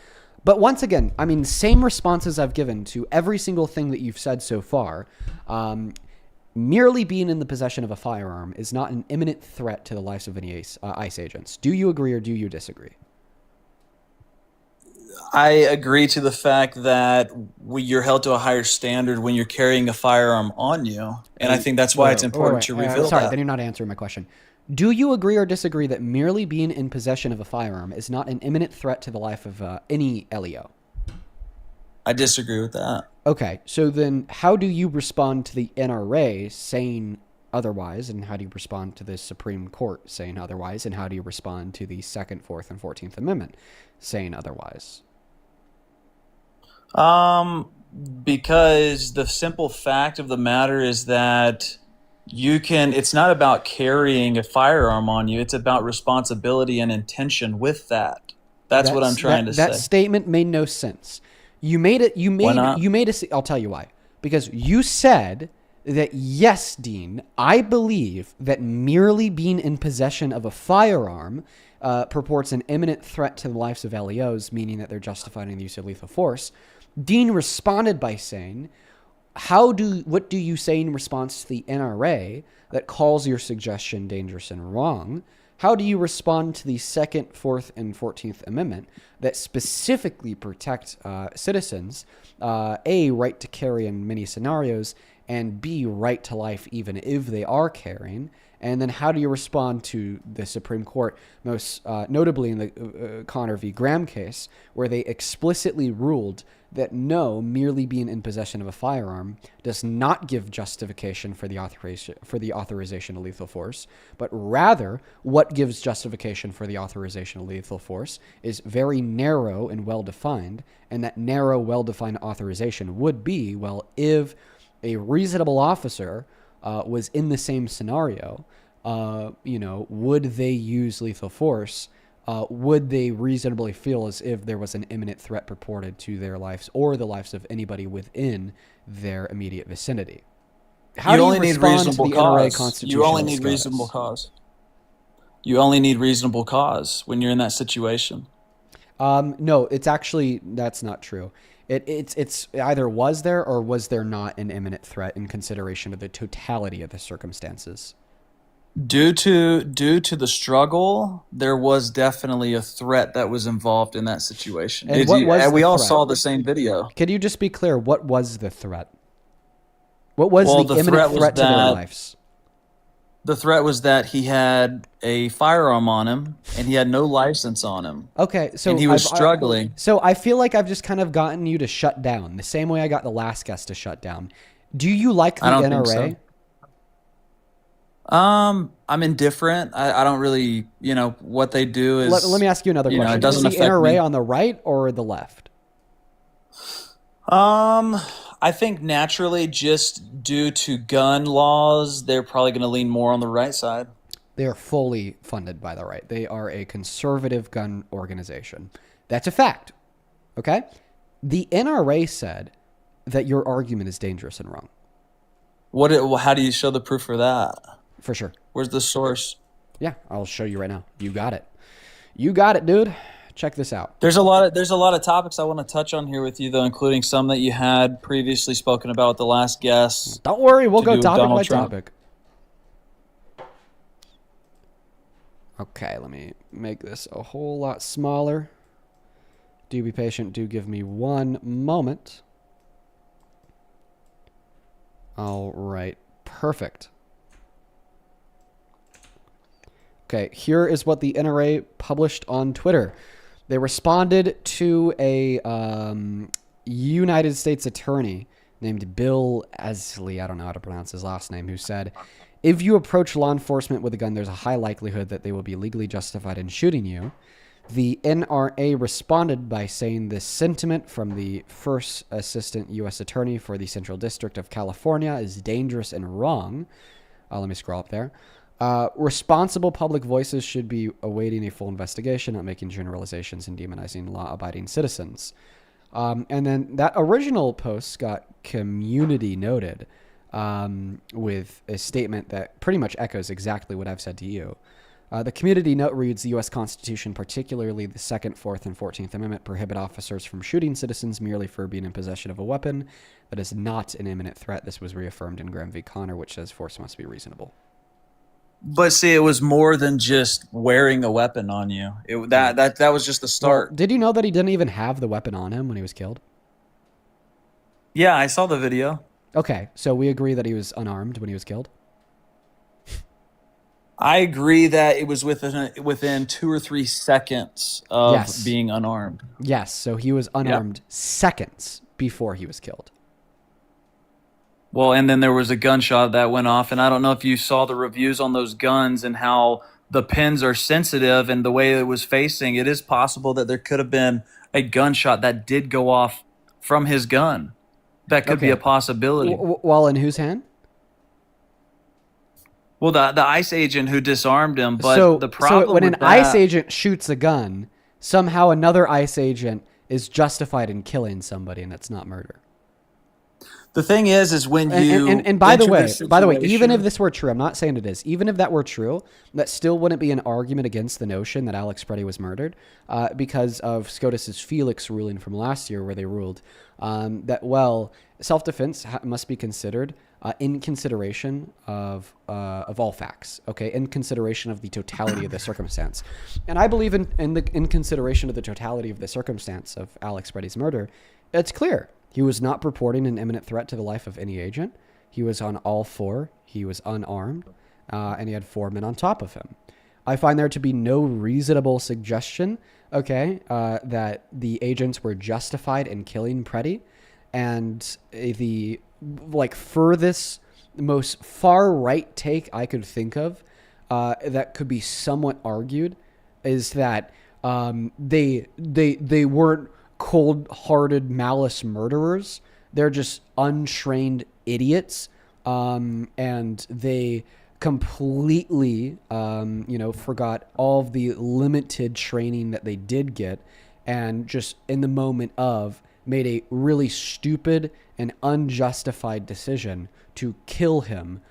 But once again, I mean, same responses I've given to every single thing that you've said so far. Merely being in the possession of a firearm is not an imminent threat to the lives of any ICE agents. Do you agree or do you disagree? I agree to the fact that you're held to a higher standard when you're carrying a firearm on you. And I think that's why it's important to reveal that. Sorry, then you're not answering my question. Do you agree or disagree that merely being in possession of a firearm is not an imminent threat to the life of any LEO? I disagree with that. Okay, so then how do you respond to the NRA saying otherwise, and how do you respond to the Supreme Court saying otherwise, and how do you respond to the 2nd, 4th, and 14th Amendment saying otherwise? Because the simple fact of the matter is that it's not about carrying a firearm on you, it's about responsibility and intention with that. That's what I'm trying to say. That statement made no sense. I'll tell you why. Because you said that, yes, Dean, I believe that merely being in possession of a firearm purports an imminent threat to the lives of LEOs, meaning that they're justifying the use of lethal force, Dean responded by saying, what do you say in response to the NRA that calls your suggestion dangerous and wrong? How do you respond to the 2nd, 4th, and 14th Amendment that specifically protect citizens, A, right to carry in many scenarios, and B, right to life even if they are carrying? And then how do you respond to the Supreme Court, most notably in the Connor v. Graham case, where they explicitly ruled that no, merely being in possession of a firearm does not give justification for the authorization of lethal force, but rather what gives justification for the authorization of lethal force is very narrow and well-defined, and that narrow, well-defined authorization would be, well, if a reasonable officer was in the same scenario, would they use lethal force? Would they reasonably feel as if there was an imminent threat purported to their lives or the lives of anybody within their immediate vicinity? How do you respond to the NRA constitutional You only need status? reasonable cause. You only need reasonable cause when you're in that situation. No, that's not true. It's either was there or was there not an imminent threat in consideration of the totality of the circumstances. Due to the struggle, there was definitely a threat that was involved in that situation. And what was we the all threat? saw the same video. Could you just be clear? What was the threat? What was the imminent threat to their lives? The threat was that he had a firearm on him and he had no license on him. Okay, so and he was struggling. So I feel like I've just kind of gotten you to shut down the same way I got the last guest to shut down. Do you like the I don't NRA? think so. I'm indifferent. I don't really, what they do is. Let me ask you another question. It doesn't is the affect NRA me. on the right or the left? I think naturally, just due to gun laws, they're probably going to lean more on the right side. They are fully funded by the right. They are a conservative gun organization. That's a fact. Okay? The NRA said that your argument is dangerous and wrong. How do you show the proof for that? For sure. Where's the source? Yeah, I'll show you right now. You got it. You got it, dude. Check this out. There's a lot of topics I want to touch on here with you, though, including some that you had previously spoken about with the last guest. Don't worry, we'll go topic by Trump. topic. Okay, let me make this a whole lot smaller. Do be patient. Do give me one moment. All right. Perfect. Okay, here is what the NRA published on Twitter. They responded to a United States attorney named Bill Esley, I don't know how to pronounce his last name, who said, if you approach law enforcement with a gun, there's a high likelihood that they will be legally justified in shooting you. The NRA responded by saying this sentiment from the first assistant U.S. attorney for the Central District of California is dangerous and wrong. Let me scroll up there. Responsible public voices should be awaiting a full investigation, not making generalizations and demonizing law-abiding citizens. And then that original post got community noted with a statement that pretty much echoes exactly what I've said to you. The community note reads, the U.S. Constitution, particularly the 2nd, 4th, and 14th Amendment, prohibit officers from shooting citizens merely for being in possession of a weapon that is not an imminent threat. This was reaffirmed in Graham v. Connor, which says force must be reasonable. But see, it was more than just wearing a weapon on you. That was just the start. Well, did you know that he didn't even have the weapon on him when he was killed? Yeah, I saw the video. Okay, so we agree that he was unarmed when he was killed? I agree that it was within 2 or 3 seconds of being unarmed. Yes, so he was unarmed seconds before he was killed. Well, and then there was a gunshot that went off, and I don't know if you saw the reviews on those guns and how the pins are sensitive and the way it was facing. It is possible that there could have been a gunshot that did go off from his gun. That could be a possibility. While in whose hand? Well, the ICE agent who disarmed him, but the problem when with an ICE agent shoots a gun, somehow another ICE agent is justified in killing somebody, and that's not murder. The thing is when you and by the way, even if this were true, I'm not saying it is. Even if that were true, that still wouldn't be an argument against the notion that Alex Preddy was murdered, because of SCOTUS's Felix ruling from last year, where they ruled that self-defense must be considered in consideration of all facts. Okay, in consideration of the totality of the circumstance, and I believe in consideration of the totality of the circumstance of Alex Preddy's murder, it's clear. He was not purporting an imminent threat to the life of any agent. He was on all four. He was unarmed, and he had 4 men on top of him. I find there to be no reasonable suggestion, that the agents were justified in killing Preddy, and the furthest, most far right take I could think of that could be somewhat argued is that they weren't cold-hearted malice murderers. They're just untrained idiots, and they completely forgot all of the limited training that they did get, and just in the moment of made a really stupid and unjustified decision to kill him,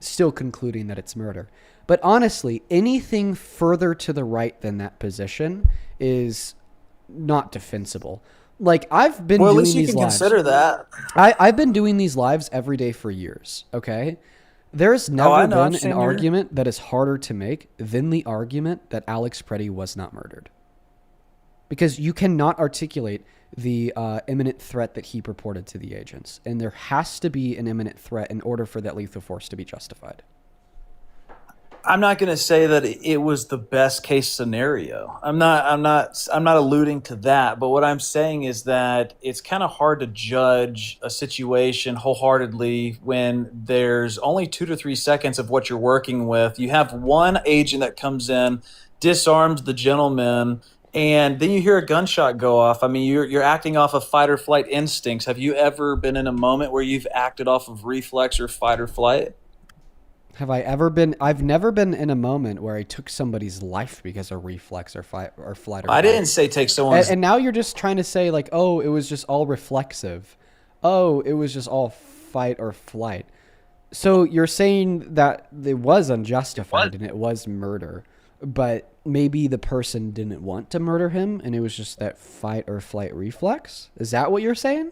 still concluding that it's murder. But honestly, anything further to the right than that position is not defensible. I've been doing these lives. Well, at least you can consider that. I've been doing these lives every day for years. Okay, there's never been an argument that is harder to make than the argument that Alex Preddy was not murdered, because you cannot articulate the imminent threat that he purported to the agents, and there has to be an imminent threat in order for that lethal force to be justified. I'm not going to say that it was the best case scenario. I'm not alluding to that. But what I'm saying is that it's kind of hard to judge a situation wholeheartedly when there's only 2 to 3 seconds of what you're working with. You have one agent that comes in, disarms the gentleman, and then you hear a gunshot go off. I mean, you're acting off of fight or flight instincts. Have you ever been in a moment where you've acted off of reflex or fight or flight? Have I ever been? I've never been in a moment where I took somebody's life because of reflex or fight or flight. Or I didn't say take someone's. And now you're just trying to say oh, it was just all reflexive. Oh, it was just all fight or flight. So you're saying that it was unjustified and it was murder, but maybe the person didn't want to murder him and it was just that fight or flight reflex? Is that what you're saying?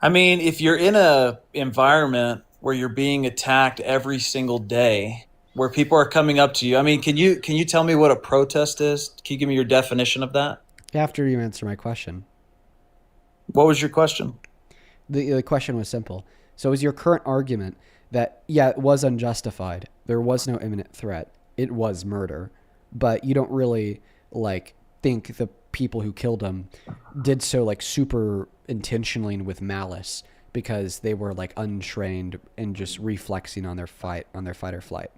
I mean, if you're in a environment where you're being attacked every single day, where people are coming up to you. I mean, can you tell me what a protest is? Can you give me your definition of that? After you answer my question. What was your question? The question was simple. So is your current argument that, yeah, it was unjustified, there was no imminent threat, it was murder, but you don't really think the people who killed him did so super intentionally and with malice, because they were untrained and just reflexing on their fight or flight?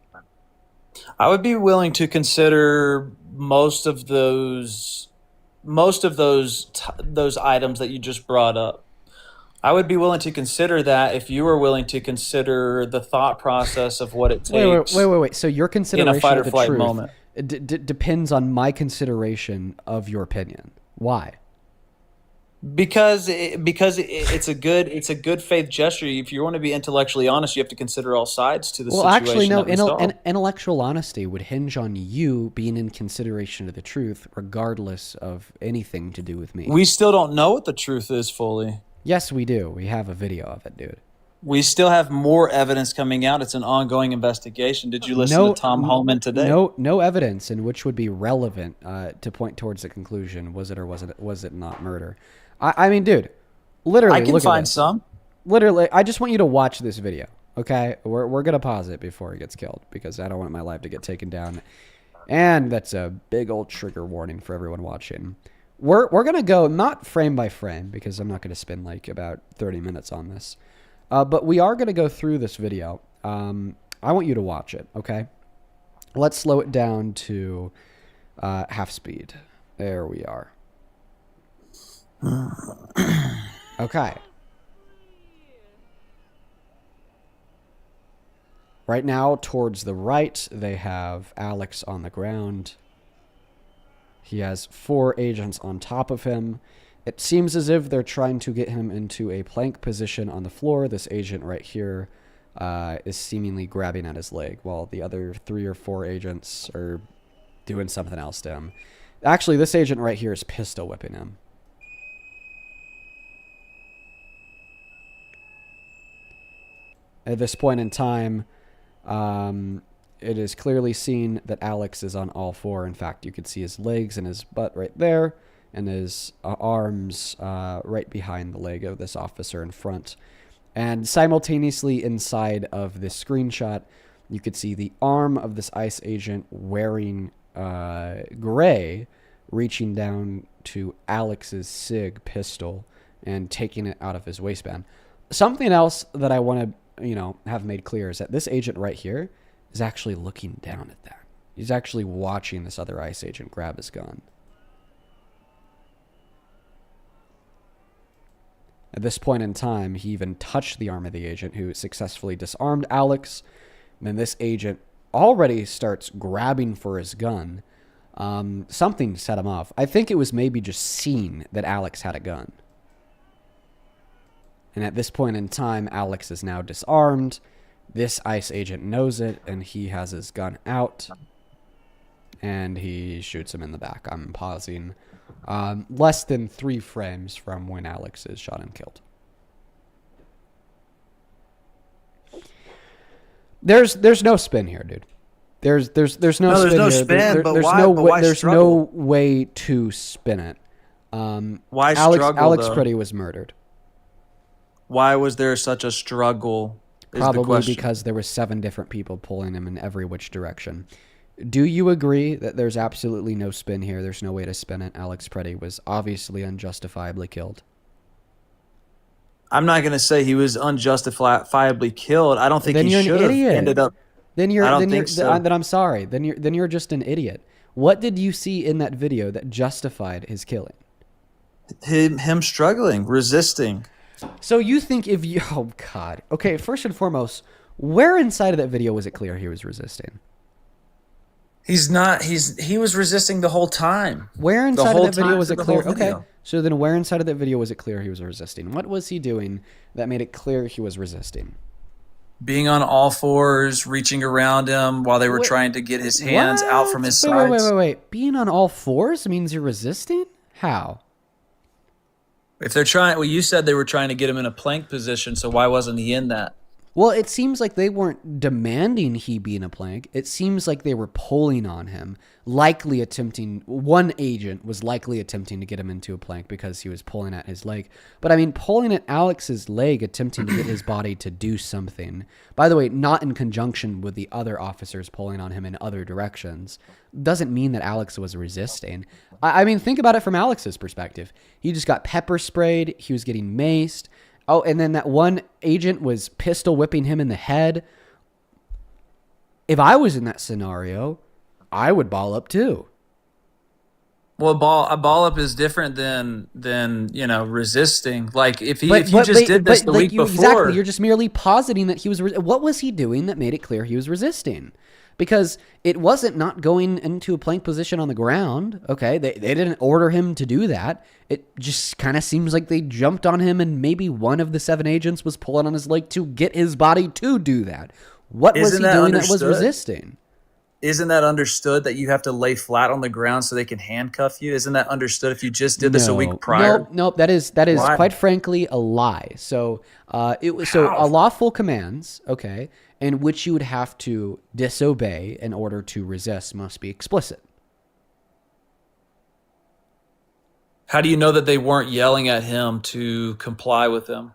I would be willing to consider most of those items that you just brought up. I would be willing to consider that if you were willing to consider the thought process of what it takes. Wait. So your consideration in a fight or of the flight truth moment depends on my consideration of your opinion. Why? Because it's a good faith gesture. If you want to be intellectually honest, you have to consider all sides to the situation. Well, actually, no. Intellectual honesty would hinge on you being in consideration of the truth, regardless of anything to do with me. We still don't know what the truth is fully. Yes, we do. We have a video of it, dude. We still have more evidence coming out. It's an ongoing investigation. Did you listen to Tom Holman today? No evidence in which would be relevant to point towards the conclusion. Was it or was it not murder? I mean, dude, literally, I can find some. Literally, I just want you to watch this video, okay? We're going to pause it before he gets killed, because I don't want my live to get taken down. And that's a big old trigger warning for everyone watching. We're going to go not frame by frame, because I'm not going to spend about 30 minutes on this. But we are going to go through this video. I want you to watch it, okay? Let's slow it down to half speed. There we are. Okay. Right now, towards the right, they have Alex on the ground. He has 4 agents on top of him. It seems as if they're trying to get him into a plank position on the floor. This agent right here is seemingly grabbing at his leg while the other 3 or 4 agents are doing something else to him. Actually, this agent right here is pistol whipping him. At this point in time, it is clearly seen that Alex is on all 4. In fact, you could see his legs and his butt right there, and his arms right behind the leg of this officer in front. And simultaneously inside of this screenshot, you could see the arm of this ICE agent wearing gray reaching down to Alex's SIG pistol and taking it out of his waistband. Something else that I want to, have made clear is that this agent right here is actually looking down at that. He's actually watching this other ICE agent grab his gun. At this point in time, he even touched the arm of the agent who successfully disarmed Alex. And then this agent already starts grabbing for his gun. Something set him off. I think it was maybe just seen that Alex had a gun. And at this point in time, Alex is now disarmed. This ICE agent knows it, and he has his gun out. And he shoots him in the back. I'm pausing less than 3 frames from when Alex is shot and killed. There's no spin here, dude. There's no spin there's no here. spin, but there's why? no But way, why there's struggle? no way to spin it. Why Alex struggle, though? Pretty was murdered. Why was there such a struggle? Is the Probably question. because there were 7 different people pulling him in every which direction. Do you agree that there's absolutely no spin here? There's no way to spin it. Alex Pretty was obviously unjustifiably killed. I'm not going to say he was unjustifiably killed. I don't think Then he you're an should have idiot. ended up. Then you're. I don't then think you're, so. Then I'm sorry. Then you're just an idiot. What did you see in that video that justified his killing? Him struggling, resisting. So you think if you... Oh, God. Okay, first and foremost, where inside of that video was it clear he was resisting? He's not. He was resisting the whole time. Where The inside of whole that video time was through it the clear? whole Okay, video. so then where inside of that video was it clear he was resisting? What was he doing that made it clear he was resisting? Being on all fours, reaching around him while they were trying to get his hands out from his sides. Wait. Being on all 4s means you're resisting? How? If they're trying, well, you said they were trying to get him in a plank position, so why wasn't he in that? Well, it seems like they weren't demanding he be in a plank. It seems like they were pulling on him, likely attempting... One agent was likely attempting to get him into a plank because he was pulling at his leg. But, I mean, pulling at Alex's leg, attempting to get his body to do something. By the way, not in conjunction with the other officers pulling on him in other directions. Doesn't mean that Alex was resisting. I mean, think about it from Alex's perspective. He just got pepper sprayed. He was getting maced. Oh, and then that one agent was pistol whipping him in the head. If I was in that scenario, I would ball up too. Well, a ball up is different than resisting. Like if you just did this the week before, exactly, you're just merely positing that he was. What was he doing that made it clear he was resisting? Because it wasn't not going into a plank position on the ground. Okay, they didn't order him to do that. It just kind of seems like they jumped on him, and maybe one of the 7 agents was pulling on his leg to get his body to do that. What was he doing that was resisting? Isn't that understood that you have to lay flat on the ground so they can handcuff you? Isn't that understood if you just did this a week prior? Nope. That is Why? quite frankly a lie. So it was a lawful commands, okay, in which you would have to disobey in order to resist must be explicit. How do you know that they weren't yelling at him to comply with them?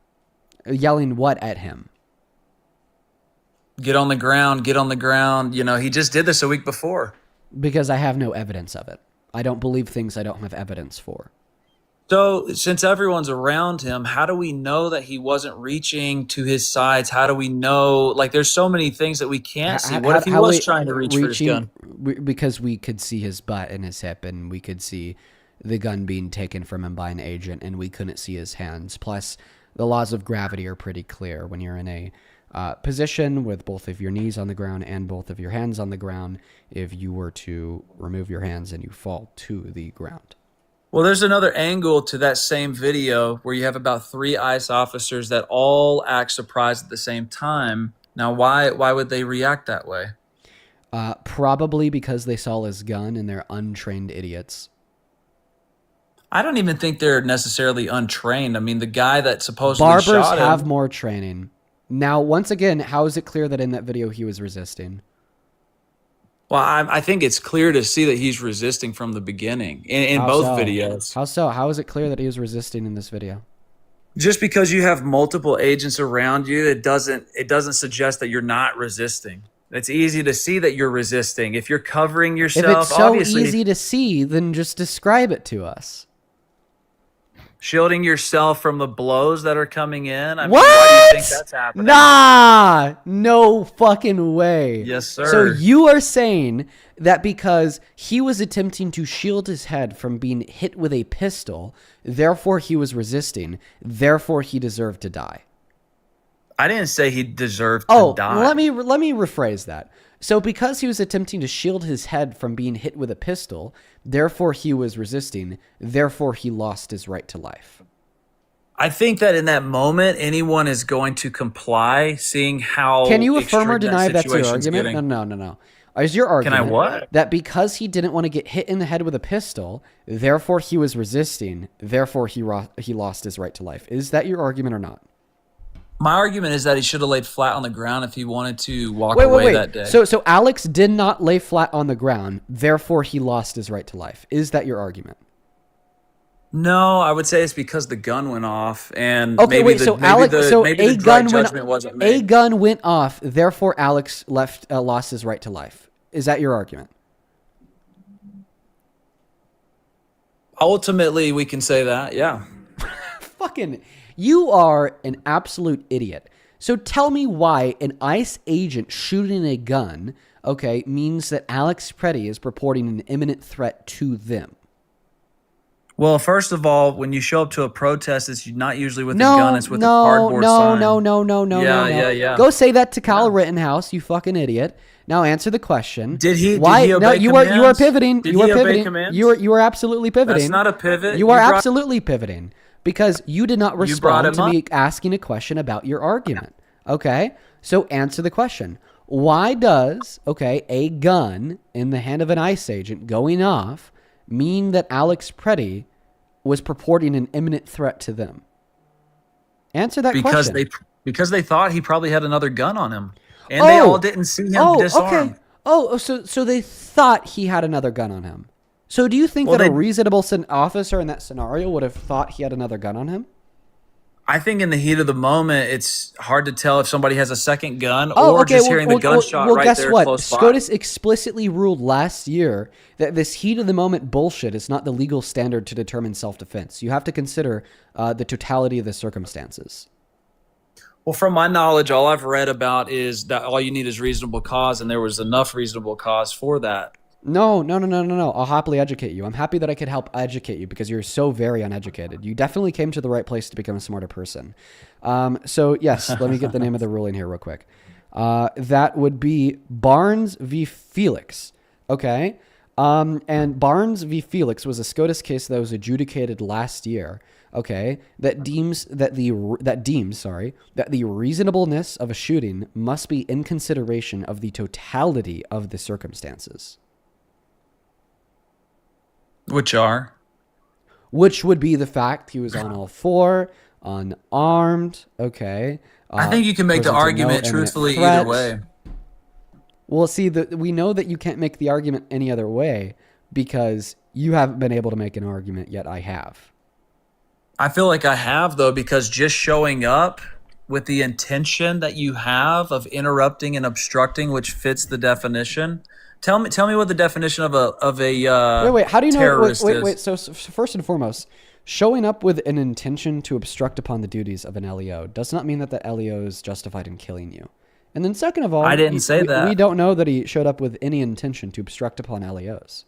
Yelling what at him? Get on the ground, get on the ground. He just did this a week before. Because I have no evidence of it. I don't believe things I don't have evidence for. So since everyone's around him, how do we know that he wasn't reaching to his sides? How do we know? Like, there's so many things that we can't see. What if he was trying to reach for his gun? Because we could see his butt and his hip, and we could see the gun being taken from him by an agent, and we couldn't see his hands. Plus, the laws of gravity are pretty clear when you're in a position with both of your knees on the ground and both of your hands on the ground. If you were to remove your hands and you fall to the ground. Well, there's another angle to that same video where you have about 3 ICE officers that all act surprised at the same time. Now, why would they react that way? Probably because they saw his gun and they're untrained idiots. I don't even think they're necessarily untrained. I mean, the guy that supposedly Barbers shot him, have more training. Now, once again, how is it clear that in that video he was resisting? well, I think it's clear to see that he's resisting from the beginning in How both so? videos. How so? How is it clear that he was resisting in this video? Just because you have multiple agents around you, it doesn't suggest that you're not resisting. It's easy to see that you're resisting. If you're covering yourself, If it's so obviously easy to see, then just describe it to us. shielding yourself from the blows that are coming in. I mean, What? why do you think that's happening? Nah, no fucking way. Yes, sir. So you are saying that because he was attempting to shield his head from being hit with a pistol, therefore he was resisting, therefore he deserved to die. I didn't say he deserved to die. Let me rephrase that. So because he was attempting to shield his head from being hit with a pistol, therefore he was resisting, therefore he lost his right to life. I think that in that moment, anyone is going to comply, seeing how. Can you affirm or extreme deny that that's your situation's argument? getting. No. Is your argument what? that because he didn't want to get hit in the head with a pistol, therefore he was resisting, therefore he lost his right to life? Is that your argument or not? My argument is that he should have laid flat on the ground if he wanted to walk away that day. So Alex did not lay flat on the ground, therefore he lost his right to life. Is that your argument? No, I would say it's because the gun went off, and Okay, maybe wait. the, So maybe Alex, the, so maybe a the gun right went. judgment wasn't made. A gun went off, therefore Alex lost his right to life. Is that your argument? Ultimately, we can say that, yeah. Fucking, you are an absolute idiot. So tell me why an ICE agent shooting a gun, okay, means that Alex Preddy is purporting an imminent threat to them. Well, first of all, when you show up to a protest, it's not usually with a gun; it's with a cardboard sign. No. Go say that to Kyle Rittenhouse, you fucking idiot. Now answer the question. Did he? Why? Did he obey No, you are commands? pivoting. Did You are he obey pivoting. commands? You are absolutely pivoting. That's not a pivot. You are brought- absolutely pivoting because you did not brought respond him to up. me asking a question about your argument. Okay, so answer the question. Why does a gun in the hand of an ICE agent going off mean that Alex Preddy was purporting an imminent threat to them? Answer that question. Because they thought he probably had another gun on him, and they all didn't see him disarmed. Okay. So they thought he had another gun on him. So do you think that a reasonable officer in that scenario would have thought he had another gun on him? I think in the heat of the moment, it's hard to tell if somebody has a second gun or just hearing the gunshot right guess there what? close by. SCOTUS explicitly ruled last year that this heat of the moment bullshit is not the legal standard to determine self-defense. You have to consider the totality of the circumstances. Well, from my knowledge, all I've read about is that all you need is reasonable cause, and there was enough reasonable cause for that. No. I'll happily educate you. I'm happy that I could help educate you because you're so very uneducated. You definitely came to the right place to become a smarter person. So yes, let me get the name of the ruling here real quick. That would be Barnes v. Felix. Okay. And Barnes v. Felix was a SCOTUS case that was adjudicated last year. Okay, that deems that the reasonableness of a shooting must be in consideration of the totality of the circumstances. Which would be the fact he was on all four, unarmed. Okay, I think you can make the argument truthfully either way. Well, see, we know that you can't make the argument any other way because you haven't been able to make an argument yet. I have. I feel like I have, though, because just showing up with the intention that you have of interrupting and obstructing, which fits the definition. Tell me what the definition of a wait. How do you know? Terrorist Wait. is. So first and foremost, showing up with an intention to obstruct upon the duties of an LEO does not mean that the LEO is justified in killing you. And then second of all, I didn't say that. We don't know that he showed up with any intention to obstruct upon LEOs.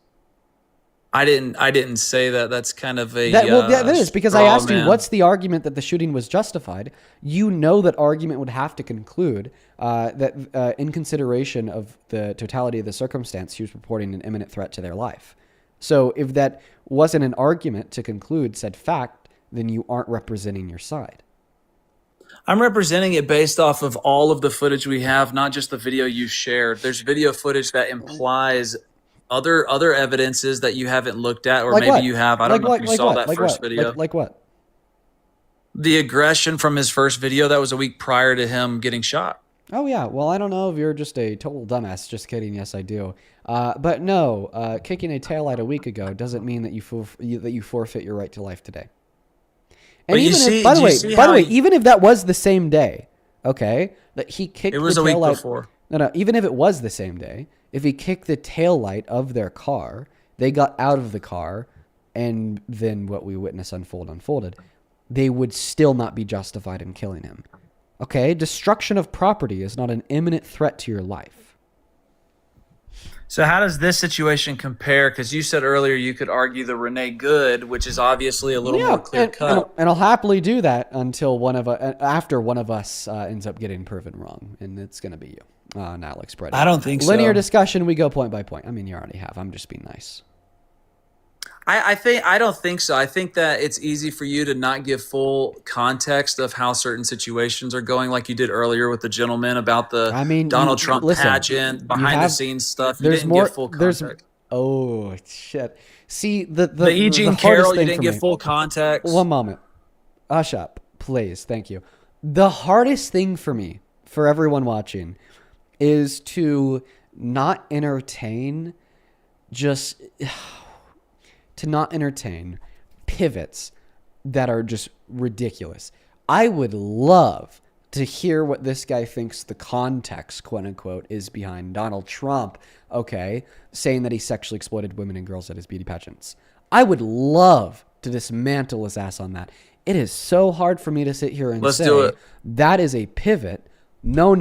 I didn't say that. That's kind of a that is because I asked you, man. what's the argument that the shooting was justified? You know that argument would have to conclude that in consideration of the totality of the circumstance, he was reporting an imminent threat to their life. So if that wasn't an argument to conclude said fact, then you aren't representing your side. I'm representing it based off of all of the footage we have, not just the video you shared. There's video footage that implies other evidences that you haven't looked at, or Like maybe what? you have. I don't know if you saw that first video. Like what? The aggression from his first video that was a week prior to him getting shot. Oh, yeah. Well, I don't know if you're just a total dumbass. Just kidding. Yes, I do. But no, kicking a taillight a week ago doesn't mean that you forfeit your right to life today. And by the way, even if that was the same day, okay, that he kicked it was the a week taillight before. No, even if it was the same day, if he kicked the taillight of their car, they got out of the car, and then what we witnessed unfolded, they would still not be justified in killing him. Okay, destruction of property is not an imminent threat to your life. So how does this situation compare? Because you said earlier you could argue the Renee Good, which is obviously a little more clear cut. And I'll happily do that until after one of us ends up getting proven wrong, and it's going to be you, Alex Preddy. I don't think so. Linear discussion, we go point by point. I mean, you already have. I'm just being nice. I don't think so. I think that it's easy for you to not give full context of how certain situations are going, like you did earlier with the gentleman about the Donald Trump pageant, behind the scenes stuff. You didn't give full context. Oh shit! See the E. Jean Carroll, you didn't give full context. One moment, hush up, please. Thank you. The hardest thing for me, for everyone watching, is to not entertain pivots that are just ridiculous. I would love to hear what this guy thinks the context, quote unquote, is behind Donald Trump, okay, saying that he sexually exploited women and girls at his beauty pageants. I would love to dismantle his ass on that. It is so hard for me to sit here and say do it. that is a pivot. No.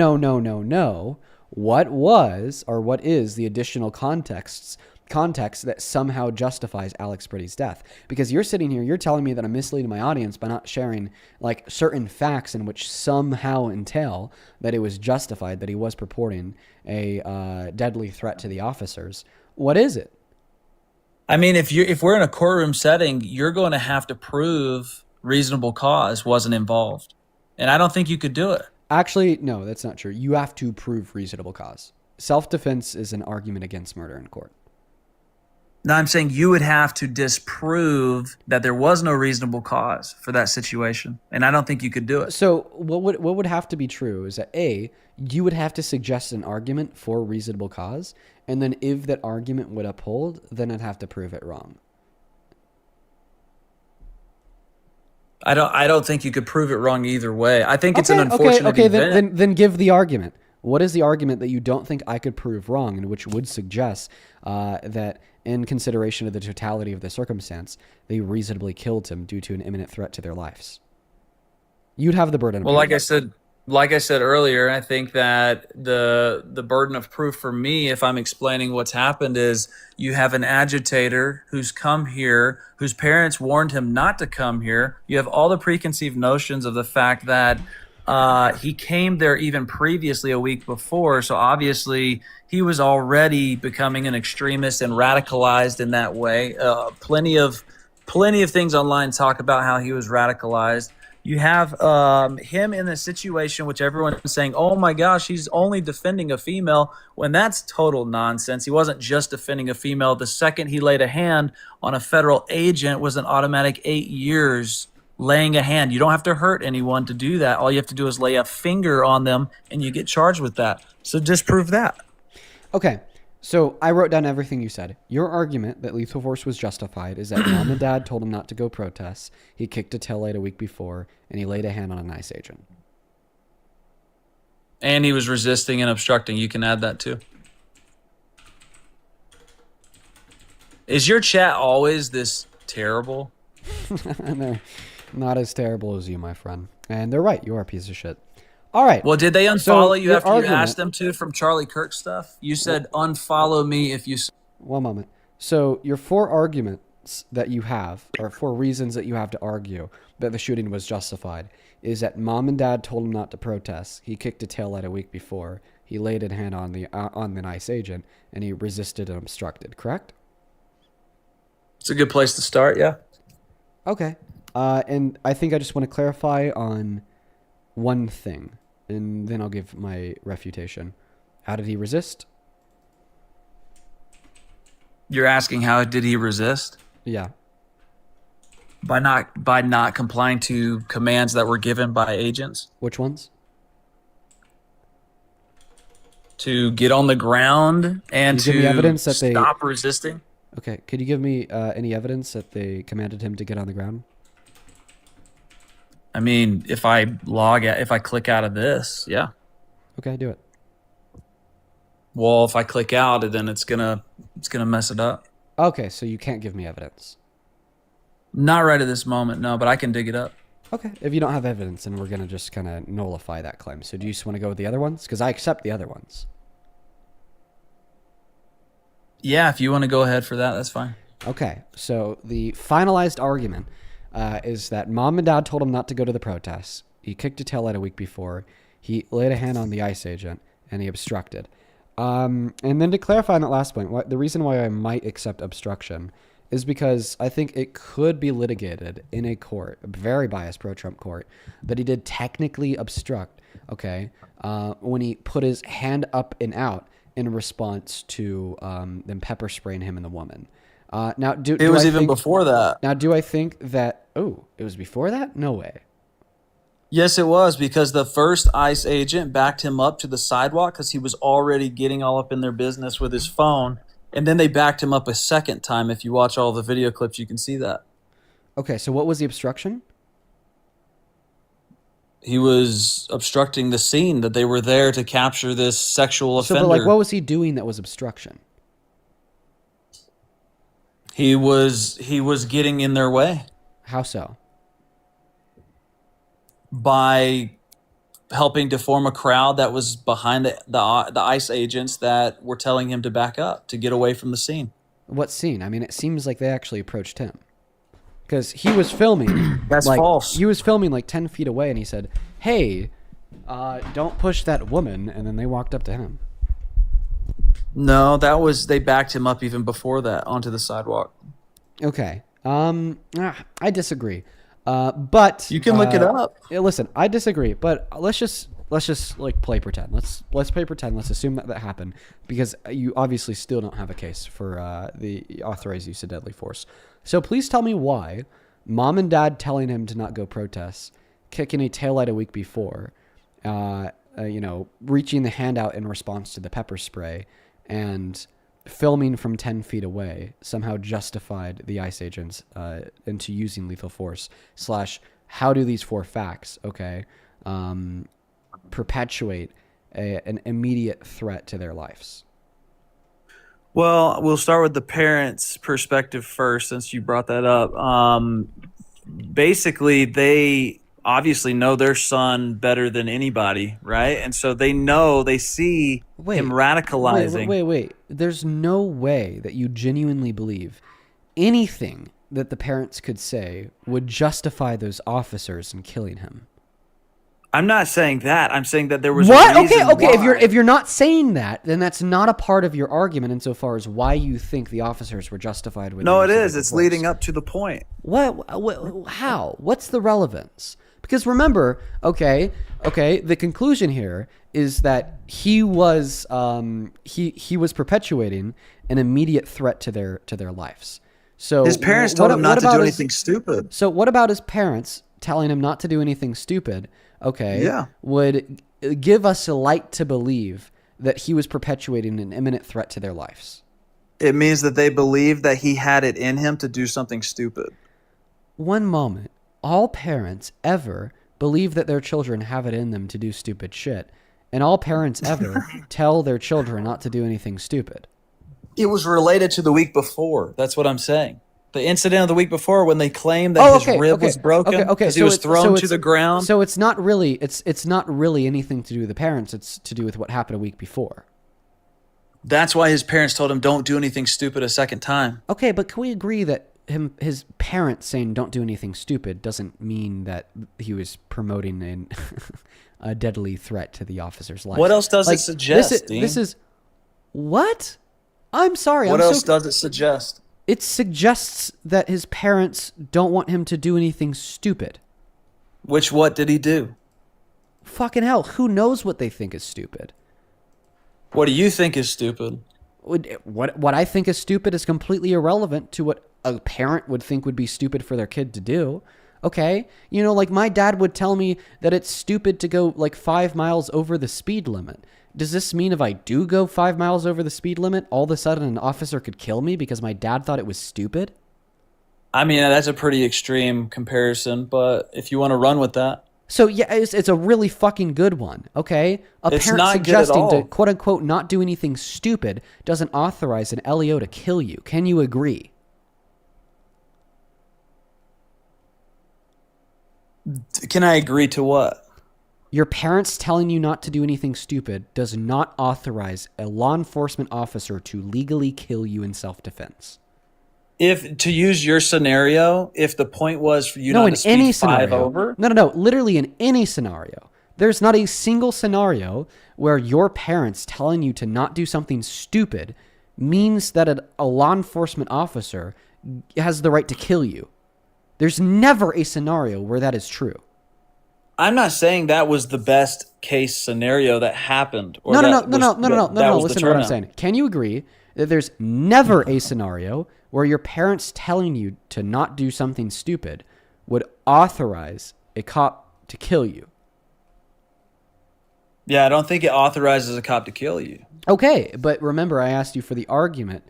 What was or what is the additional context that somehow justifies Alex Preddy's death? Because you're sitting here, you're telling me that I'm misleading my audience by not sharing like certain facts in which somehow entail that it was justified that he was purporting a deadly threat to the officers. What is it? I mean, if we're in a courtroom setting, you're going to have to prove reasonable cause wasn't involved, and I don't think you could do it. Actually, no, that's not true. You have to prove reasonable cause. Self-defense is an argument against murder in court. No, I'm saying you would have to disprove that there was no reasonable cause for that situation, and I don't think you could do it. So what would have to be true is that A, you would have to suggest an argument for reasonable cause, and then if that argument would uphold, then I'd have to prove it wrong. I don't think you could prove it wrong either way. I think it's an unfortunate event. Then give the argument. What is the argument that you don't think I could prove wrong, and which would suggest that in consideration of the totality of the circumstance, they reasonably killed him due to an imminent threat to their lives? You'd have the burden. Well, like I said earlier, I think that the burden of proof for me, if I'm explaining what's happened, is you have an agitator who's come here, whose parents warned him not to come here. You have all the preconceived notions of the fact that he came there even previously a week before. So obviously he was already becoming an extremist and radicalized in that way. Plenty of things online talk about how he was radicalized. You have him in a situation which everyone is saying, oh my gosh, he's only defending a female, when that's total nonsense. He wasn't just defending a female. The second he laid a hand on a federal agent was an automatic 8 years laying a hand. You don't have to hurt anyone to do that. All you have to do is lay a finger on them and you get charged with that. So disprove that. Okay. So I wrote down everything you said. Your argument that lethal force was justified is that mom and dad told him not to go protest. He kicked a taillight a week before, and he laid a hand on an ICE agent. And he was resisting and obstructing. You can add that too. Is your chat always this terrible? They're not as terrible as you, my friend. And they're right. You are a piece of shit. All right. Well, did they unfollow you after you asked them to from Charlie Kirk stuff? You said unfollow me if you... One moment. So your 4 arguments that you have, or 4 reasons that you have to argue that the shooting was justified, is that mom and dad told him not to protest. He kicked a taillight a week before. He laid a hand on the ICE agent, and he resisted and obstructed. Correct? It's a good place to start, yeah. Okay. And I think I just want to clarify on one thing, and then I'll give my refutation. How did he resist? You're asking how did he resist? Yeah. By not complying to commands that were given by agents. Which ones? To get on the ground and Can you give me evidence that stop resisting. Okay, could you give me any evidence that they commanded him to get on the ground? I mean, if I click out of this, yeah. Okay, do it. Well, if I click out, then it's gonna mess it up. Okay, so you can't give me evidence. Not right at this moment, no, but I can dig it up. Okay, if you don't have evidence, then we're gonna just kind of nullify that claim. So do you just want to go with the other ones? Because I accept the other ones. Yeah, if you want to go ahead for that, that's fine. Okay, so the finalized argument is that mom and dad told him not to go to the protests. He kicked a taillight a week before. He laid a hand on the ICE agent, and he obstructed. And then to clarify on that last point, the reason why I might accept obstruction is because I think it could be litigated in a court, a very biased pro-Trump court, that he did technically obstruct, okay, when he put his hand up and out in response to them pepper spraying him and the woman. Now, it was even before that. Now, do I think that? Oh, it was before that? No way. Yes, it was, because the first ICE agent backed him up to the sidewalk because he was already getting all up in their business with his phone, and then they backed him up a second time. If you watch all the video clips, you can see that. Okay, so what was the obstruction? He was obstructing the scene that they were there to capture this sexual offender. So, but like, what was he doing that was obstruction? He was getting in their way. How so? By helping to form a crowd that was behind the ICE agents that were telling him to back up, to get away from the scene. What scene? I mean, it seems like they actually approached him. Because he was filming. That's false. He was filming like 10 feet away, and he said, hey, don't push that woman, and then they walked up to him. No, they backed him up even before that onto the sidewalk. Okay. I disagree. But you can look it up. Listen, I disagree, but let's just like play pretend. Let's play pretend. Let's assume that happened, because you obviously still don't have a case for the authorized use of deadly force. So please tell me why mom and dad telling him to not go protest, kicking a taillight a week before, reaching the hand out in response to the pepper spray, and filming from 10 feet away somehow justified the ICE agents into using lethal force / how do these 4 facts, perpetuate an immediate threat to their lives? Well, we'll start with the parents' perspective first, since you brought that up. Basically, they obviously know their son better than anybody, right? And so they see him radicalizing. Wait. There's no way that you genuinely believe anything that the parents could say would justify those officers in killing him. I'm not saying that. I'm saying that there was what? A reason Okay. why. If you're not saying that, then that's not a part of your argument insofar as why you think the officers were justified with. No, it is. It's leading up to the point. What? How? What's the relevance? Because remember, the conclusion here is that he was perpetuating an immediate threat to their lives. So his parents told him not to do anything stupid. So what about his parents telling him not to do anything stupid? Would give us a light to believe that he was perpetuating an imminent threat to their lives. It means that they believe that he had it in him to do something stupid. One moment. All parents ever believe that their children have it in them to do stupid shit, and all parents ever tell their children not to do anything stupid. It was related to the week before. That's what I'm saying. The incident of the week before, when they claimed that his rib was broken because he was thrown to the ground. So it's not really anything to do with the parents. It's to do with what happened a week before. That's why his parents told him don't do anything stupid a second time. Okay, but can we agree that his parents saying don't do anything stupid doesn't mean that he was promoting a deadly threat to the officer's life? What else does it suggest, Dean? This is what? I'm sorry. What else does it suggest? It suggests that his parents don't want him to do anything stupid. What did he do? Fucking hell, who knows what they think is stupid? What do you think is stupid? What I think is stupid is completely irrelevant to what a parent would think would be stupid for their kid to do. Okay? You know, like my dad would tell me that it's stupid to go like 5 miles over the speed limit. Does this mean if I do go 5 miles over the speed limit, all of a sudden an officer could kill me because my dad thought it was stupid? I mean, that's a pretty extreme comparison, but if you want to run with that. So yeah, it's a really fucking good one, okay? A It's parent not good at suggesting to all. quote unquote not do anything stupid doesn't authorize an LEO to kill you. Can you agree? Can I agree to what? Your parents telling you not to do anything stupid does not authorize a law enforcement officer to legally kill you in self-defense. If to use your scenario, if the point was for you not to speed 5 over, No, literally in any scenario. There's not a single scenario where your parents telling you to not do something stupid means that a law enforcement officer has the right to kill you. There's never a scenario where that is true. I'm not saying that was the best case scenario that happened. Or No. that was Listen the to what I'm turnout. saying. Can you agree that there's never a scenario where your parents telling you to not do something stupid would authorize a cop to kill you? Yeah, I don't think it authorizes a cop to kill you. Okay, but remember I asked you for the argument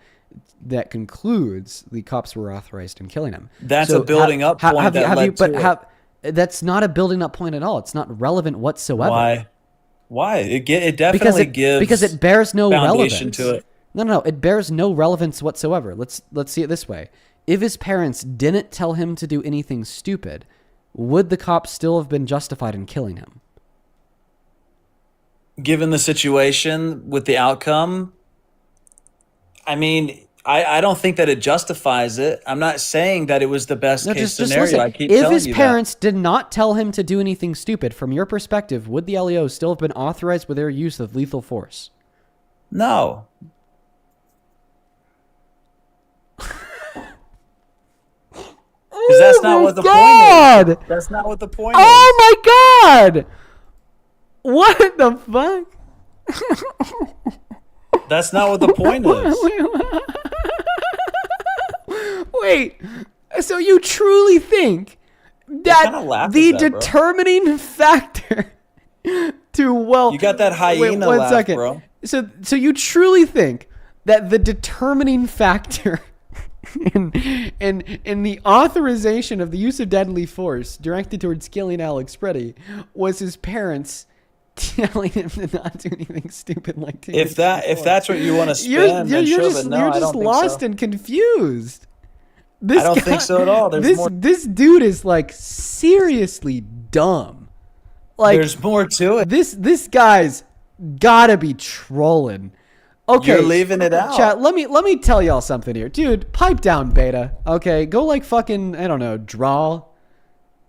that concludes the cops were authorized in killing him. That's a building up point that led to it. That's not a building up point at all. It's not relevant whatsoever. Why? It definitely gives because it bears no foundation relevance to it. No, it bears no relevance whatsoever. Let's see it this way. If his parents didn't tell him to do anything stupid, would the cops still have been justified in killing him? Given the situation with the outcome, I mean, I don't think that it justifies it. I'm not saying that it was the best case scenario. Listen. I keep if telling his you parents did not tell him to do anything stupid, from your perspective, would the LEO still have been authorized with their use of lethal force? No. Because that's not what the point is. That's not what the point is. Oh my god! What the fuck? That's not what the point is. Wait, so you truly think that the determining factor to you got that hyena one laugh, second. bro. So you truly think that the determining factor in the authorization of the use of deadly force directed towards killing Alex Preddy was his parents telling him to not do anything stupid like that? If that's what you want to spin, then sure, but no, I don't think lost so. and confused. I don't think so at all. This dude is like seriously dumb. Like there's more to it. This guy's gotta be trolling. Okay, you're leaving it out. Chat, let me tell y'all something here, dude. Pipe down, beta. Okay, go like fucking I don't know, draw.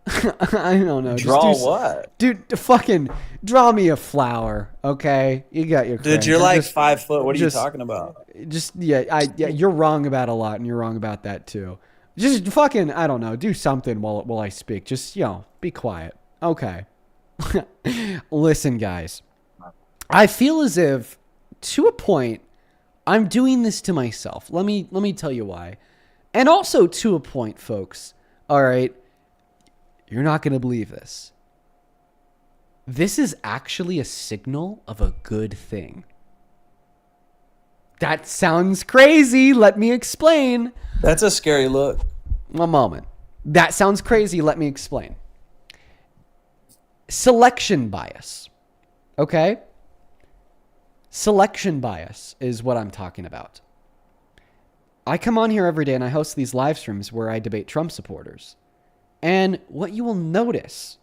I don't know. Draw what? Dude, fucking draw me a flower, okay? You got your Dude, you're like 5 foot. What are you talking about? You're wrong about a lot, and you're wrong about that too. Just fucking, I don't know, do something while I speak. Just, be quiet. Okay. Listen, guys. I feel as if, to a point, I'm doing this to myself. Let me tell you why. And also to a point, folks. All right. You're not going to believe this. This is actually a signal of a good thing. That sounds crazy. Let me explain. That's a scary look. One moment. That sounds crazy. Let me explain. Selection bias. Okay? Selection bias is what I'm talking about. I come on here every day and I host these live streams where I debate Trump supporters. And what you will notice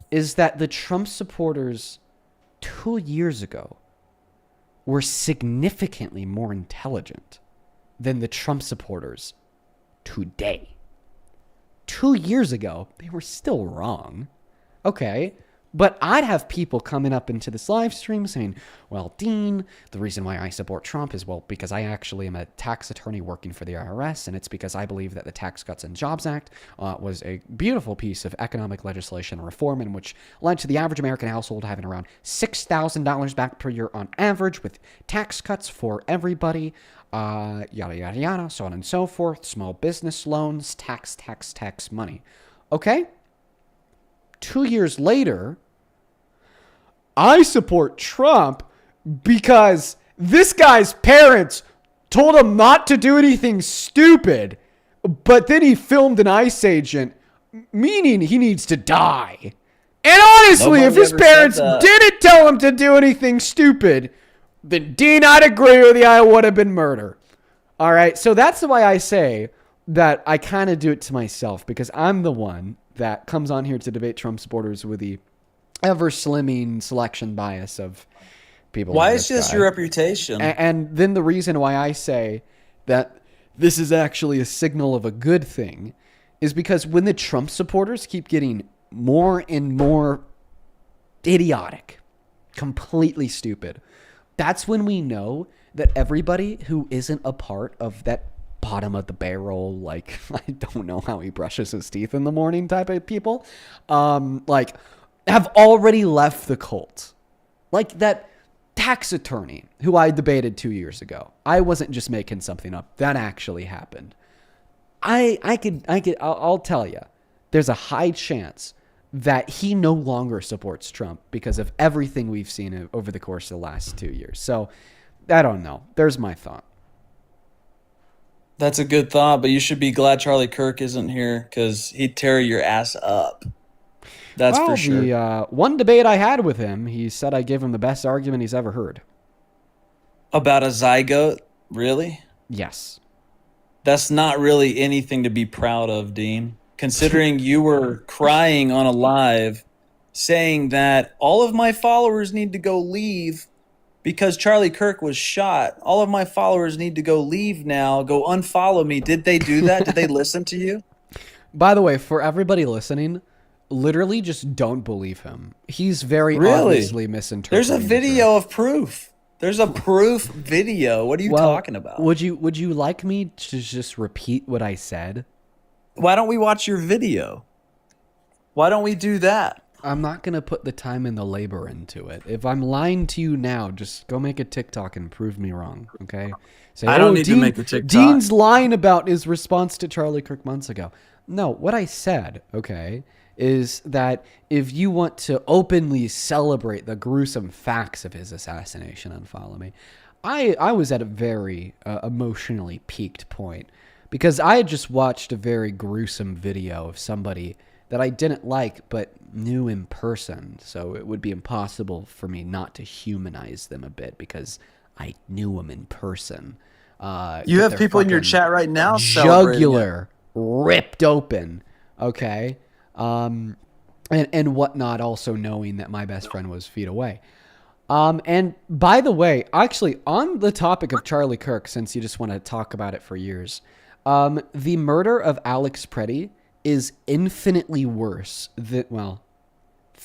is that the Trump supporters 2 years ago were significantly more intelligent than the Trump supporters today. 2 years ago, they were still wrong. Okay, But I'd have people coming up into this live stream saying, well, Dean, the reason why I support Trump is, well, because I actually am a tax attorney working for the IRS, and it's because I believe that the Tax Cuts and Jobs Act was a beautiful piece of economic legislation reform in which led to the average American household having around $6,000 back per year on average, with tax cuts for everybody, yada, yada, yada, so on and so forth, small business loans, tax money. Okay? 2 years later, I support Trump because this guy's parents told him not to do anything stupid, but then he filmed an ICE agent, meaning he needs to die. And honestly, if his parents didn't tell him to do anything stupid, then Dean, I'd agree with you, I would have been murder. All right, so that's why I say that I kind of do it to myself, because I'm the one that comes on here to debate Trump supporters with the ever-slimming selection bias of people. Why like is this this guy. your reputation? And then the reason why I say that this is actually a signal of a good thing is because when the Trump supporters keep getting more and more idiotic, completely stupid, that's when we know that everybody who isn't a part of that bottom of the barrel, like, I don't know how he brushes his teeth in the morning type of people, like, have already left the cult. Like that tax attorney who I debated 2 years ago. I wasn't just making something up. That actually happened. I'll tell you, there's a high chance that he no longer supports Trump because of everything we've seen over the course of the last 2 years. So, I don't know. There's my thought. That's a good thought, but you should be glad Charlie Kirk isn't here because he'd tear your ass up. That's for sure. The one debate I had with him, he said I gave him the best argument he's ever heard. About a zygote? Really? Yes. That's not really anything to be proud of, Dean. Considering you were crying on a live saying that all of my followers need to go leave because Charlie Kirk was shot. All of my followers need to go leave now, go unfollow me. Did they do that? Did they listen to you? By the way, for everybody listening, literally just don't believe him. He's very obviously misinterpreting. There's a video of proof. There's a proof video. What are you talking about? Would you like me to just repeat what I said? Why don't we watch your video? Why don't we do that? I'm not going to put the time and the labor into it. If I'm lying to you now, just go make a TikTok and prove me wrong, okay? Say, I don't need to make a TikTok. Dean's lying about his response to Charlie Kirk months ago. No, what I said, okay, is that if you want to openly celebrate the gruesome facts of his assassination, unfollow me. I was at a very emotionally peaked point because I had just watched a very gruesome video of somebody that I didn't like but knew in person, so it would be impossible for me not to humanize them a bit because I knew them in person. You have people in your chat right now jugular ripped open, okay, and whatnot, also knowing that my best friend was feet away. And by the way, actually, on the topic of Charlie Kirk, since you just want to talk about it for years, the murder of Alex Preddy is infinitely worse than, well,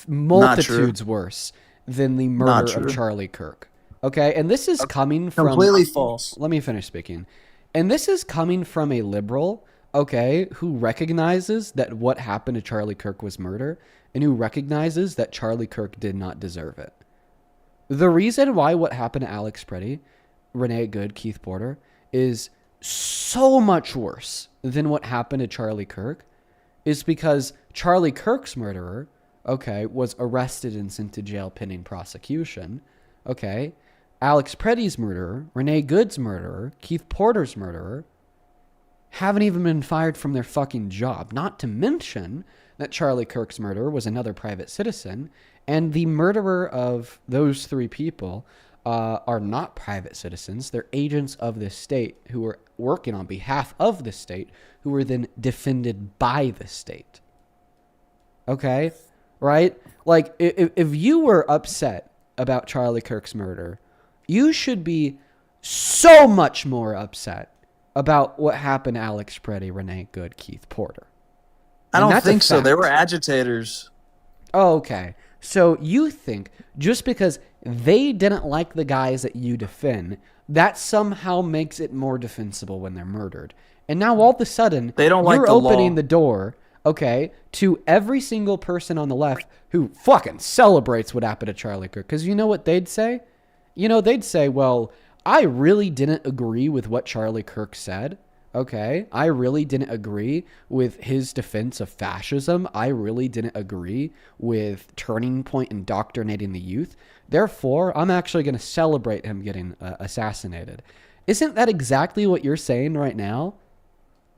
multitudes worse than the murder of Charlie Kirk. Okay, and this is coming from... Completely false. Let me finish speaking. And this is coming from a liberal, okay, who recognizes that what happened to Charlie Kirk was murder, and who recognizes that Charlie Kirk did not deserve it. The reason why what happened to Alex Preddy, Renee Good, Keith Porter, is so much worse than what happened to Charlie Kirk is because Charlie Kirk's murderer, okay, was arrested and sent to jail pending prosecution, okay? Alex Preddy's murderer, Renee Good's murderer, Keith Porter's murderer, haven't even been fired from their fucking job. Not to mention that Charlie Kirk's murderer was another private citizen, and the murderer of those three people are not private citizens. They're agents of the state who are working on behalf of the state, who were then defended by the state. Okay? Right? Like, if you were upset about Charlie Kirk's murder, you should be so much more upset about what happened to Alex Preddy, Renee Good, Keith Porter. I don't think so. They were agitators. Oh, okay. So you think just because they didn't like the guys that you defend, that somehow makes it more defensible when they're murdered. And now all of a sudden, They don't like you're the opening law. the door, okay, to every single person on the left who fucking celebrates what happened to Charlie Kirk. Because you know what they'd say? They'd say, well, I really didn't agree with what Charlie Kirk said. Okay, I really didn't agree with his defense of fascism. I really didn't agree with Turning Point indoctrinating the youth. Therefore, I'm actually going to celebrate him getting assassinated. Isn't that exactly what you're saying right now?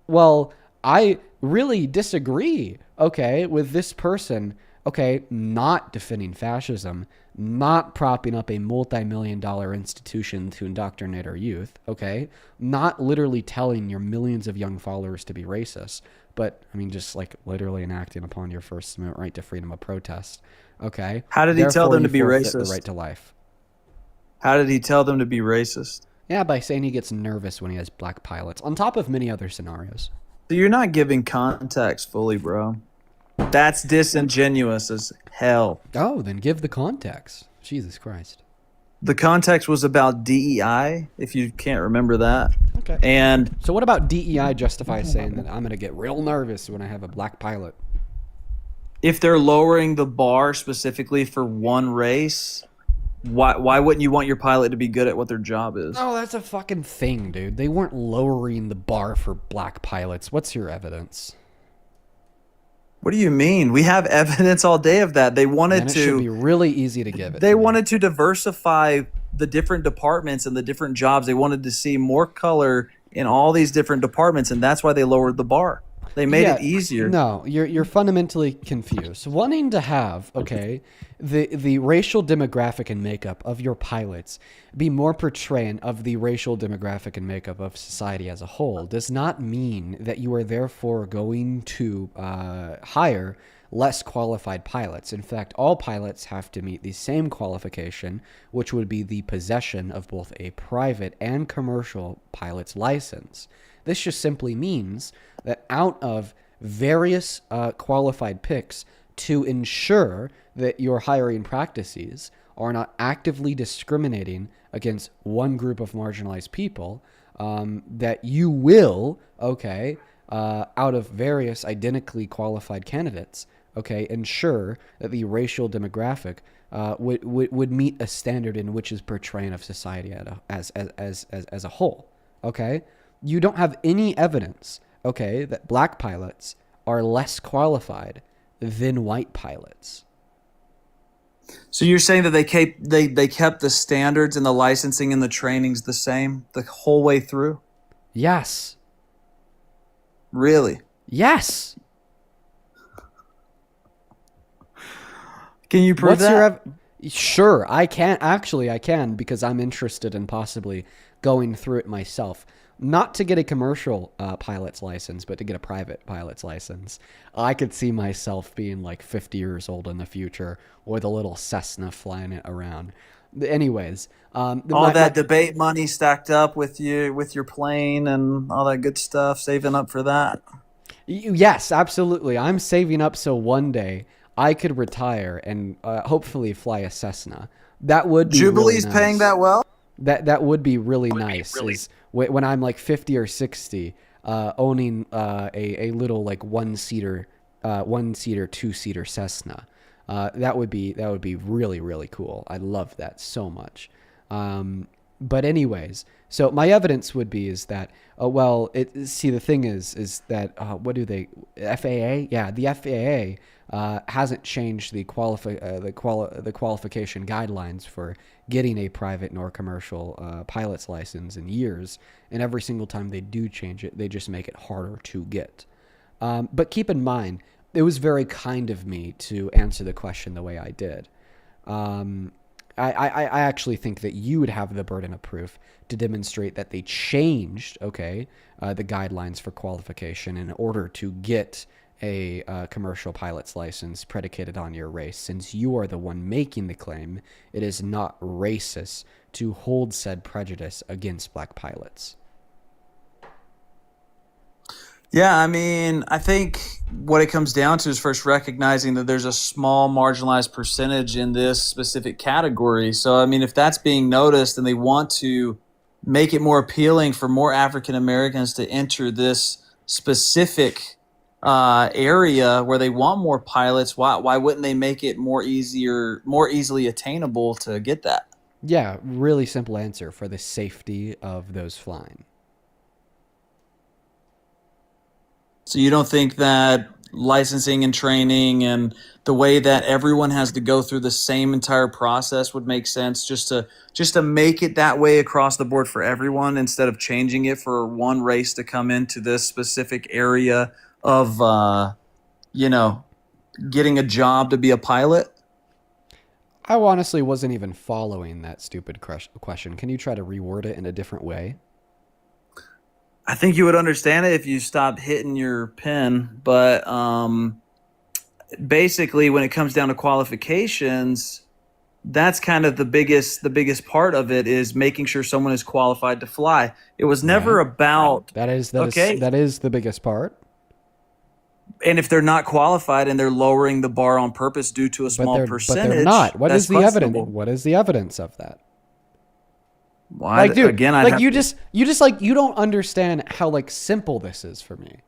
Well, I really disagree, okay, with this person, okay, not defending fascism, not propping up a multi-million-dollar institution to indoctrinate our youth, okay, not literally telling your millions of young followers to be racist, but, I mean, just, like, literally enacting upon your First Amendment right to freedom of protest, okay? How did he tell them to be forfeit racist? the right to life. How did he tell them to be racist? Yeah, by saying he gets nervous when he has black pilots, on top of many other scenarios. So you're not giving context fully, bro. That's disingenuous as hell. Oh, then give the context. Jesus Christ. The context was about DEI, if you can't remember that. Okay. And so what about DEI justifies saying that I'm going to get real nervous when I have a black pilot? if they're lowering the bar specifically for one race, why wouldn't you want your pilot to be good at what their job is? Oh, that's a fucking thing, dude. They weren't lowering the bar for black pilots. What's your evidence? What do you mean? We have evidence all day of that. They wanted And it to. should be really easy to give it. They wanted to diversify the different departments and the different jobs. They wanted to see more color in all these different departments, and that's why they lowered the bar. They made it easier. No, you're fundamentally confused. Wanting to have, okay, the racial demographic and makeup of your pilots be more portraying of the racial demographic and makeup of society as a whole does not mean that you are therefore going to hire less qualified pilots. In fact, all pilots have to meet the same qualification, which would be the possession of both a private and commercial pilot's license. This just simply means that out of various qualified picks, to ensure that your hiring practices are not actively discriminating against one group of marginalized people, that you will, okay, out of various identically qualified candidates, okay, ensure that the racial demographic would meet a standard in which is portraying of society as a whole, okay? You don't have any evidence, okay, that black pilots are less qualified than white pilots. So you're saying that they kept the standards and the licensing and the trainings the same the whole way through? Yes. Really? Yes. Can you prove that? Sure, I can. Actually, I can, because I'm interested in possibly going through it myself. Not to get a commercial pilot's license, but to get a private pilot's license. I could see myself being like 50 years old in the future with a little Cessna flying it around. Anyways. All that debate money stacked up with your plane and all that good stuff, saving up for that. Yes, absolutely. I'm saving up so one day I could retire and hopefully fly a Cessna. That would be Jubilee's really nice. paying that well? That would be really nice. Is when I'm like 50 or 60, owning a little like one-seater, two-seater Cessna. That would be really, really cool. I love that so much. But anyways, so my evidence would be is that the thing is that what do they FAA? Yeah, the FAA hasn't changed the qualification guidelines for getting a private nor commercial pilot's license in years, and every single time they do change it, they just make it harder to get. But keep in mind, it was very kind of me to answer the question the way I did. I actually think that you would have the burden of proof to demonstrate that they changed, the guidelines for qualification in order to get a commercial pilot's license predicated on your race. Since you are the one making the claim, it is not racist to hold said prejudice against black pilots. Yeah, I mean, I think what it comes down to is first recognizing that there's a small marginalized percentage in this specific category. So, I mean, if that's being noticed and they want to make it more appealing for more African Americans to enter this specific area where they want more pilots, why wouldn't they make it more easily attainable to get that? Yeah, really simple answer: for the safety of those flying. So you don't think that licensing and training and the way that everyone has to go through the same entire process would make sense, just to make it that way across the board for everyone, instead of changing it for one race to come into this specific area of getting a job to be a pilot? I honestly wasn't even following that stupid question. Can you try to reword it in a different way? I think you would understand it if you stopped hitting your pen, but basically when it comes down to qualifications, that's kind of the biggest part of it, is making sure someone is qualified to fly. It was never about that is the biggest part. And if they're not qualified and they're lowering the bar on purpose due to a small percentage, but they're not. What is the evidence? questionable. What is the evidence of that? Why? Like, dude, again, like you don't understand how like simple this is for me.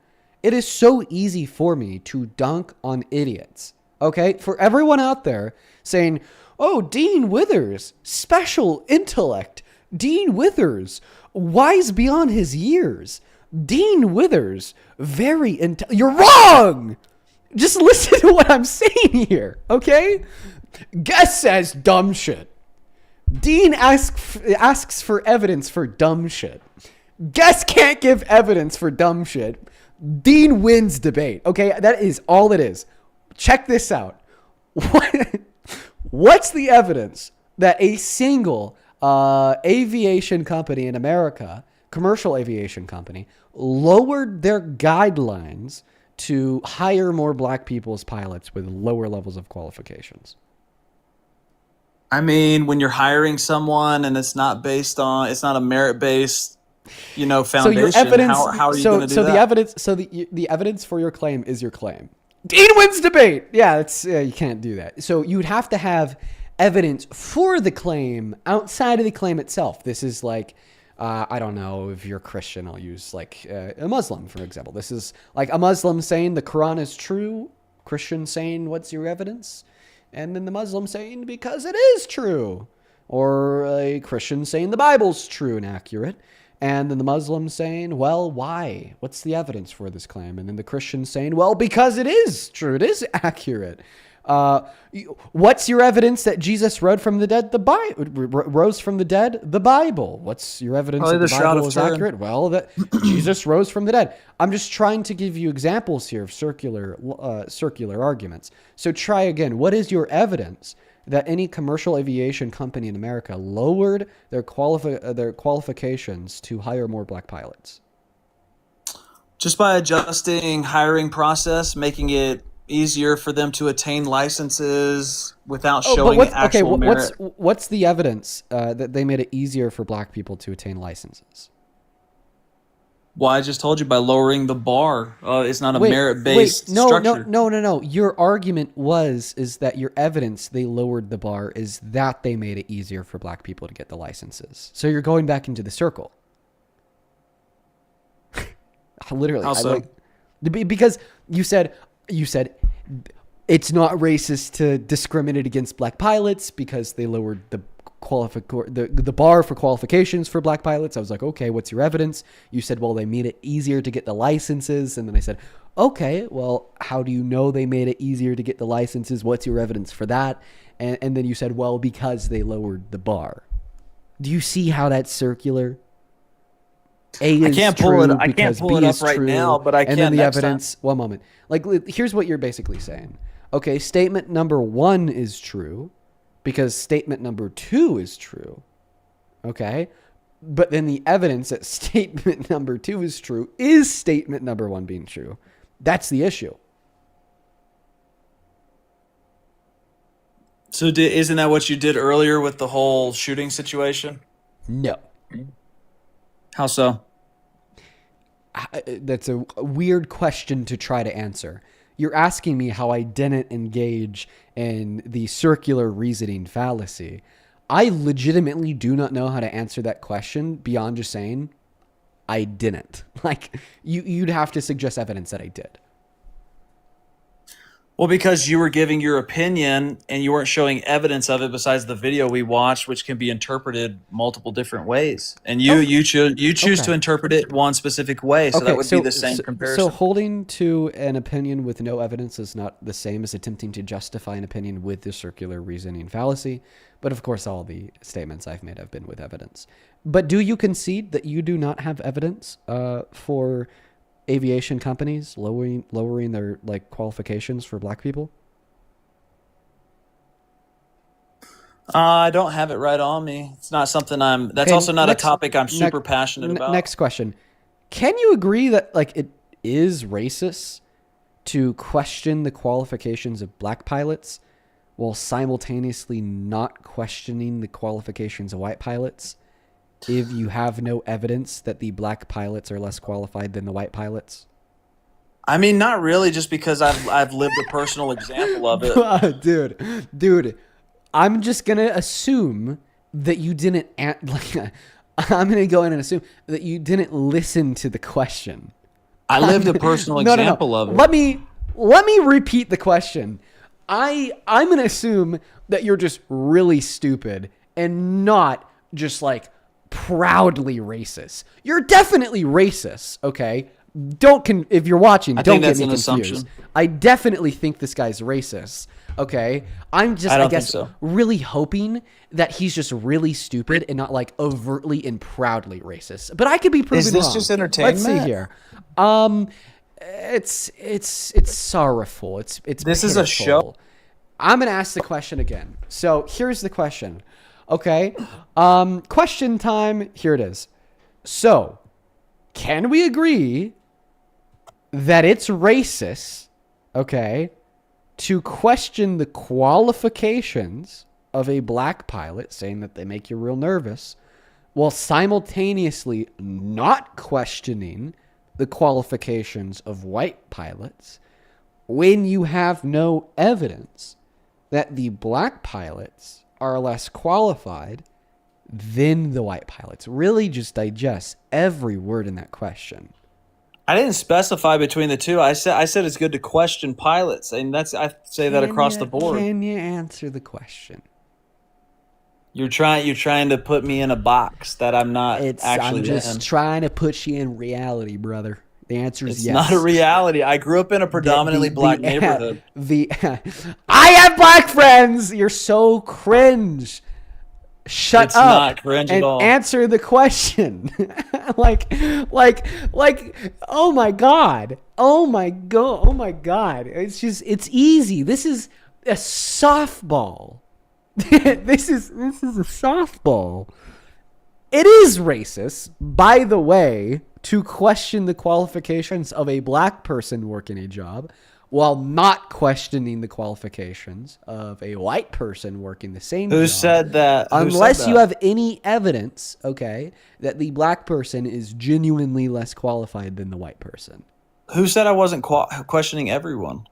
It is so easy for me to dunk on idiots. Okay, for everyone out there saying, "Oh, Dean Withers, special intellect. Dean Withers, wise beyond his years. Dean Withers, you're wrong. Just listen to what I'm saying here, okay? Guest says dumb shit. Dean asks for evidence for dumb shit. Guest can't give evidence for dumb shit. Dean wins debate. Okay, that is all it is. Check this out. What's the evidence that a single aviation company in America, commercial aviation company, lowered their guidelines to hire more black people as pilots with lower levels of qualifications? I mean, when you're hiring someone and it's not a merit-based, foundation. So your evidence, how are you going to do that? The evidence for your claim is your claim. Dean wins debate. Yeah, you can't do that. So you would have to have evidence for the claim outside of the claim itself. This is like, I don't know, if you're Christian, I'll use like a Muslim, for example. This is like a Muslim saying the Quran is true, Christian saying, what's your evidence? And then the Muslim saying, because it is true. Or a Christian saying the Bible's true and accurate. And then the Muslim saying, well, why? What's the evidence for this claim? And then the Christian saying, well, because it is true. It is accurate. What's your evidence that Jesus rose from the dead? Rose from the dead? The Bible. What's your evidence that the Bible was accurate? Well, that Jesus rose from the dead. I'm just trying to give you examples here of circular arguments. So try again. What is your evidence that any commercial aviation company in America lowered their qualifications to hire more black pilots? Just by adjusting hiring process, making it easier for them to attain licenses without showing actual merit. What's the evidence that they made it easier for black people to attain licenses? Well, I just told you, by lowering the bar. It's not a merit-based structure. No. Your argument is that your evidence they lowered the bar is that they made it easier for black people to get the licenses. So you're going back into the circle. Literally. How so? Because you said it's not racist to discriminate against black pilots because they lowered the bar for qualifications for black pilots. I was like, okay, what's your evidence? You said, well, they made it easier to get the licenses. And then I said, okay, well, how do you know they made it easier to get the licenses? What's your evidence for that? And then you said, well, because they lowered the bar. Do you see how that's circular? I can't pull it up right now, but I can. And then the evidence. One moment. Like, here's what you're basically saying. Okay, statement number 1 is true because statement number 2 is true. Okay, but then the evidence that statement number 2 is true is statement number 1 being true. That's the issue. So isn't that what you did earlier with the whole shooting situation? No. How so? that's a weird question to try to answer. You're asking me how I didn't engage in the circular reasoning fallacy. I legitimately do not know how to answer that question beyond just saying I didn't. Like, you'd have to suggest evidence that I did. Well, because you were giving your opinion and you weren't showing evidence of it besides the video we watched, which can be interpreted multiple different ways. And you choose to interpret it one specific way. So that would be the same comparison. So holding to an opinion with no evidence is not the same as attempting to justify an opinion with the circular reasoning fallacy. But of course, all the statements I've made have been with evidence. But do you concede that you do not have evidence for aviation companies lowering their like qualifications for black people? I don't have it right on me. It's not something that's also not a topic I'm super passionate about. Next question. Can you agree that like it is racist to question the qualifications of black pilots while simultaneously not questioning the qualifications of white pilots if you have no evidence that the black pilots are less qualified than the white pilots? I mean, not really, just because I've lived a personal example of it. Dude, I'm just going to assume that you didn't I'm going to go in and assume that you didn't listen to the question. I lived a personal example of it. Let me repeat the question. I'm going to assume that you're just really stupid and not just like proudly racist. You're definitely racist, okay? If you're watching, don't get me confused. Assumption. I definitely think this guy's racist, okay? I guess, really hoping that he's just really stupid and not like overtly and proudly racist. But I could be proven wrong. Is this just entertainment? Let's see here. It's sorrowful. It's this pitiful. Is a show. I'm gonna ask the question again. So here's the question. Okay. Question time. Here it is. So, can we agree that it's racist, okay, to question the qualifications of a black pilot, saying that they make you real nervous, while simultaneously not questioning the qualifications of white pilots when you have no evidence that the black pilots are less qualified than the white pilots? Really just digest every word in that question. I didn't specify between the two. I said it's good to question pilots, and I say that across the board. Can you answer the question? You're trying to put me in a box that I'm not actually I'm just trying to put you in reality, brother. The answer is yes. It's not a reality. I grew up in a predominantly black neighborhood. I have black friends. You're so cringe. Shut it's up not cringe and at all. Answer the question. like, oh my God. Oh my God. It's easy. This is a softball. This is a softball. It is racist, by the way, to question the qualifications of a black person working a job while not questioning the qualifications of a white person working the same job. Who said that? Unless you have any evidence, okay, that the black person is genuinely less qualified than the white person. Who said I wasn't questioning everyone?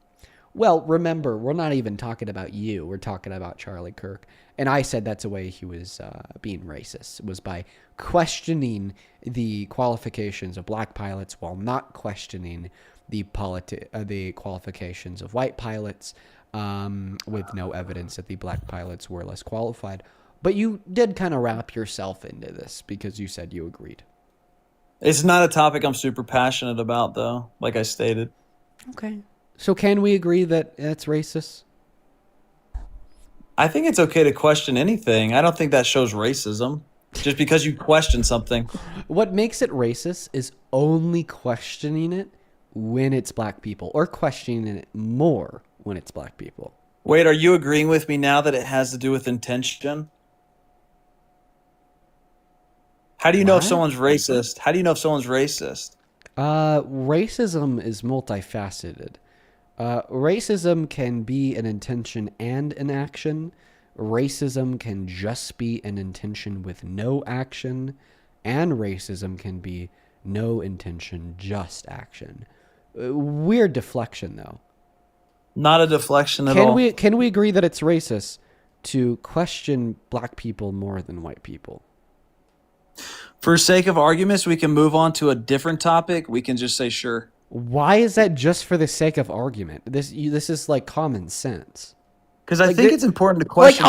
Well, remember, we're not even talking about you. We're talking about Charlie Kirk. And I said that's the way he was being racist. It was by questioning the qualifications of black pilots while not questioning the qualifications of white pilots with no evidence that the black pilots were less qualified. But you did kind of wrap yourself into this because you said you agreed. It's not a topic I'm super passionate about, though, like I stated. Okay. So can we agree that it's racist? I think it's okay to question anything. I don't think that shows racism. Just because you question something. What makes it racist is only questioning it when it's black people, or questioning it more when it's black people. Wait, are you agreeing with me now that it has to do with intention? How do you know if someone's racist? How do you know if someone's racist? Racism is multifaceted. Racism can be an intention and an action. Racism can just be an intention with no action. And racism can be no intention, just action. Weird deflection, though. Not a deflection at all. Can we agree that it's racist to question black people more than white people? For sake of arguments, we can move on to a different topic. We can just say sure. Why is that just for the sake of argument? This is like common sense. Because I think it's important to question.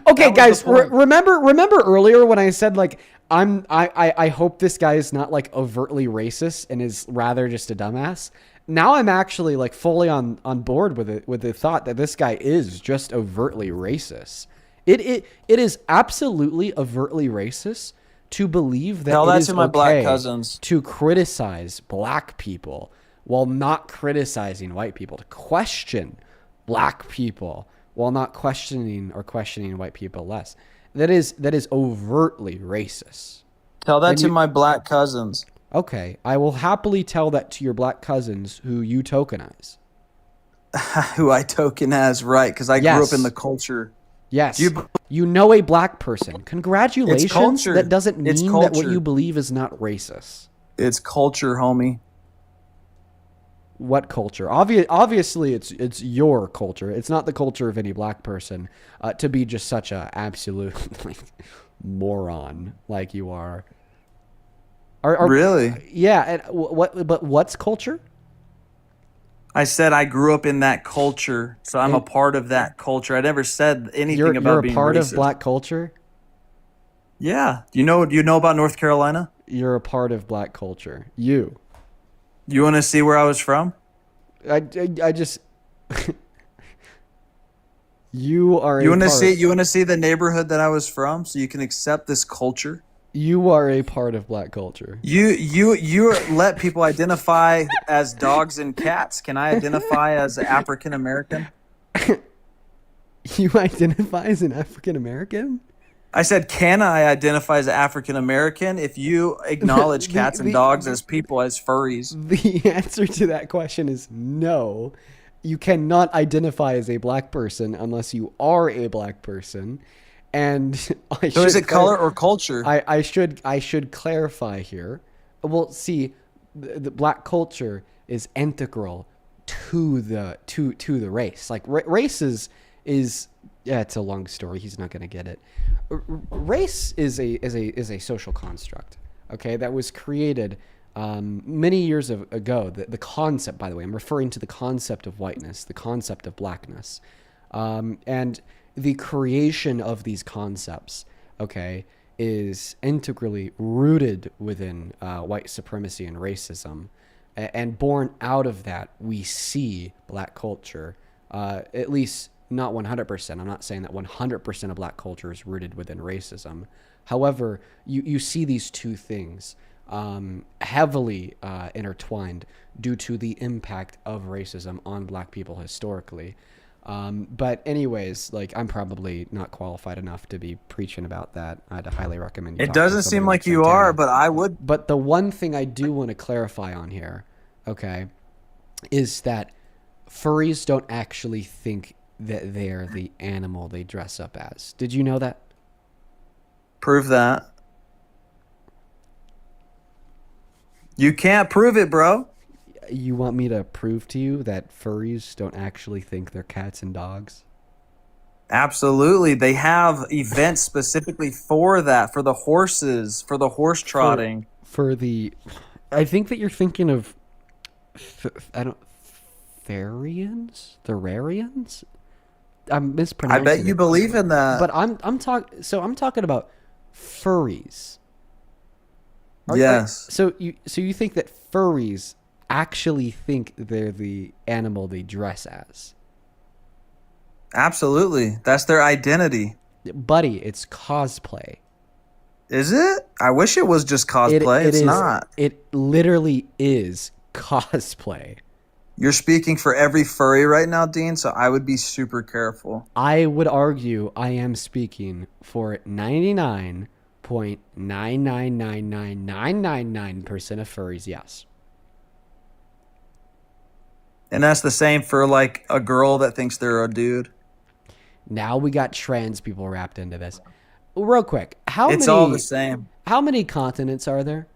Okay, guys, remember earlier when I said like I hope this guy is not like overtly racist and is rather just a dumbass. Now I'm actually like fully on board with the thought that this guy is just overtly racist. It is absolutely overtly racist to believe that it is to my okay black cousins to criticize black people while not criticizing white people, to question black people while not questioning white people less. That is overtly racist. Tell that to my black cousins. Okay, I will happily tell that to your black cousins who you tokenize. Who I tokenize, right? Because I grew up in the culture. Yes. You know a black person. Congratulations. That doesn't mean that what you believe is not racist. It's culture, homie. What culture? Obviously, it's your culture. It's not the culture of any black person to be just such a absolute moron like you are. Really? Yeah. And but what's culture? I said I grew up in that culture, so I'm a part of that culture. I never said anything about being racist. You're a part of black culture? Yeah. Do you know about North Carolina? You're a part of black culture. You want to see where I was from? I just You are You want to see the neighborhood that I was from so you can accept this culture? You are a part of black culture. You let people identify as dogs and cats. Can I identify as African American? You identify as an African American? I said, can I identify as African American if you acknowledge cats and dogs as people, as furries? The answer to that question is no. You cannot identify as a black person unless you are a black person. And so is it color or culture? I should clarify here. Well, see, the black culture is integral to the race. Like race is it's a long story. He's not going to get it. Race is a social construct. Okay, that was created many years ago. The concept, by the way, I'm referring to the concept of whiteness, the concept of blackness, and the creation of these concepts, okay, is integrally rooted within white supremacy and racism. And born out of that, we see black culture, at least not 100%. I'm not saying that 100% of black culture is rooted within racism. However, you see these two things heavily intertwined due to the impact of racism on black people historically. But anyways, like I'm probably not qualified enough to be preaching about that. I'd highly recommend you. It doesn't seem like you are, but I would. But the one thing I do want to clarify on here, okay, is that furries don't actually think that they're the animal they dress up as. Did you know that? Prove that. You can't prove it, bro. You want me to prove to you that furries don't actually think they're cats and dogs? Absolutely. They have events specifically for that, for the horses, for the horse trotting. I think that you're thinking of, Therians? I'm mispronouncing I bet you believe in that. But I'm talking about furries. Yes. So you think that furries actually think they're the animal they dress as? Absolutely. That's their identity. Buddy, it's cosplay. Is it? I wish it was just cosplay. It's not. It literally is cosplay. You're speaking for every furry right now, Dean, so I would be super careful. I would argue I am speaking for 99.9999999% of furries, yes. And that's the same for like a girl that thinks they're a dude. Now we got trans people wrapped into this. Real quick, it's all the same. How many continents are there?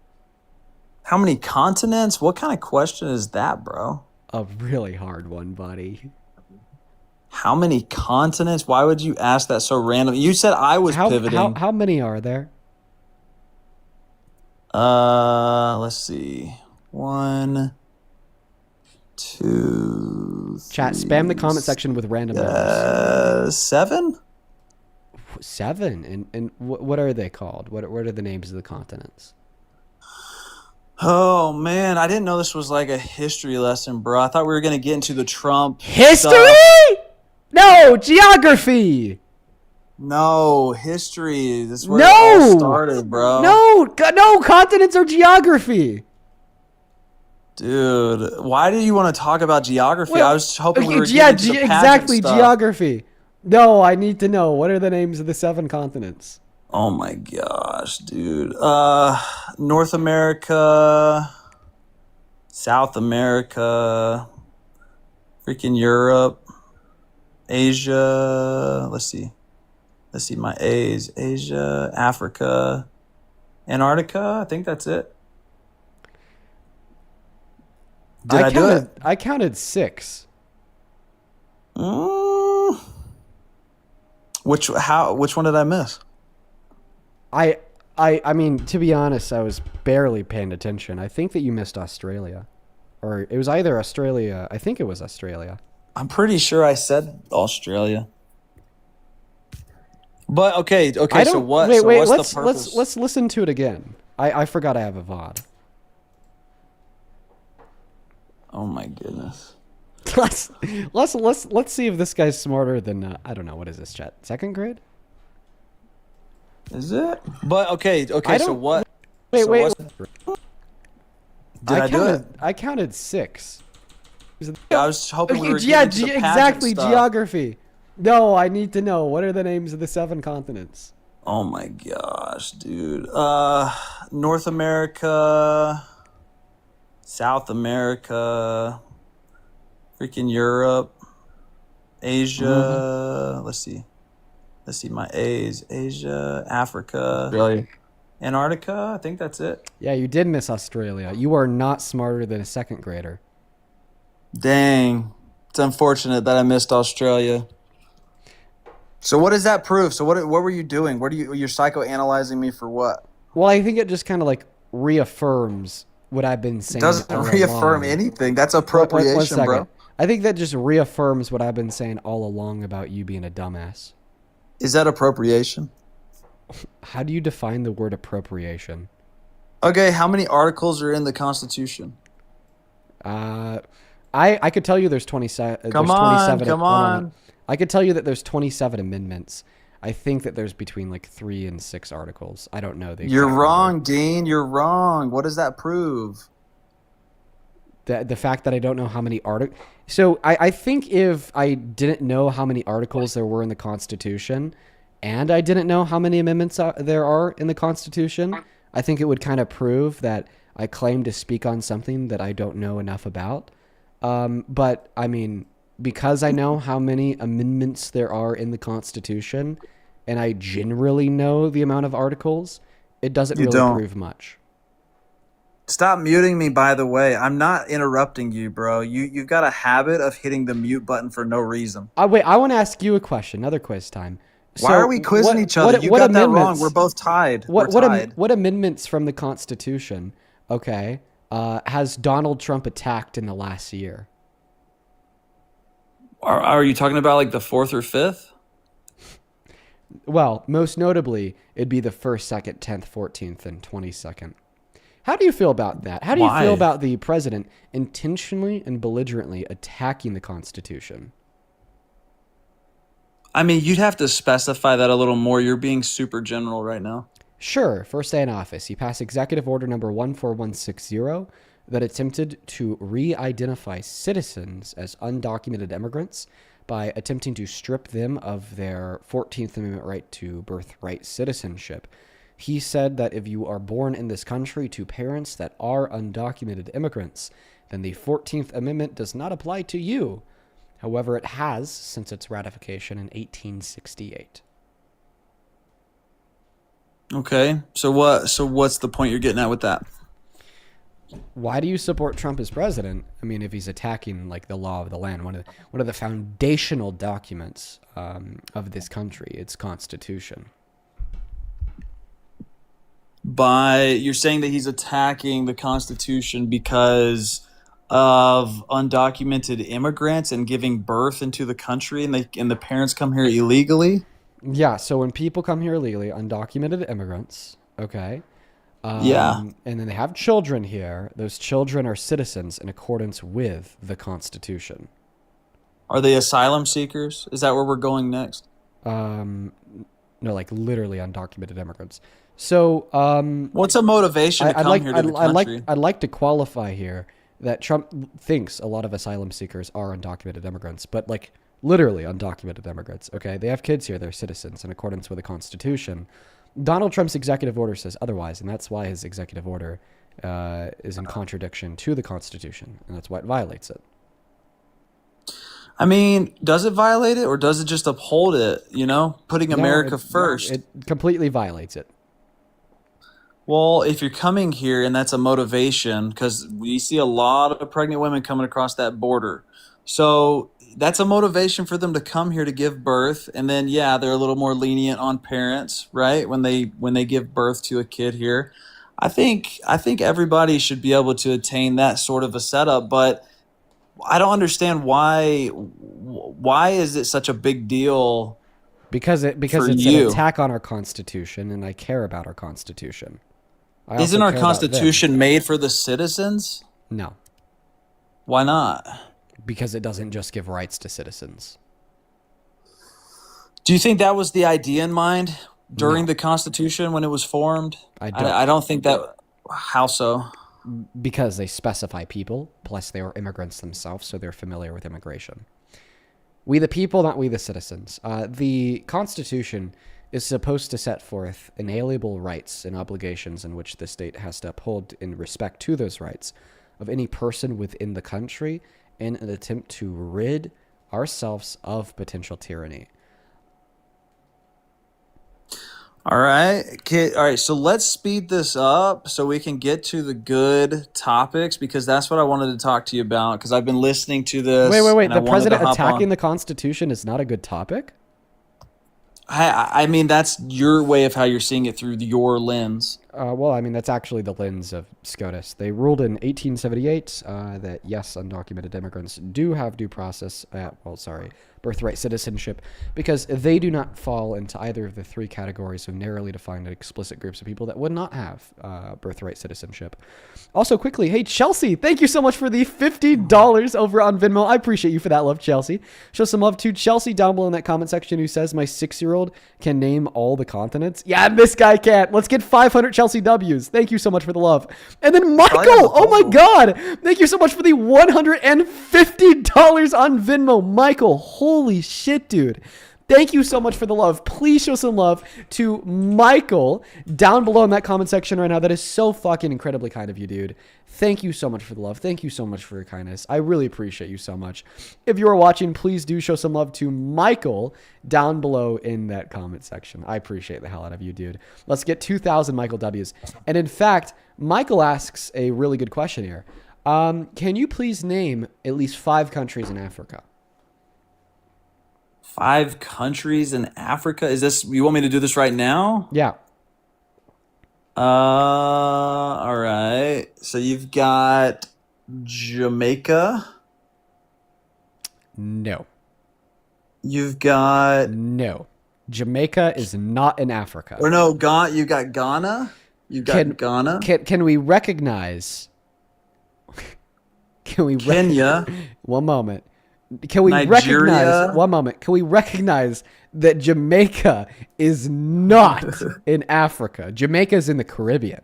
How many continents? What kind of question is that, bro? A really hard one, buddy. How many continents? Why would you ask that so random? You said I was pivoting. How many are there? Let's see. 1, 2, Chat, spam the comment section with random numbers. 7? 7? And what are they called? What are the names of the continents? Oh man, I didn't know this was like a history lesson, bro. I thought we were gonna get into the Trump history. Stuff. No, geography. No, history. This is where it all started, bro. No, continents are geography. Dude, why do you want to talk about geography? Well, I was hoping we were getting into the exactly stuff. Geography. No, I need to know. What are the names of the 7 continents? Oh my gosh, dude. North America, South America, freaking Europe, Asia. Let's see my A's. Asia, Africa, Antarctica. I think that's it. Did I do it? I counted 6. Which one did I miss? I mean, to be honest, I was barely paying attention. I think that you missed Australia. Or it was either Australia. I think it was Australia. I'm pretty sure I said Australia. But okay, so what? Wait, what's the purpose? let's listen to it again. I forgot I have a VOD. Oh my goodness. let's see if this guy's smarter than I don't know, what is this, chat? 2nd grade? Is it? But okay, so what? Wait. Did I do it? I counted 6. I was hoping we were getting into the exactly, stuff. geography. No, I need to know. What are the names of the 7 continents? Oh my gosh, dude. North America, South America, freaking Europe, Asia. Let's see my A's. Asia, Africa, Really? Antarctica. I think that's it. Yeah, you did miss Australia. You are not smarter than a 2nd grader. Dang. It's unfortunate that I missed Australia. So what does that prove? So what were you doing? You're psychoanalyzing me for what? Well, I think it just kind of like reaffirms what I've been saying. It doesn't reaffirm anything. That's appropriation, bro. I think that just reaffirms what I've been saying all along about you being a dumbass. Is that appropriation? How do you define the word appropriation? Okay, how many articles are in the Constitution? I could tell you there's 27. Come on. I could tell you that there's 27 amendments. I think that there's between like 3 and 6 articles. I don't know. You're wrong, Dean. You're wrong. What does that prove? The fact that I don't know how many articles. So I think if I didn't know how many articles there were in the Constitution, and I didn't know how many amendments there are in the Constitution, I think it would kind of prove that I claim to speak on something that I don't know enough about. But I mean, because I know how many amendments there are in the Constitution, and I generally know the amount of articles, it doesn't really prove much. Stop muting me, by the way. I'm not interrupting you, bro. You've got a habit of hitting the mute button for no reason. Wait, I want to ask you a question. Another quiz time. Why are we quizzing each other? You got that wrong. We're both tied. What amendments from the Constitution, has Donald Trump attacked in the last year? Are you talking about like the 4th or 5th? Well, most notably, it'd be the 1st, 2nd, 10th, 14th, and 22nd. How do you feel about that? How do you feel about the president intentionally and belligerently attacking the Constitution? I mean, you'd have to specify that a little more. You're being super general right now. Sure. First day in office, he passed Executive Order number 14160 that attempted to re-identify citizens as undocumented immigrants by attempting to strip them of their 14th Amendment right to birthright citizenship. He said that if you are born in this country to parents that are undocumented immigrants, then the 14th Amendment does not apply to you. However, it has since its ratification in 1868. Okay. So what's the point you're getting at with that? Why do you support Trump as president? I mean, if he's attacking like the law of the land, one of the foundational documents of this country, its constitution. You're saying that he's attacking the Constitution because of undocumented immigrants and giving birth into the country, and the parents come here illegally? Yeah, so when people come here illegally, undocumented immigrants, okay? Yeah. And then they have children here. Those children are citizens in accordance with the Constitution. Are they asylum seekers? Is that where we're going next? No, like literally undocumented immigrants. So, what's a motivation to come here to the country? I'd like to qualify here that Trump thinks a lot of asylum seekers are undocumented immigrants, but like literally undocumented immigrants. Okay, they have kids here; they're citizens in accordance with the Constitution. Donald Trump's executive order says otherwise, and that's why his executive order is in contradiction to the Constitution, and that's why it violates it. I mean, does it violate it, or does it just uphold it? You know, putting America first. It completely violates it. Well, if you're coming here and that's a motivation, because we see a lot of pregnant women coming across that border. So that's a motivation for them to come here to give birth. And then, yeah, they're a little more lenient on parents, right? When they give birth to a kid here. I think everybody should be able to attain that sort of a setup, but I don't understand why is it such a big deal? Because it's an attack on our Constitution, and I care about our Constitution. Isn't our Constitution made for the citizens? No. Why not? Because it doesn't just give rights to citizens. Do you think that was the idea in mind during the Constitution when it was formed? I don't think that. How so? Because they specify people, plus they are immigrants themselves, so they're familiar with immigration. We the people, not we the citizens. The Constitution is supposed to set forth inalienable rights and obligations in which the state has to uphold in respect to those rights of any person within the country in an attempt to rid ourselves of potential tyranny. All right. Okay. All right. So let's speed this up so we can get to the good topics, because that's what I wanted to talk to you about, because I've been listening to this. Wait. The president attacking the Constitution is not a good topic? I mean, that's your way of how you're seeing it through your lens. Well, I mean, that's actually the lens of SCOTUS. They ruled in 1878 that, yes, undocumented immigrants do have due process, birthright citizenship, because they do not fall into either of the three categories of narrowly defined and explicit groups of people that would not have birthright citizenship. Also, quickly, hey, Chelsea, thank you so much for the $50 over on Venmo. I appreciate you for that love, Chelsea. Show some love to Chelsea down below in that comment section, who says, my 6-year-old can name all the continents. Yeah, this guy can't. Let's get 500 Chelsea W's. Thank you so much for the love. And then Michael, oh my God, thank you so much for the $150 on Venmo. Michael, holy shit, dude. Thank you so much for the love. Please show some love to Michael down below in that comment section right now. That is so fucking incredibly kind of you, dude. Thank you so much for the love. Thank you so much for your kindness. I really appreciate you so much. If you are watching, please do show some love to Michael down below in that comment section. I appreciate the hell out of you, dude. Let's get 2,000 Michael W's. And in fact, Michael asks a really good question here. Can you please name at least 5 countries in Africa? 5 countries in Africa? Is this, you want me to do this right now? Yeah. All right. So you've got Jamaica. No. You've got... No. Jamaica is not in Africa. Or no, you got Ghana. You've got Ghana. Can we recognize... Kenya. One moment. Can we Nigeria. recognize... One moment. Can we recognize that Jamaica is not in Africa? Jamaica is in the Caribbean.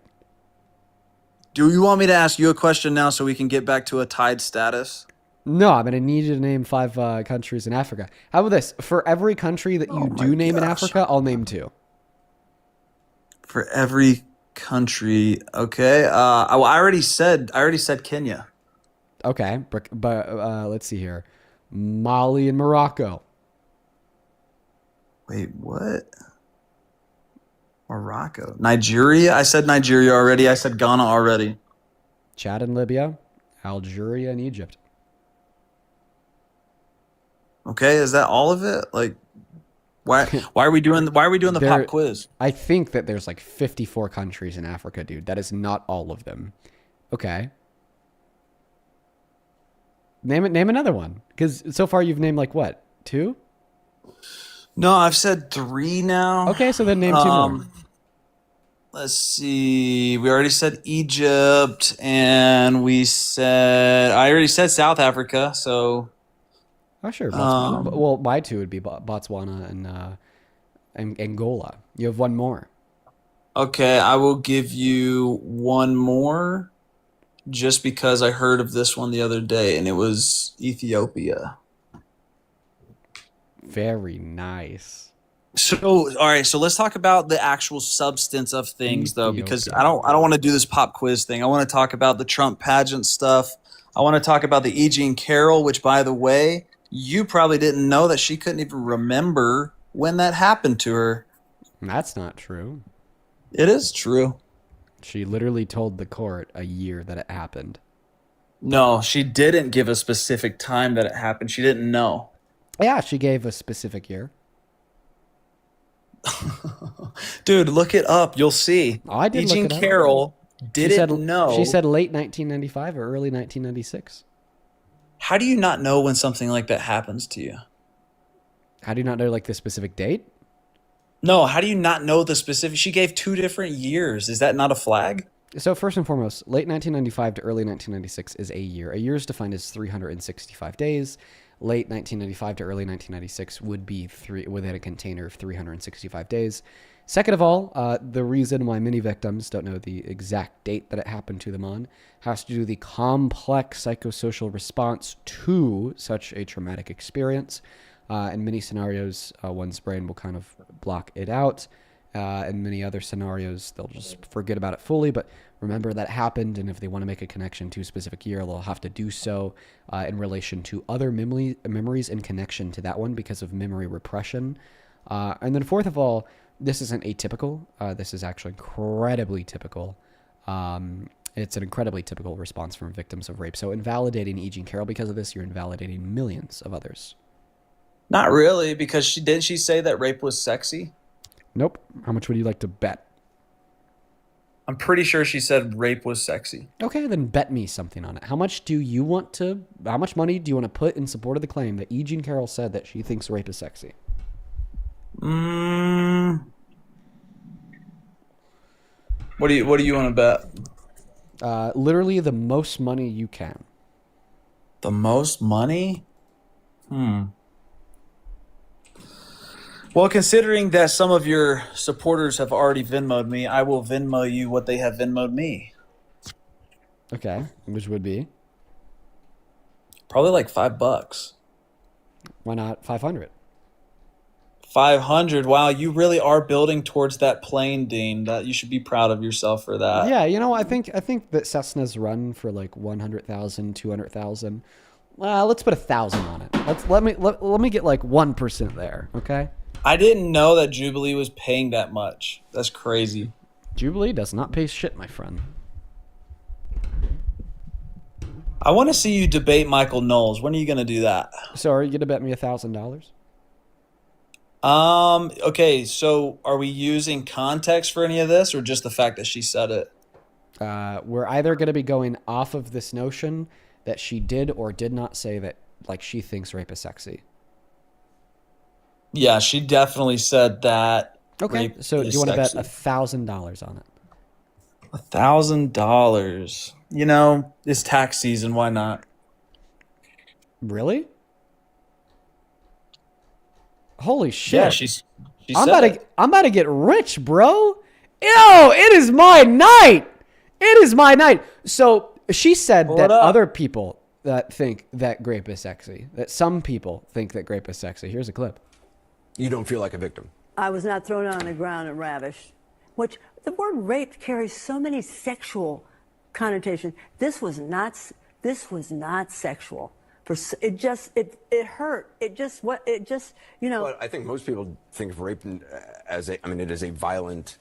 Do you want me to ask you a question now so we can get back to a tied status? No, I'm going to need you to name 5 countries in Africa. How about this? For every country that you do name in Africa, I'll name 2. For every country, okay. I already said Kenya. Okay, but let's see here. Mali and Morocco. Wait, what? Morocco. Nigeria? I said Nigeria already. I said Ghana already. Chad and Libya, Algeria and Egypt. Okay, is that all of it? Like, why are we doing the pop quiz? I think that there's like 54 countries in Africa, dude. That is not all of them. Okay. Name another one. Because so far you've named like what? 2? No, I've said 3 now. Okay, so then name 2 more. Let's see. We already said Egypt, and I already said South Africa. So. Oh, sure. Botswana. Well, my 2 would be Botswana and Angola. You have 1 more. Okay, I will give you 1 more just because I heard of this one the other day, and it was Ethiopia. Very nice. So, all right, so let's talk about the actual substance of things, though, because I don't want to do this pop quiz thing. I want to talk about the Trump pageant stuff. I want to talk about the E. Jean Carroll, which, by the way, you probably didn't know that she couldn't even remember when that happened to her. That's not true. It is true. She literally told the court a year that it happened. No, she didn't give a specific time that it happened. She didn't know. Yeah, she gave a specific year. Dude, look it up. You'll see. Oh, I did. E. Jean Carroll didn't know. She said late 1995 or early 1996. How do you not know when something like that happens to you? How do you not know like the specific date? No, how do you not know the specific? She gave 2 different years. Is that not a flag? So first and foremost, late 1995 to early 1996 is a year. A year is defined as 365 days. Late 1995 to early 1996 would be within a container of 365 days. Second of all, the reason why many victims don't know the exact date that it happened to them on has to do with the complex psychosocial response to such a traumatic experience. In many scenarios, one's brain will kind of block it out. In many other scenarios, they'll just forget about it fully, but remember that happened, and if they want to make a connection to a specific year, they'll have to do so in relation to other memories in connection to that one because of memory repression. And then fourth of all, this isn't atypical. This is actually incredibly typical. It's an incredibly typical response from victims of rape. So invalidating E. Jean Carroll because of this, you're invalidating millions of others. Not really, because didn't she say that rape was sexy? Nope. How much would you like to bet? I'm pretty sure she said rape was sexy. Okay, then bet me something on it. How much money do you want to put in support of the claim that E. Jean Carroll said that she thinks rape is sexy? What do you want to bet? Literally the most money you can. The most money? Well, considering that some of your supporters have already Venmo'd me, I will Venmo you what they have Venmo'd me. Okay, which would be? Probably like $5. Why not 500? 500. Wow, you really are building towards that plane, Dean. That you should be proud of yourself for that. Yeah, you know, I think that Cessna's run for like 100,000, 200,000. Let's put 1,000 on it. Let me get like 1% there, okay? I didn't know that Jubilee was paying that much. That's crazy. Jubilee does not pay shit, my friend. I want to see you debate Michael Knowles. When are you going to do that? So are you going to bet me $1,000? Okay, so are we using context for any of this or just the fact that she said it? We're either going to be going off of this notion that she did or did not say that, like, she thinks rape is sexy. Yeah, she definitely said that. Okay, so do you want to bet $1,000 on it? $1,000. You know, it's tax season. Why not? Really? Holy shit! Yeah, I'm about to get rich, bro. Ew! It is my night. It is my night. So she said that other people that think that grape is sexy. That some people think that grape is sexy. Here's a clip. You don't feel like a victim. I was not thrown on the ground and ravished. Which the word rape carries so many sexual connotations. This was not sexual. It hurt. It just you know. Well, I think most people think of rape as it is a violent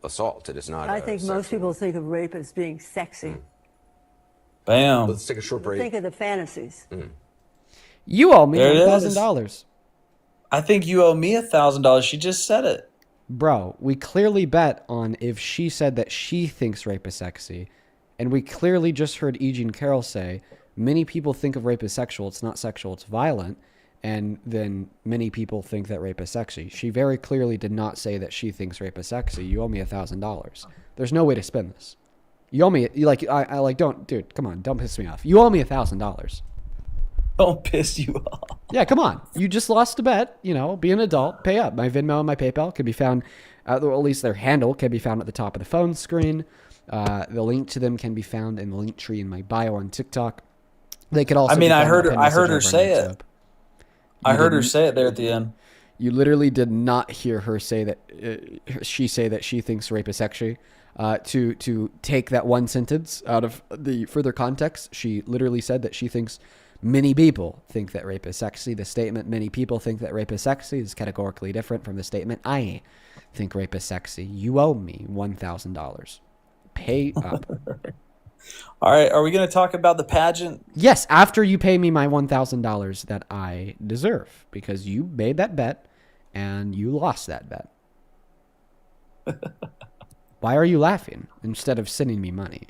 assault. It is not. I think most people think of rape as being sexy. Bam. Let's take a short break. Think of the fantasies. You owe me There it is. $1,000. I think you owe me $1,000. She just said it. Bro, we clearly bet on if she said that she thinks rape is sexy. And we clearly just heard E. Jean Carroll say, many people think of rape as sexual. It's not sexual, it's violent. And then many people think that rape is sexy. She very clearly did not say that she thinks rape is sexy. You owe me $1,000. There's no way to spin this. You owe me, don't, dude, come on, don't piss me off. You owe me $1,000. Don't piss you off. Yeah, come on. You just lost a bet. Be an adult. Pay up. My Venmo and my PayPal can be found, or at least their handle can be found at the top of the phone screen. The link to them can be found in the link tree in my bio on TikTok. They could also. I heard her say it. I heard her say it there at the end. You literally did not hear her say that. She thinks rape is sexy. To take that one sentence out of the further context, she literally said that she thinks many people think that rape is sexy. The statement "many people think that rape is sexy" is categorically different from the statement "I think rape is sexy." You owe me $1,000. Pay up. All right, are we going to talk about the pageant? Yes, after you pay me my $1,000 that I deserve, because you made that bet and you lost that bet. Why are you laughing instead of sending me money?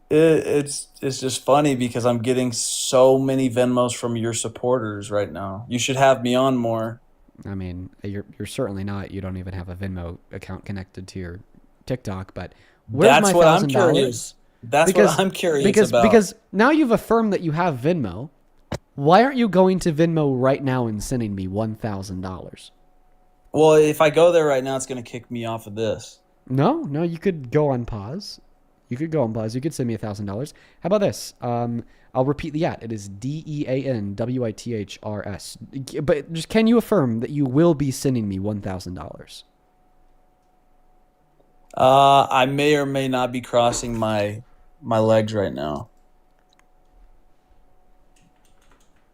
It's just funny because I'm getting so many Venmos from your supporters right now. You should have me on more. I mean, you're certainly not. You don't even have a Venmo account connected to your TikTok, but where's my $1,000? That's what I'm curious about. Because now you've affirmed that you have Venmo. Why aren't you going to Venmo right now and sending me $1,000? Well, if I go there right now, it's going to kick me off of this. No, you could go on pause. You could send me $1,000. How about this? I'll repeat the @ It is DEANWITHRS. But just can you affirm that you will be sending me $1,000? I may or may not be crossing my legs right now.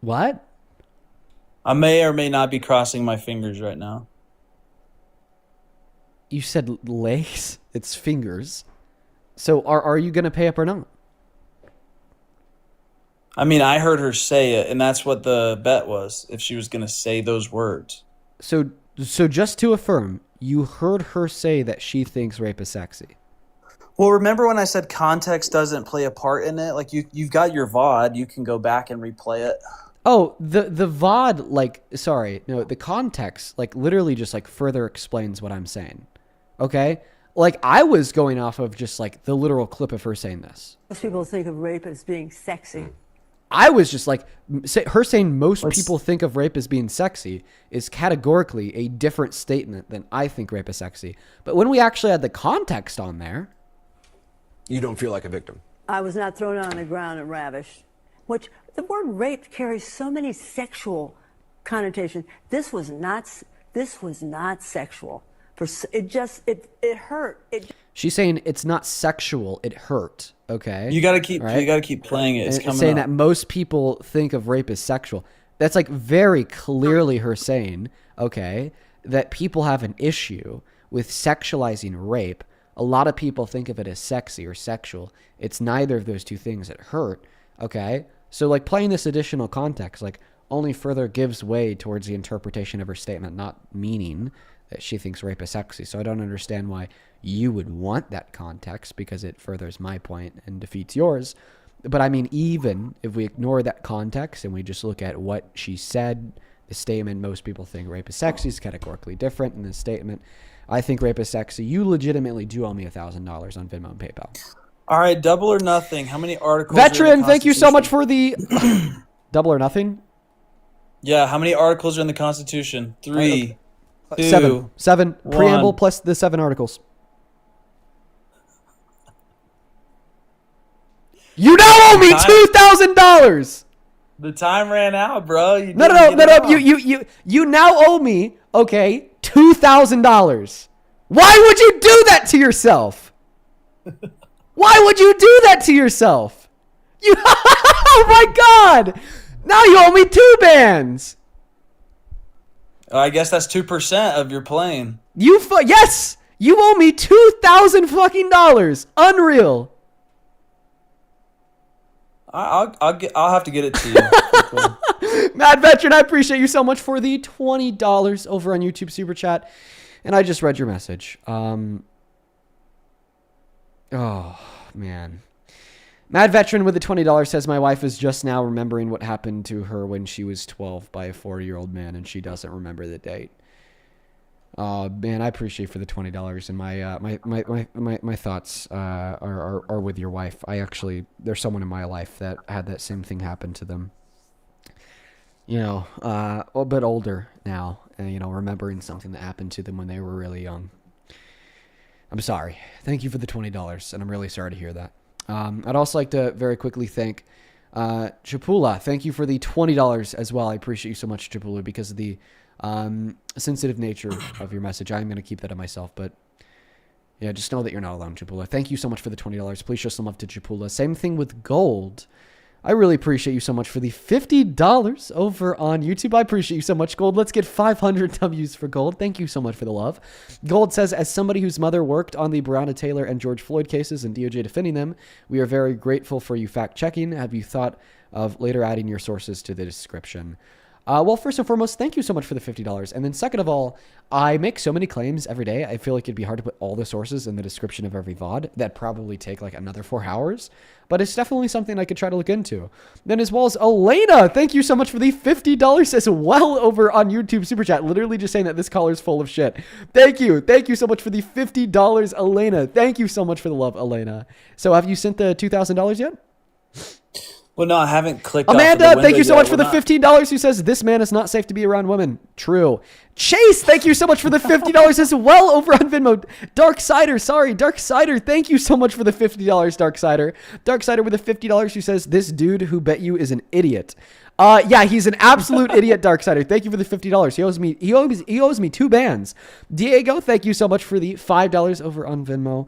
What? I may or may not be crossing my fingers right now. You said legs? It's fingers. So are you going to pay up or not? I mean, I heard her say it, and that's what the bet was, if she was going to say those words. So just to affirm, you heard her say that she thinks rape is sexy. Well, remember when I said context doesn't play a part in it? Like, you've got your VOD. You can go back and replay it. Oh, the VOD, the context, literally just, further explains what I'm saying. Okay? I was going off of just, the literal clip of her saying this. Most people think of rape as being sexy. I was just her saying most people think of rape as being sexy is categorically a different statement than I think rape is sexy. But when we actually had the context on there. You don't feel like a victim. I was not thrown on the ground and ravished. Which, the word rape carries so many sexual connotations. This was not sexual. It hurt. She's saying it's not sexual. It hurt. Okay. You gotta keep playing it. It's coming saying up. that most people think of rape as sexual. That's very clearly her saying, okay, that people have an issue with sexualizing rape. A lot of people think of it as sexy or sexual. It's neither of those two things that hurt. Okay. So playing this additional context, only further gives way towards the interpretation of her statement, not meaning that she thinks rape is sexy. So I don't understand why you would want that context, because it furthers my point and defeats yours. But I mean, even if we ignore that context and we just look at what she said, the statement, most people think rape is sexy, is categorically different in this statement. I think rape is sexy. You legitimately do owe me $1,000 on Venmo and PayPal. All right, double or nothing. How many articles? Veteran, thank you so much for the double or nothing. Yeah, how many articles are in the Constitution? 3, 2, 7 1. Preamble plus the 7 articles. You now owe me $2,000. The time ran out, bro. No. You now owe me, okay, $2,000. Why would you do that to yourself? Why would you do that to yourself? Oh my God! Now you owe me 2 bands. I guess that's 2% of your plane. Yes, you owe me 2,000 fucking dollars. Unreal. I'll have to get it to you. Mad Veteran, I appreciate you so much for the $20 over on YouTube Super Chat. And I just read your message. Oh, man. Mad Veteran with the $20 says, my wife is just now remembering what happened to her when she was 12 by a 40-year-old man, and she doesn't remember the date. Man, I appreciate for the $20, and my thoughts are with your wife. There's someone in my life that had that same thing happen to them. You know, a bit older now, and, you know, remembering something that happened to them when they were really young. I'm sorry. Thank you for the $20, and I'm really sorry to hear that. I'd also like to very quickly thank Chapula. Thank you for the $20 as well. I appreciate you so much, Chapula, because of the sensitive nature of your message. I'm going to keep that to myself, but yeah, just know that you're not alone, Chapula. Thank you so much for the $20. Please show some love to Chapula. Same thing with Gold. I really appreciate you so much for the $50 over on YouTube. I appreciate you so much, Gold. Let's get 500 W's for Gold. Thank you so much for the love. Gold says, as somebody whose mother worked on the Breonna Taylor and George Floyd cases and DOJ defending them, we are very grateful for you fact-checking. Have you thought of later adding your sources to the description? Well, first and foremost, thank you so much for the $50. And then second of all, I make so many claims every day. I feel like it'd be hard to put all the sources in the description of every VOD. That'd probably take like another 4 hours. But it's definitely something I could try to look into. Then as well as Elena, thank you so much for the $50 as well over on YouTube Super Chat. Literally just saying that this caller's full of shit. Thank you. Thank you so much for the $50, Elena. Thank you so much for the love, Elena. So have you sent the $2,000 yet? Well, no, I haven't clicked. Amanda, thank you so much for the $15 who says this man is not safe to be around women. True. Chase, thank you so much for the $50 as well over on Venmo. Darksider, thank you so much for the $50, Darksider. Darksider with the $50 who says this dude who bet you is an idiot. Yeah, he's an absolute idiot, Darksider. Thank you for the $50. He owes me 2 bands. Diego, thank you so much for the $5 over on Venmo.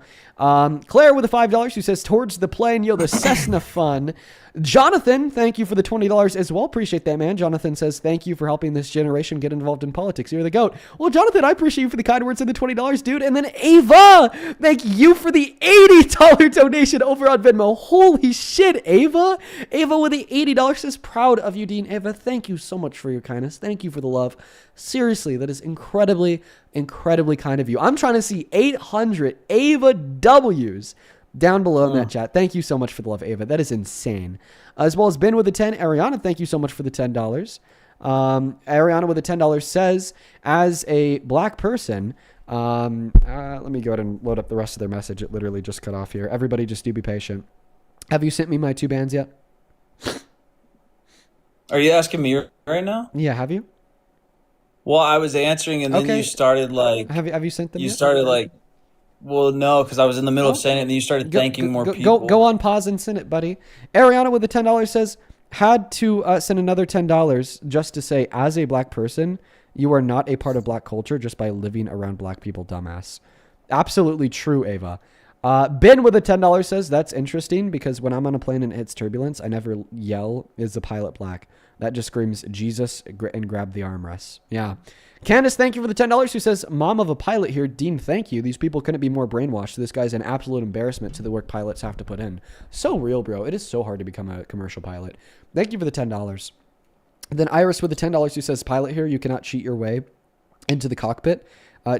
Claire with the $5 who says towards the plane, yo, the Cessna fun. Jonathan, thank you for the $20 as well. Appreciate that, man. Jonathan says, thank you for helping this generation get involved in politics. You're the GOAT. Well, Jonathan, I appreciate you for the kind words and the $20, dude. And then Ava, thank you for the $80 donation over on Venmo. Holy shit, Ava. Ava with the $80 says, proud of you, Dean. Ava, thank you so much for your kindness. Thank you for the love. Seriously, that is incredibly, incredibly kind of you. I'm trying to see 800 Ava W's down below in that chat. Thank you so much for the love, Ava. That is insane. As well as Ben with the 10. Ariana, thank you so much for the $10. Ariana with the $10 says, as a black person, let me go ahead and load up the rest of their message. It literally just cut off here. Everybody just do be patient. Have you sent me my 2 bands yet? Are you asking me right now? Yeah, have you? Well, I was answering, and then you started like. Have you sent them? You yet? started like. Well, no, because I was in the middle of saying it, and then you started thanking more people. Go on pause and send it, buddy. Ariana with the $10 says, had to send another $10 just to say, as a black person, you are not a part of black culture just by living around black people, dumbass. Absolutely true, Ava. Ben with a $10 says, that's interesting because when I'm on a plane and it hits turbulence, I never yell, is the pilot black? That just screams Jesus and grab the armrests. Yeah. Candace, thank you for the $10 who says, mom of a pilot here. Dean, thank you. These people couldn't be more brainwashed. This guy's an absolute embarrassment to the work pilots have to put in. So real, bro. It is so hard to become a commercial pilot. Thank you for the $10. Then Iris with the $10 who says, pilot here, you cannot cheat your way into the cockpit.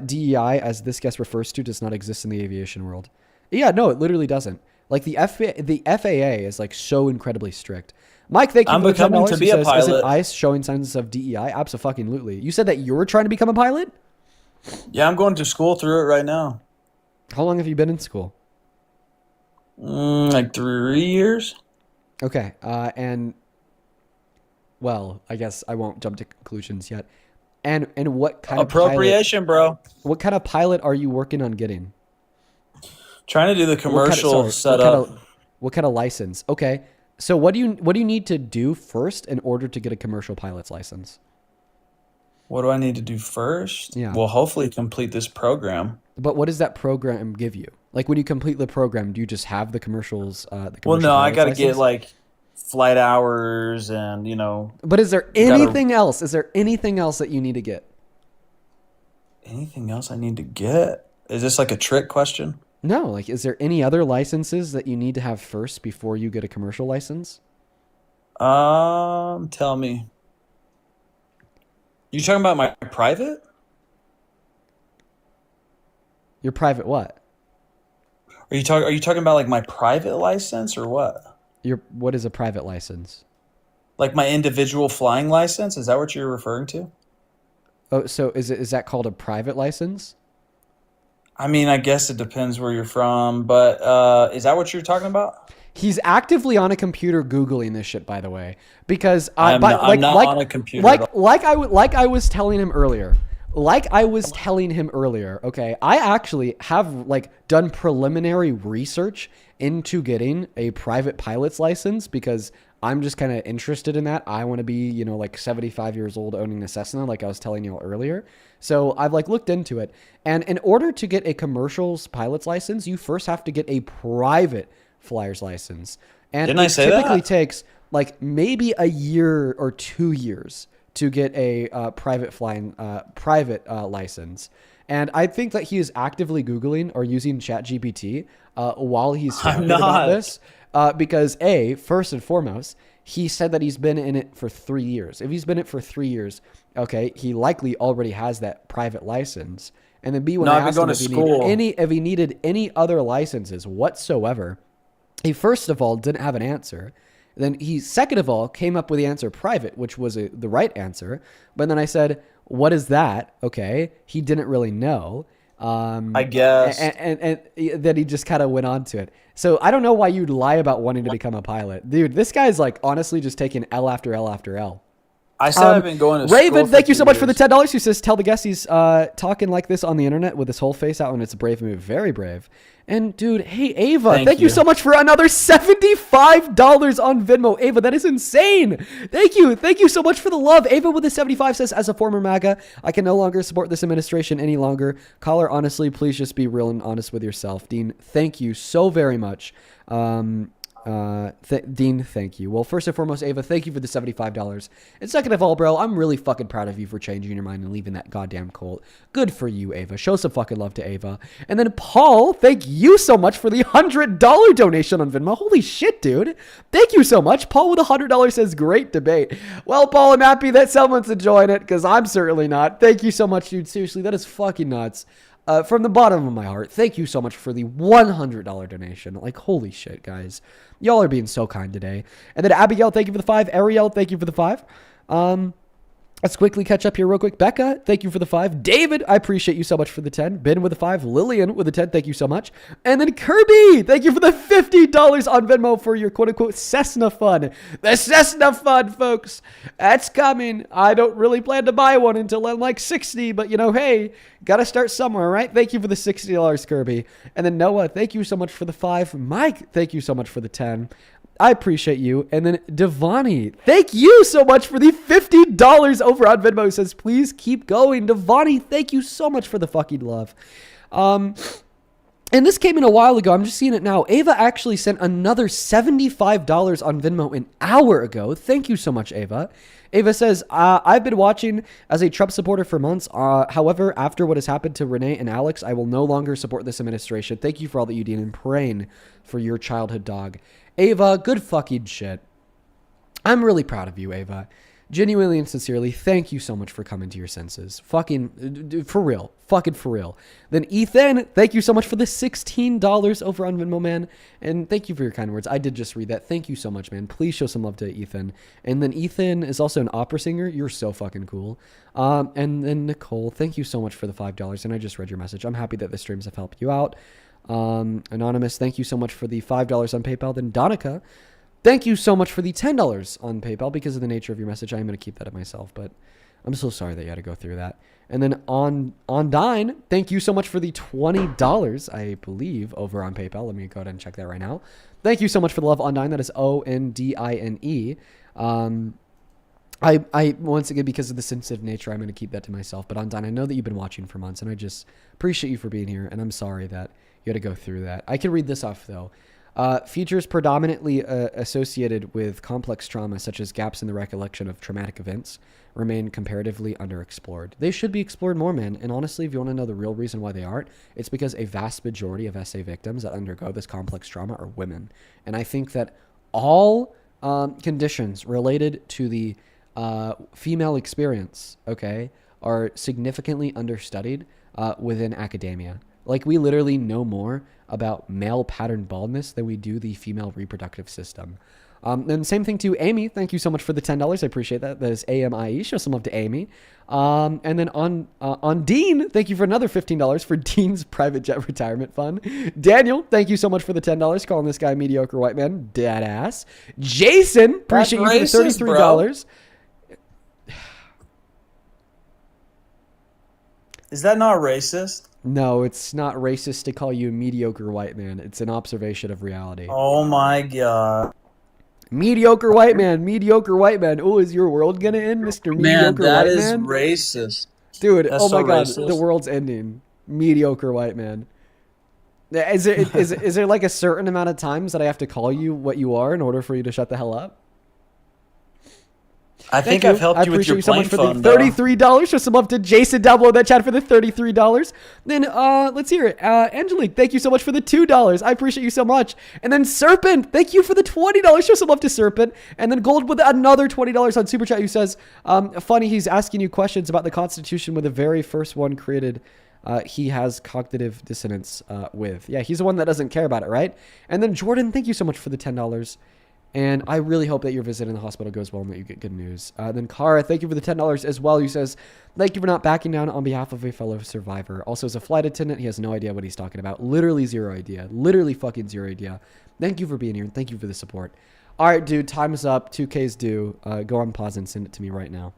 DEI, as this guest refers to, does not exist in the aviation world. Yeah, no, it literally doesn't. Like the FAA is like so incredibly strict. Mike, thank you for the $10 to be a pilot. Isn't ICE showing signs of DEI? Abso-fucking-lutely. You said that you were trying to become a pilot? Yeah, I'm going to school through it right now. How long have you been in school? Like 3 years. Okay, and well, I guess I won't jump to conclusions yet. And what kind of appropriation, bro? What kind of pilot are you working on getting? Trying to do the commercial setup. What kind of license? Okay. So what do you need to do first in order to get a commercial pilot's license? What do I need to do first? Yeah. Well, hopefully complete this program. But what does that program give you? Like when you complete the program, do you just have the commercials? Well, no, I got to get like flight hours and, you know. But is there anything else? Is there anything else that you need to get? Anything else I need to get? Is this like a trick question? No, like, is there any other licenses that you need to have first before you get a commercial license? Tell me. You talking about my private? Your private what? Are you talking about like my private license or what? What is a private license? Like my individual flying license? Is that what you're referring to? Oh, so is that called a private license? I mean, I guess it depends where you're from, but is that what you're talking about? He's actively on a computer Googling this shit, by the way, because I'm not on a computer at all. Like I was telling him earlier. Okay, I actually have like done preliminary research into getting a private pilot's license because I'm just kind of interested in that. I want to be, like 75 years old owning a Cessna, like I was telling you earlier. So I've like looked into it. And in order to get a commercial pilot's license, you first have to get a private flyer's license. And Didn't I say that? It typically takes like maybe a year or 2 years to get a private license. And I think that he is actively Googling or using ChatGPT while he's talking about this. Because first and foremost, he said that he's been in it for 3 years. If he's been in it for 3 years, okay, he likely already has that private license. And then B, when I asked him if he needed any other licenses whatsoever, he first of all didn't have an answer. Then he second of all came up with the answer private, which was the right answer. But then I said, what is that? Okay, he didn't really know. I guess. And then he just kind of went on to it. So I don't know why you'd lie about wanting to become a pilot. Dude, this guy's like honestly just taking L after L after L. I said I've been going to Raven, school thank you so much for years. the $10. He says, tell the guest he's talking like this on the internet with his whole face out, and it's a brave move. Very brave. And dude, hey, Ava, thank you so much for another $75 on Venmo. Ava, that is insane. Thank you. Thank you so much for the love. Ava with the 75 says, as a former MAGA, I can no longer support this administration any longer. Caller, honestly, please just be real and honest with yourself. Dean, thank you so very much. Dean, thank you. Well, first and foremost, Ava, thank you for the $75. And second of all, bro, I'm really fucking proud of you for changing your mind and leaving that goddamn cult. Good for you, Ava. Show some fucking love to Ava. And then Paul, thank you so much for the $100 donation on Venmo. Holy shit, dude. Thank you so much. Paul with $100 says, great debate. Well, Paul, I'm happy that someone's enjoying it because I'm certainly not. Thank you so much, dude. Seriously, that is fucking nuts. From the bottom of my heart, thank you so much for the $100 donation. Like, holy shit, guys. Y'all are being so kind today. And then Abigail, thank you for the 5. Ariel, thank you for the 5. Let's quickly catch up here real quick. Becca, thank you for the 5. David, I appreciate you so much for the 10. Ben with the 5. Lillian with the 10. Thank you so much. And then Kirby, thank you for the $50 on Venmo for your quote-unquote Cessna fund. The Cessna fund, folks. That's coming. I don't really plan to buy one until I'm like 60, but hey, got to start somewhere, right? Thank you for the $60, Kirby. And then Noah, thank you so much for the 5. Mike, thank you so much for the 10. I appreciate you. And then Devani, thank you so much for the $50 over on Venmo. Says, please keep going. Devani, thank you so much for the fucking love. And this came in a while ago. I'm just seeing it now. Ava actually sent another $75 on Venmo an hour ago. Thank you so much, Ava. Ava says, I've been watching as a Trump supporter for months. However, after what has happened to Renee and Alex, I will no longer support this administration. Thank you for all that you did and praying for your childhood dog. Ava, good fucking shit. I'm really proud of you, Ava. Genuinely and sincerely, thank you so much for coming to your senses. Fucking, for real. Fucking for real. Then Ethan, thank you so much for the $16 over on Venmo, man. And thank you for your kind words. I did just read that. Thank you so much, man. Please show some love to Ethan. And then Ethan is also an opera singer. You're so fucking cool. And then Nicole, thank you so much for the $5. And I just read your message. I'm happy that the streams have helped you out. Anonymous, thank you so much for the $5 on PayPal. Then Donica, thank you so much for the $10 on PayPal. Because of the nature of your message, I'm going to keep that to myself, but I'm so sorry that you had to go through that. And then on Dine, thank you so much for the $20, I believe, over on PayPal. Let me go ahead and check that right now. Thank you so much for the love on Dine. That is ONDINE. I once again, because of the sensitive nature, I'm going to keep that to myself. But on Dine, I know that you've been watching for months, and I just appreciate you for being here. And I'm sorry that you had to go through that. I can read this off, though. Features predominantly associated with complex trauma, such as gaps in the recollection of traumatic events, remain comparatively underexplored. They should be explored more, man. And honestly, if you want to know the real reason why they aren't, it's because a vast majority of SA victims that undergo this complex trauma are women. And I think that all conditions related to the female experience, okay, are significantly understudied within academia. Like, we literally know more about male pattern baldness than we do the female reproductive system. And same thing to Amy. Thank you so much for the $10. I appreciate that. That is AMIE. Show some love to Amy. And then on Dean, thank you for another $15 for Dean's private jet retirement fund. Daniel, thank you so much for the $10. Calling this guy mediocre white man. Dead ass. Jason, appreciate you for the $33. Is that not racist? No, it's not racist to call you a mediocre white man. It's an observation of reality. Oh my god. Mediocre white man, mediocre white man. Oh, is your world gonna end, Mr. Mediocre Man, that White is Man? racist. Dude, That's oh my so god, racist. the world's ending. Mediocre white man. Is there like a certain amount of times that I have to call you what you are in order for you to shut the hell up? I think I've helped you with your so plane much for fund, the $33. Show some love to Jason down below that chat for the $33. Then let's hear it. Angelique, thank you so much for the $2. I appreciate you so much. And then Serpent, thank you for the $20. Show some love to Serpent. And then Gold with another $20 on Super Chat, who says, funny, he's asking you questions about the Constitution with the very first one created. He has cognitive dissonance with. Yeah, he's the one that doesn't care about it, right? And then Jordan, thank you so much for the $10. And I really hope that your visit in the hospital goes well and that you get good news. Then Kara, thank you for the $10 as well. He says, thank you for not backing down on behalf of a fellow survivor. Also, as a flight attendant, he has no idea what he's talking about. Literally zero idea. Literally fucking zero idea. Thank you for being here and thank you for the support. All right, dude, time is up. 2K's due. Go on pause and send it to me right now.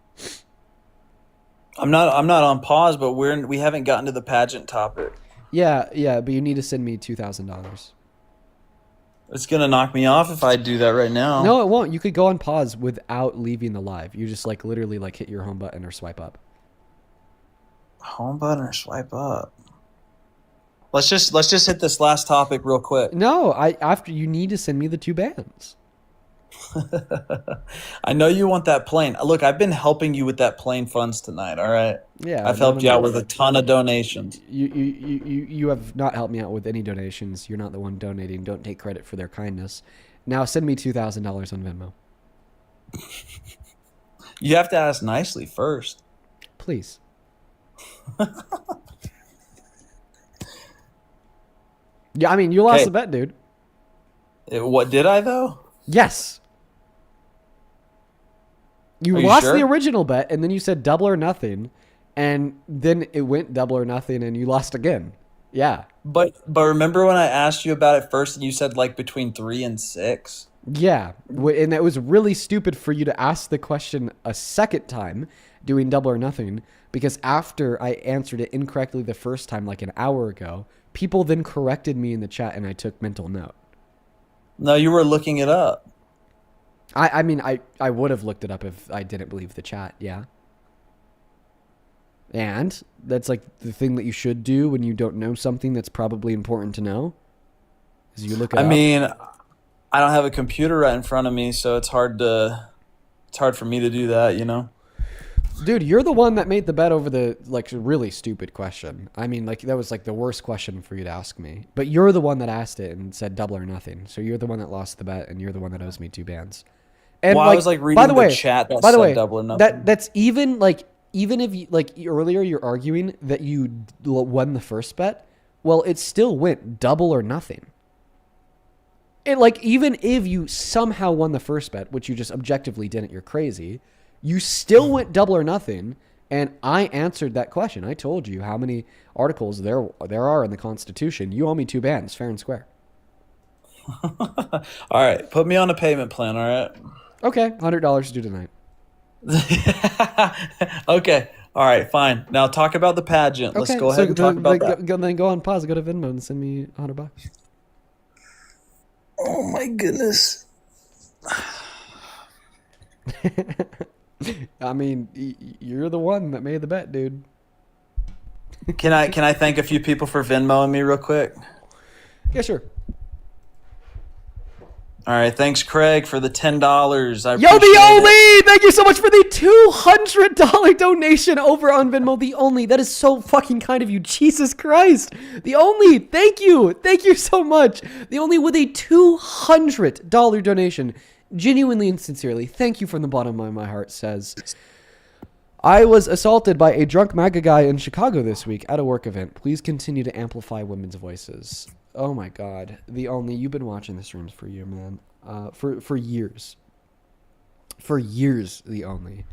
I'm not on pause, but we haven't gotten to the pageant topic. Yeah, but you need to send me $2,000. It's gonna knock me off if I do that right now. No, it won't. You could go on pause without leaving the live. You just like literally like hit your home button or swipe up. Home button or swipe up. Let's just hit this last topic real quick. No, after you need to send me the 2 bands. I know you want that plane. Look, I've been helping you with that plane funds tonight. All right. Yeah, I've helped you out with a ton of donations. You have not helped me out with any donations. You're not the one donating. Don't take credit for their kindness. Now send me $2,000 on Venmo. You have to ask nicely first. Please. Yeah, I mean, you lost the bet, dude. What did I though? Yes. You lost the original bet, and then you said double or nothing, and then it went double or nothing, and you lost again. Yeah. But remember when I asked you about it first, and you said like between 3 and 6? Yeah, and it was really stupid for you to ask the question a second time, doing double or nothing, because after I answered it incorrectly the first time, like an hour ago, people then corrected me in the chat, and I took mental note. No, you were looking it up. I mean, I would have looked it up if I didn't believe the chat, yeah. And that's like the thing that you should do when you don't know something that's probably important to know, is you look it up. I mean, I don't have a computer right in front of me, so it's hard for me to do that, you know? Dude, you're the one that made the bet over the like really stupid question. I mean, like that was like the worst question for you to ask me. But you're the one that asked it and said double or nothing. So you're the one that lost the bet, and you're the one that owes me 2 bands. And well, I was like reading the chat that said double or nothing. That's even like, even if you like earlier you're arguing that you won the first bet, well, it still went double or nothing. And like, even if you somehow won the first bet, which you just objectively didn't, you're crazy, you still went double or nothing, and I answered that question. I told you how many articles there are in the Constitution. You owe me 2 bands, fair and square. All right, put me on a payment plan, all right? Okay, $100 due tonight. Okay, all right, fine. Now talk about the pageant. Let's go ahead and talk about that. Then go on pause, go to Venmo and send me $100. Oh my goodness. I mean, you're the one that made the bet, dude. Can I thank a few people for Venmoing me real quick? Yeah, sure. All right, thanks, Craig, for the $10. Yo, the only! Thank you so much for the $200 donation over on Venmo. The only. That is so fucking kind of you. Jesus Christ. The only. Thank you. Thank you so much. The only with a $200 donation genuinely and sincerely, thank you from the bottom of my heart, says, I was assaulted by a drunk MAGA guy in Chicago this week at a work event. Please continue to amplify women's voices. Oh my God. The Only, you've been watching the streams for you, man. For years. For years, The Only.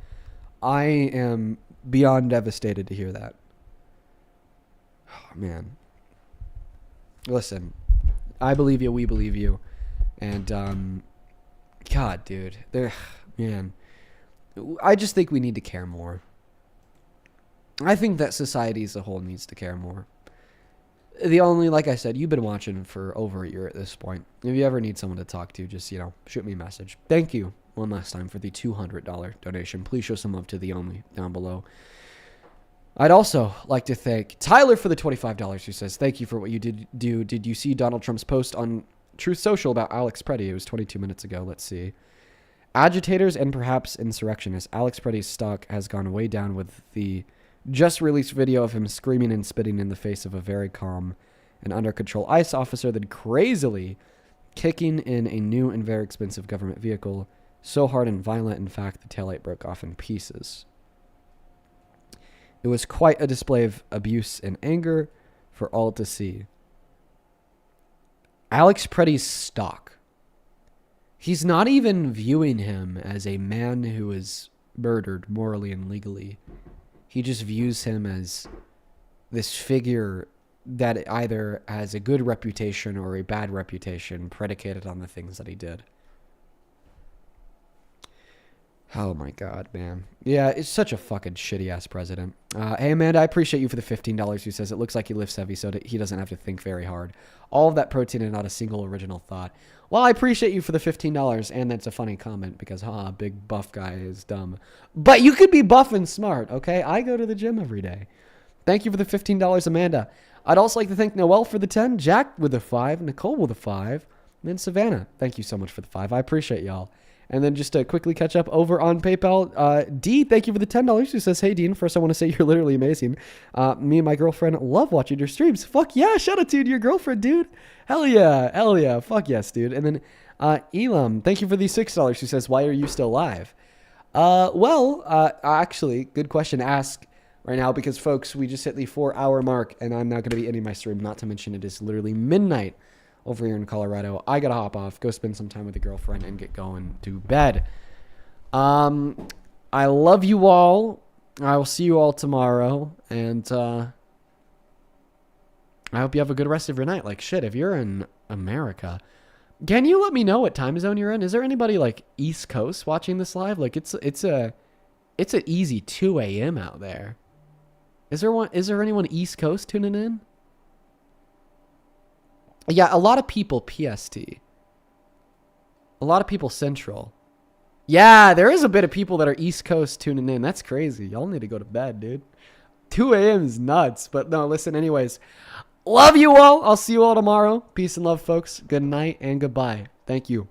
I am beyond devastated to hear that. Oh, man. Listen, I believe you, we believe you. And, God, dude. Man. I just think we need to care more. I think that society as a whole needs to care more. The Only, like I said, you've been watching for over a year at this point. If you ever need someone to talk to, just, shoot me a message. Thank you one last time for the $200 donation. Please show some love to The Only down below. I'd also like to thank Tyler for the $25 who says, thank you for what you did do. Did you see Donald Trump's post on Truth Social about Alex Preddy? It was 22 minutes ago. Let's see. Agitators and perhaps insurrectionists. Alex Preddy's stock has gone way down with the just released video of him screaming and spitting in the face of a very calm and under control ICE officer, then crazily kicking in a new and very expensive government vehicle, so hard and violent, in fact, the taillight broke off in pieces. It was quite a display of abuse and anger for all to see. Alex Preddy's stock. He's not even viewing him as a man who is murdered morally and legally. He just views him as this figure that either has a good reputation or a bad reputation predicated on the things that he did. Oh my God, man. Yeah, it's such a fucking shitty-ass president. Hey, Amanda, I appreciate you for the $15 who says it looks like he lifts heavy so that he doesn't have to think very hard. All of that protein and not a single original thought. Well, I appreciate you for the $15, and that's a funny comment because, big buff guy is dumb. But you could be buff and smart, okay? I go to the gym every day. Thank you for the $15, Amanda. I'd also like to thank Noel for the 10, Jack with a 5, Nicole with a 5, and then Savannah. Thank you so much for the 5. I appreciate y'all. And then just to quickly catch up over on PayPal, D, thank you for the $10 who says, hey, Dean, first I want to say you're literally amazing. Me and my girlfriend love watching your streams. Fuck yeah, shout out to your girlfriend, dude. Hell yeah, fuck yes, dude. And then Elam, thank you for the $6 who says, why are you still live? Actually, good question to ask right now because, folks, we just hit the 4-hour mark, and I'm not going to be ending my stream, not to mention it is literally midnight over here in Colorado. I gotta hop off, go spend some time with a girlfriend, and get going to bed. I love you all. I will see you all tomorrow, and I hope you have a good rest of your night. Like, shit, if you're in America, can you let me know what time zone you're in? Is there anybody like East Coast watching this live? Like, it's an easy 2 a.m. out there. Is there anyone East Coast tuning in? Yeah, a lot of people PST. A lot of people Central. Yeah, there is a bit of people that are East Coast tuning in. That's crazy. Y'all need to go to bed, dude. 2 a.m. is nuts. But no, listen, anyways. Love you all. I'll see you all tomorrow. Peace and love, folks. Good night and goodbye. Thank you.